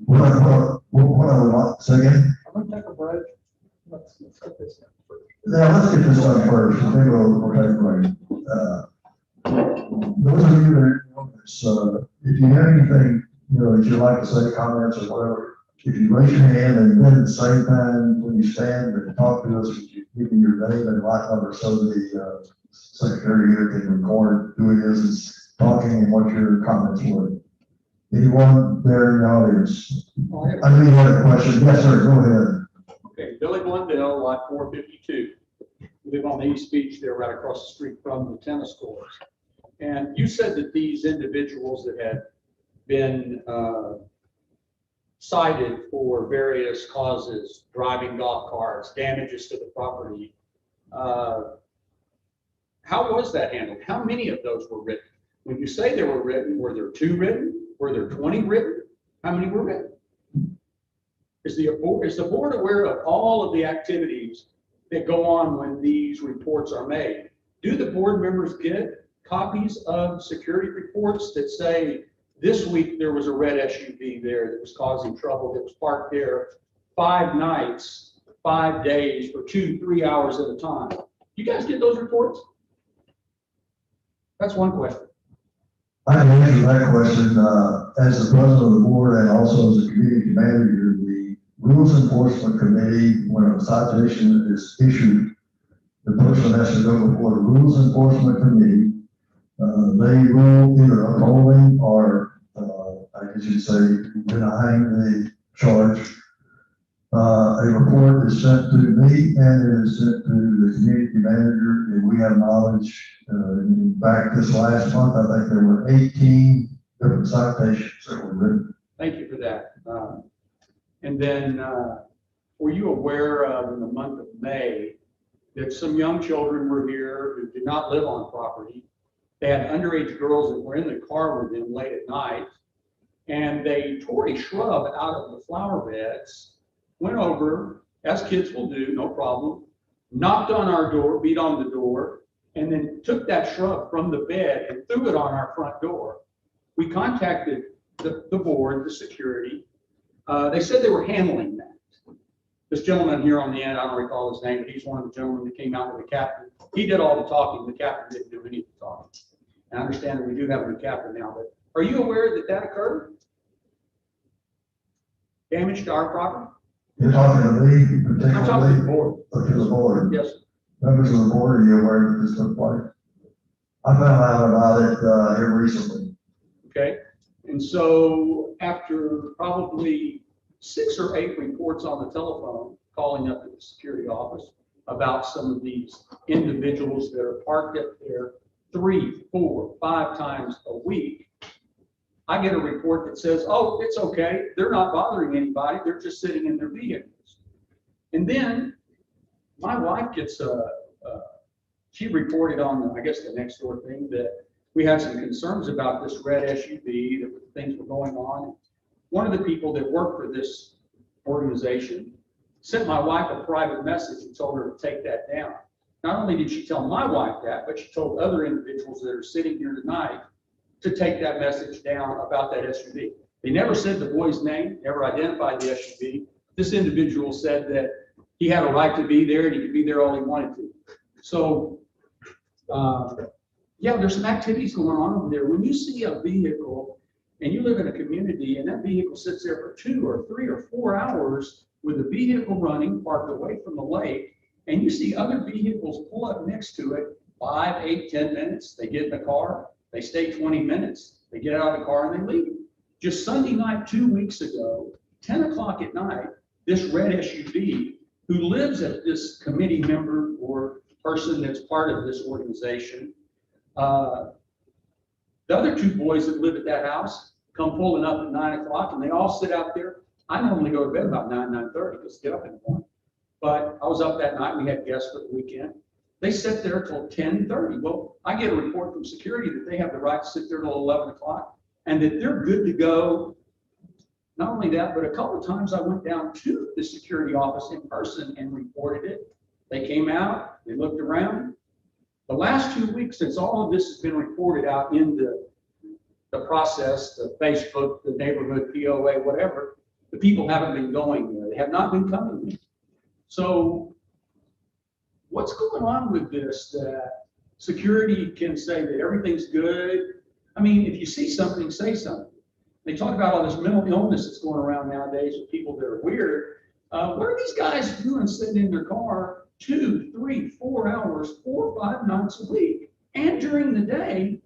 what I would like to say again? I'm gonna take a break. Let's get this done first. Yeah, let's get this done first, and then we'll take a break. Those of you that are on this, if you have anything, that you'd like to say, comments or whatever, if you raise your hand and then at the same time, when you stand and talk to us, you give me your name and lot number so the secretary here can record who it is talking and what your comments were. Anyone there in the audience? I know you had a question. Yes, sir, go ahead. Okay, Billy Blundell, lot 452. We live on the East Beach there, right across the street from the tennis courts. And you said that these individuals that had been cited for various causes, driving golf carts, damages to the property, how was that handled? How many of those were written? When you say they were written, were there 2 written? Were there 20 written? How many were written? Is the board aware of all of the activities that go on when these reports are made? Do the board members get copies of security reports that say, this week there was a red SUV there that was causing trouble, that was parked there 5 nights, 5 days for 2-3 hours at a time? You guys get those reports? That's one question. I can answer that question, as the president of the board and also as a community manager. The Rules Enforcement Committee, when a citation is issued, the person has to go before the Rules Enforcement Committee. They rule either upholding or, I guess you'd say, denying the charge. A report is sent to me and it is sent to the community manager, and we have knowledge. In fact, this last month, I think there were 18 different citations that were written. Thank you for that. And then, were you aware of in the month of May that some young children were here who did not live on property? They had underage girls that were in the car with them late at night, and they tore a shrub out of the flower beds, went over, as kids will do, no problem, knocked on our door, beat on the door, and then took that shrub from the bed and threw it on our front door. We contacted the board, the security. They said they were handling that. This gentleman here on the end, I don't recall his name, but he's one of the gentlemen that came out with the captain. He did all the talking. The captain didn't do any of the talking. And I understand that we do have a new captain now, but are you aware that that occurred? Damage to our property? You're talking to me, particularly? I'm talking to the board. Or to the board? Yes. Members of the board, are you aware that this took place? I found out about it here recently. Okay. And so after probably 6 or 8 reports on the telephone, calling up to the security office about some of these individuals that are parked up there 3, 4, 5 times a week, I get a report that says, oh, it's okay. They're not bothering anybody. They're just sitting in their vehicles. And then my wife gets she reported on, I guess, the next door thing that we had some concerns about this red SUV, that things were going on. One of the people that worked for this organization sent my wife a private message and told her to take that down. Not only did she tell my wife that, but she told other individuals that are sitting here tonight to take that message down about that SUV. They never said the boy's name, never identified the SUV. This individual said that he had a right to be there and he could be there all he wanted to. So, yeah, there's some activities going on over there. When you see a vehicle and you live in a community and that vehicle sits there for 2 or 3 or 4 hours with the vehicle running, parked away from the lake, and you see other vehicles pull up next to it, 5, 8, 10 minutes, they get in the car, they stay 20 minutes, they get out of the car and they leave. Just Sunday night, 2 weeks ago, 10 o'clock at night, this red SUV, who lives at this committee member or person that's part of this organization, the other 2 boys that live at that house come pulling up at 9 o'clock and they all sit out there. I normally go to bed about 9:30 because get up in the morning. But I was up that night, we had guests for the weekend. They sit there till 10:30. Well, I get a report from security that they have the right to sit there till 11 o'clock and that they're good to go. Not only that, but a couple of times I went down to the security office in person and reported it. They came out, they looked around. The last 2 weeks, since all of this has been reported out in the process, the Facebook, the neighborhood, POA, whatever, the people haven't been going there. They have not been coming. So what's going on with this that security can say that everything's good? I mean, if you see something, say something. They talk about all this mental illness that's going around nowadays with people that are weird. What are these guys doing sitting in their car 2, 3, 4 hours, 4 or 5 nights a week? And during the day,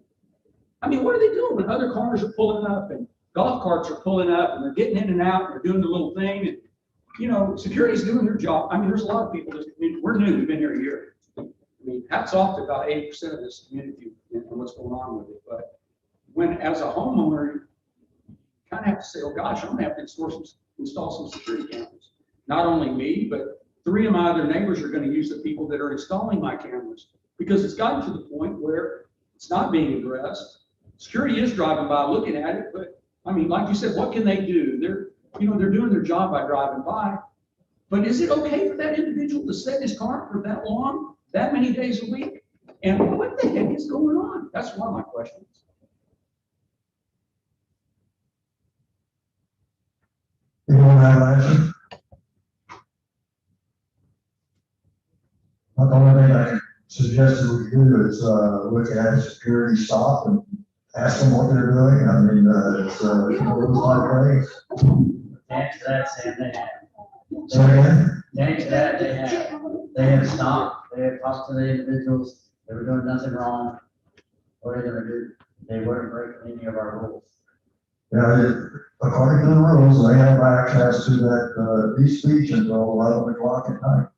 I mean, what are they doing when other cars are pulling up and golf carts are pulling up and they're getting in and out and they're doing their little thing? And, you know, security's doing their job. I mean, there's a lot of people that, we're new, we've been here a year. I mean, hats off to about 80% of this community and what's going on with it. But when, as a homeowner, you kind of have to say, oh gosh, I'm gonna have to install some security cameras. Not only me, but 3 of my other neighbors are gonna use the people that are installing my cameras because it's gotten to the point where it's not being addressed. Security is driving by looking at it, but I mean, like you said, what can they do? They're doing their job by driving by. But is it okay for that individual to sit in his car for that long, that many days a week? And what the heck is going on? That's one of my questions. You want that answer? The only thing I can suggest that we do is, look at security stop and ask them what they're doing. I mean, it's, one of those like things. Thanks to that, Sam, they have. So again, Thanks to that, they have stopped, they have talked to the individuals, they were doing nothing wrong. What are they gonna do? They weren't breaking any of our rules. yeah, according to the rules, they have access to that, each beach until 11 o'clock at night.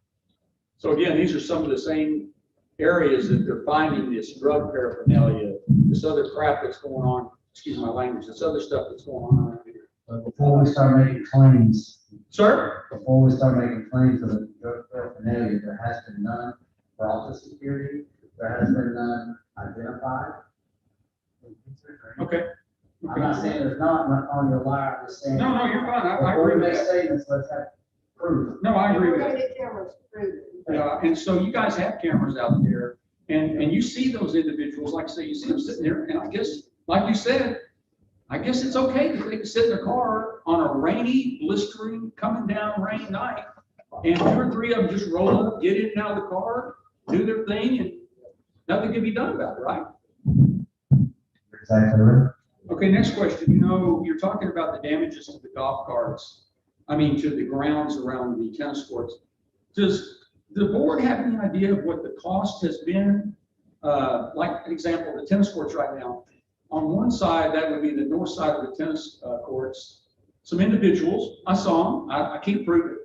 So again, these are some of the same areas that they're finding this drug paraphernalia, this other crap that's going on, excuse my language, this other stuff that's going on around here. But before we start making claims, Sir? before we start making claims of the drug paraphernalia, there has been none brought to security, there has been none identified. Okay. I'm not saying there's not, I'm not calling you a liar, I'm just saying. No, you're fine. I Before agree we with make that. statements, let's have proof. No, I agree We're with gonna that. get cameras to prove it. And so you guys have cameras out there and you see those individuals, like I say, you see them sitting there and I guess, like you said, I guess it's okay that they can sit in their car on a rainy, blistering, coming down rain night and 2 or 3 of them just roll up, get in and out of the car, do their thing and nothing can be done about it, right? Exactly right. Okay, next question. You know, you're talking about the damages to the golf carts, to the grounds around the tennis courts. Does the board have any idea of what the cost has been? Like, an example, the tennis courts right now. On one side, that would be the north side of the tennis courts. Some individuals, I saw them, I can't prove it,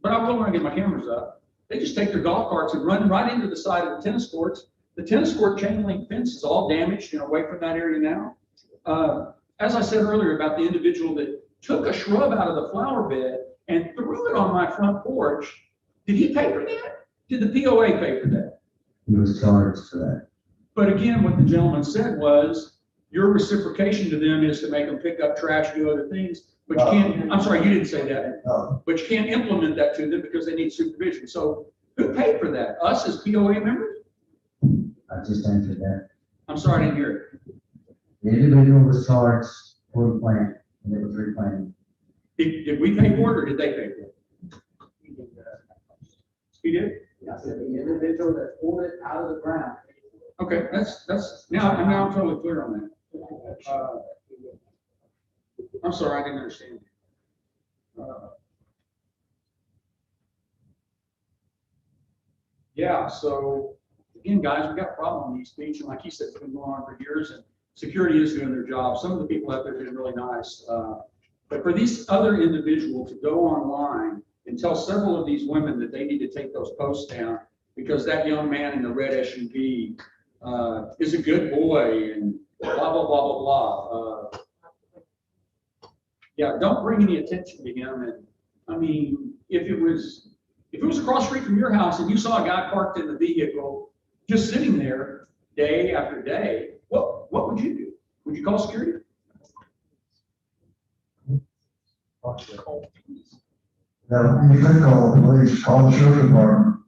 but I will when I get my cameras up. They just take their golf carts and run right into the side of the tennis courts. The tennis court chain link fence is all damaged and away from that area now. As I said earlier about the individual that took a shrub out of the flower bed and threw it on my front porch, did he pay for that? Did the POA pay for that? He was charged for that. But again, what the gentleman said was, your reciprocation to them is to make them pick up trash, do other things, but you can't, I'm sorry, you didn't say that. No. But you can't implement that to them because they need supervision. So who paid for that? Us as POA members? I just answered that. I'm sorry, I didn't hear it. The individual was charged for the plant, and it was replanted. Did we pay for it or did they pay for it? He did? I said the individual that pulled it out of the ground. Okay, that's, now I'm totally clear on that. I'm sorry, I didn't understand. Yeah, so again, guys, we got a problem in East Beach, and like you said, it's been going on for years, and security is doing their job. Some of the people out there are doing really nice. But for these other individuals to go online and tell several of these women that they need to take those posts down because that young man in the red SUV is a good boy and blah, blah, blah, blah, blah. Yeah, don't bring any attention to him. And I mean, if it was across the street from your house and you saw a guy parked in the vehicle just sitting there day after day, what would you do? Would you call security? Now, you could call the police, call the sheriff department.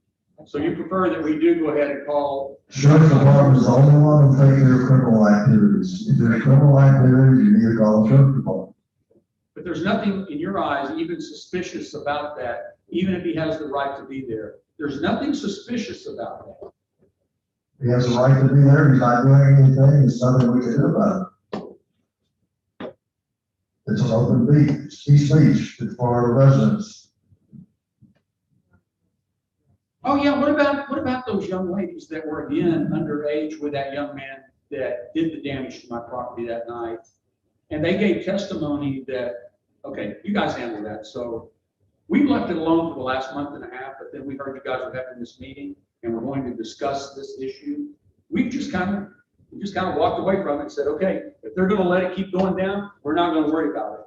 So you prefer that we do go ahead and call? Sheriff department is the only one who take care of criminal activities. If there's criminal activities, you need to call the sheriff department. But there's nothing in your eyes even suspicious about that, even if he has the right to be there. There's nothing suspicious about that. He has the right to be there. He's not doing anything. There's nothing we can do about it. It's an open beach, East Beach, it's for the residents. Oh yeah, what about those young ladies that were again underage with that young man that did the damage to my property that night? And they gave testimony that, okay, you guys handle that. So we've left it alone for the last month and a half, but then we heard you guys were having this meeting and we're going to discuss this issue. We just kind of walked away from it and said, okay, if they're going to let it keep going down, we're not going to worry about it.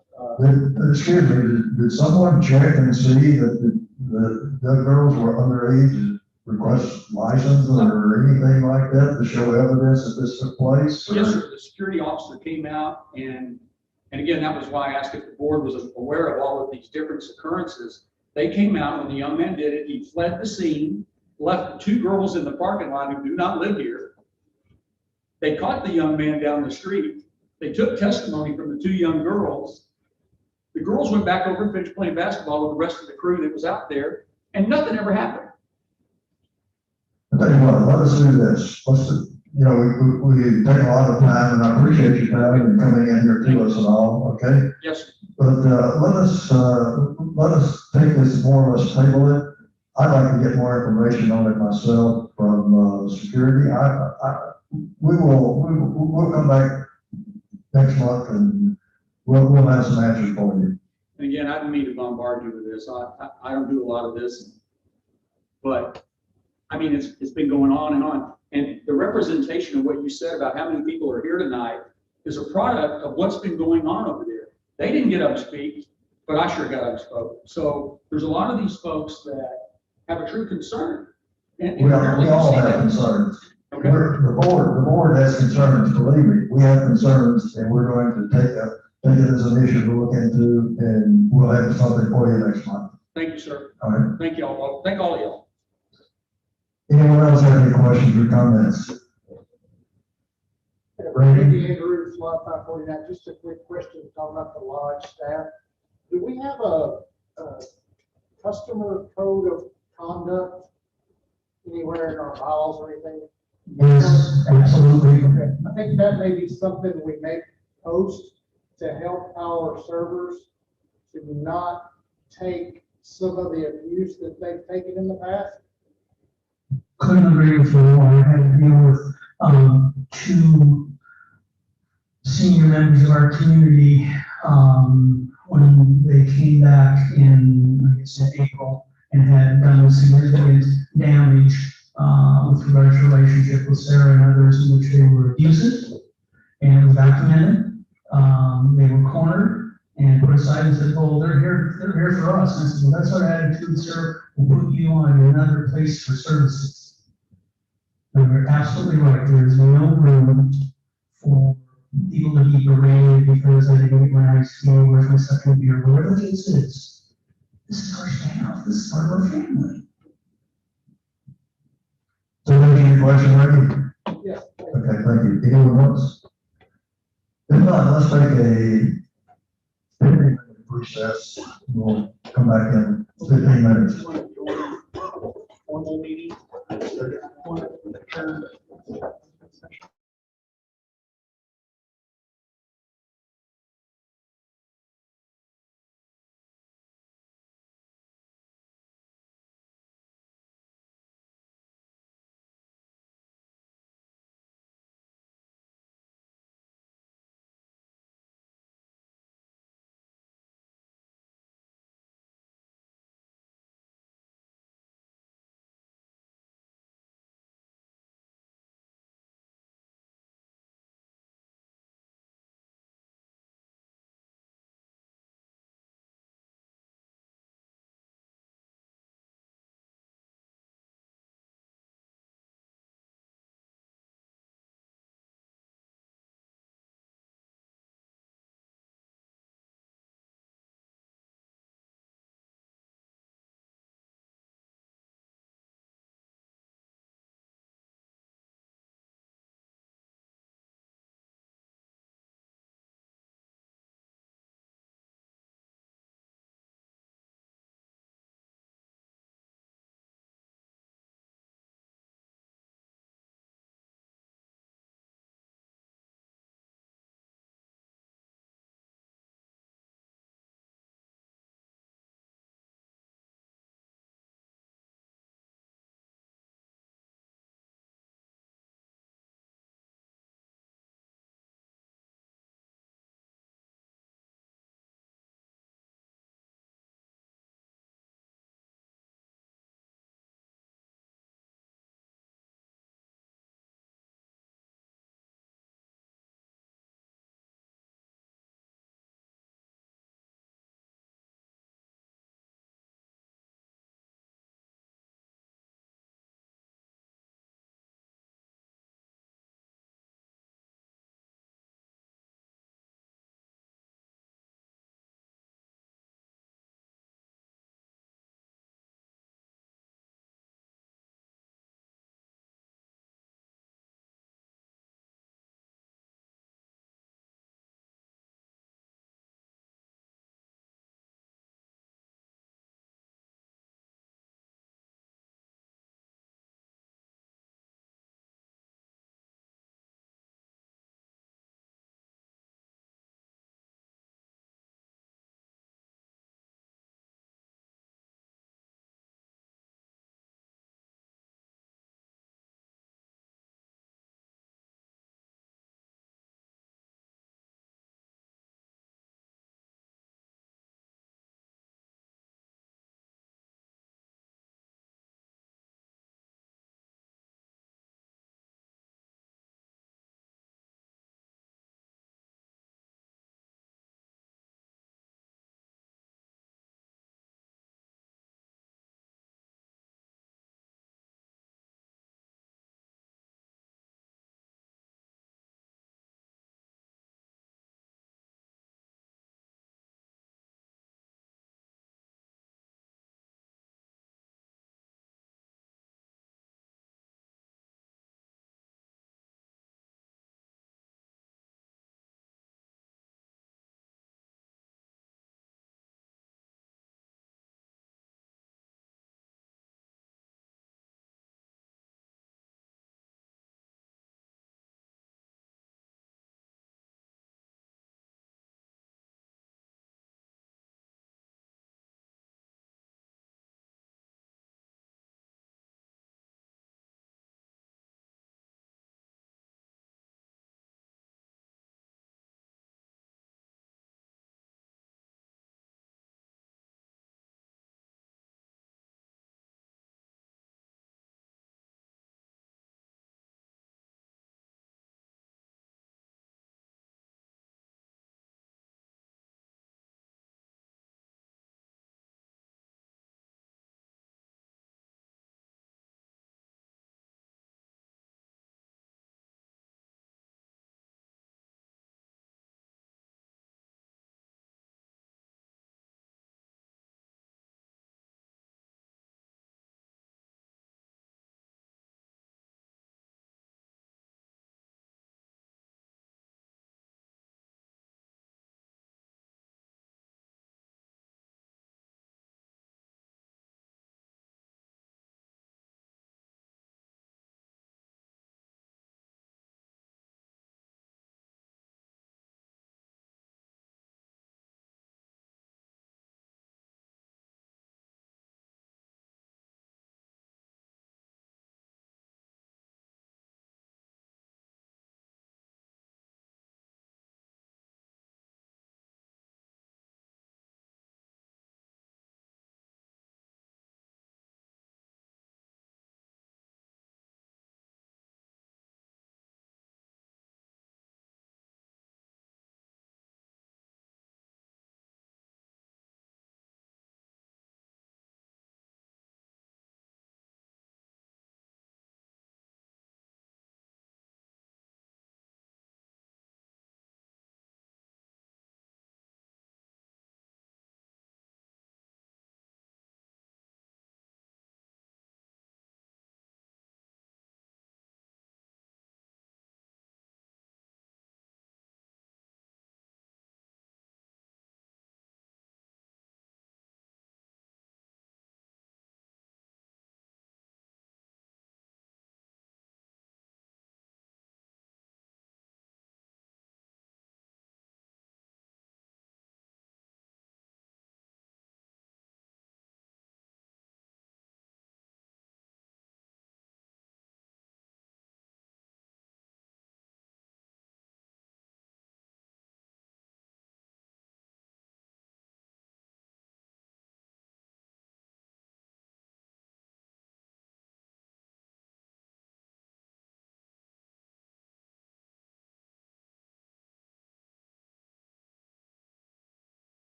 Excuse me, did someone check and see that the girls were underage and request license or anything like that to show evidence that this took place? Yes, sir. The security officer came out and again, that was why I asked if the board was aware of all of these different occurrences. They came out when the young man did it. He fled the scene, left the two girls in the parking lot who do not live here. They caught the young man down the street. They took testimony from the two young girls. The girls went back over and finished playing basketball with the rest of the crew that was out there, and nothing ever happened. I tell you what, let us do this. We take a lot of time, and I appreciate you coming and coming in here to us and all, okay? Yes. But let us take this more or less table it. I'd like to get more information on it myself from security. We'll come back next month and we'll have some answers for you. And again, I didn't mean to bombard you with this. I don't do a lot of this, but I mean, it's been going on and on. And the representation of what you said about how many people are here tonight is a product of what's been going on over there. They didn't get up to speak, but I sure got up and spoke. So there's a lot of these folks that have a true concern. And we all have concerns. Okay. The board has concerns, believe me. We have concerns, and we're going to take it as an issue to look into, and we'll have something for you next month. Thank you, sir. All right. Thank you all. Thank all of y'all. Anyone else have any questions or comments? Randy Andrews, lot 549, just a quick question, talking about the lodge staff. Do we have a customer code of conduct anywhere in our bylaws or anything? Yes, absolutely. Okay. I think that may be something we may post to help our servers to not take some of the abuse that they've taken in the past. Couldn't agree with you more. I had to deal with two senior members of our community when they came back in, I guess, in April and had done significant damage with regards to relationship with Sarah and others in which they were abusive and it was documented. They were cornered and put aside and said, "Oh, they're here for us." And I said, "Well, that's our attitude, sir. We'll put you on another place for services." And you're absolutely right. There's no room for people to be berated because I didn't get my ice cream, where's my second beer, whatever the case is. This is our staff. This is part of our family. So, any question, ready? Yes. Okay, thank you. Anyone else? If not, let's take a 15-minute recess. We'll come back in 15 minutes. Formal meeting.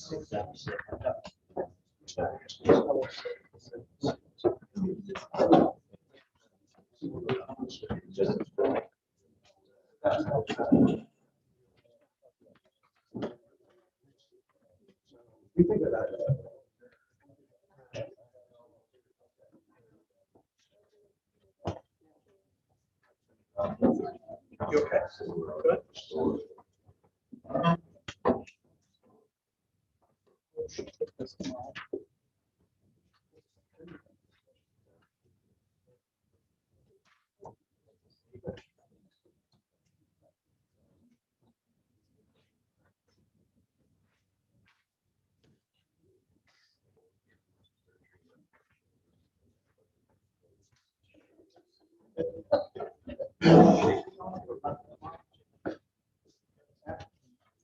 You think of that. You okay? Good.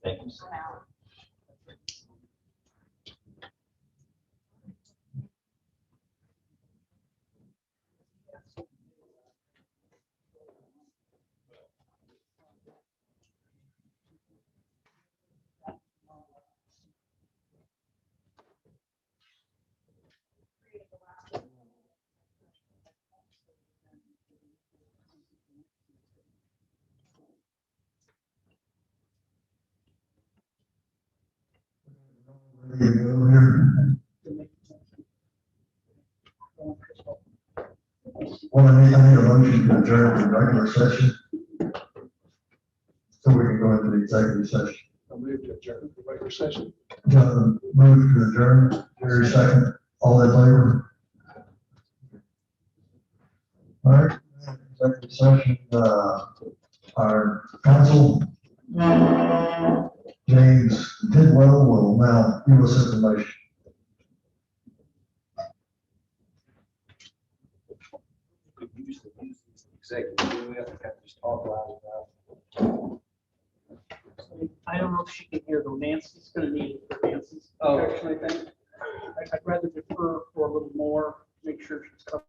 Thank you. Ready to go here. Well, I need a motion to adjourn the regular session. So we can go into the executive session. I'll move to adjourn the regular session. John moved to adjourn, Jerry second, all in favor? All right, executive session, our counsel, James Tidwell, will now give us information. Executive, we have to just talk loud enough. I don't know if she can hear though. Nancy's gonna need it for Nancy's Oh. protection, I think. I'd rather defer for a little more, make sure she's covered.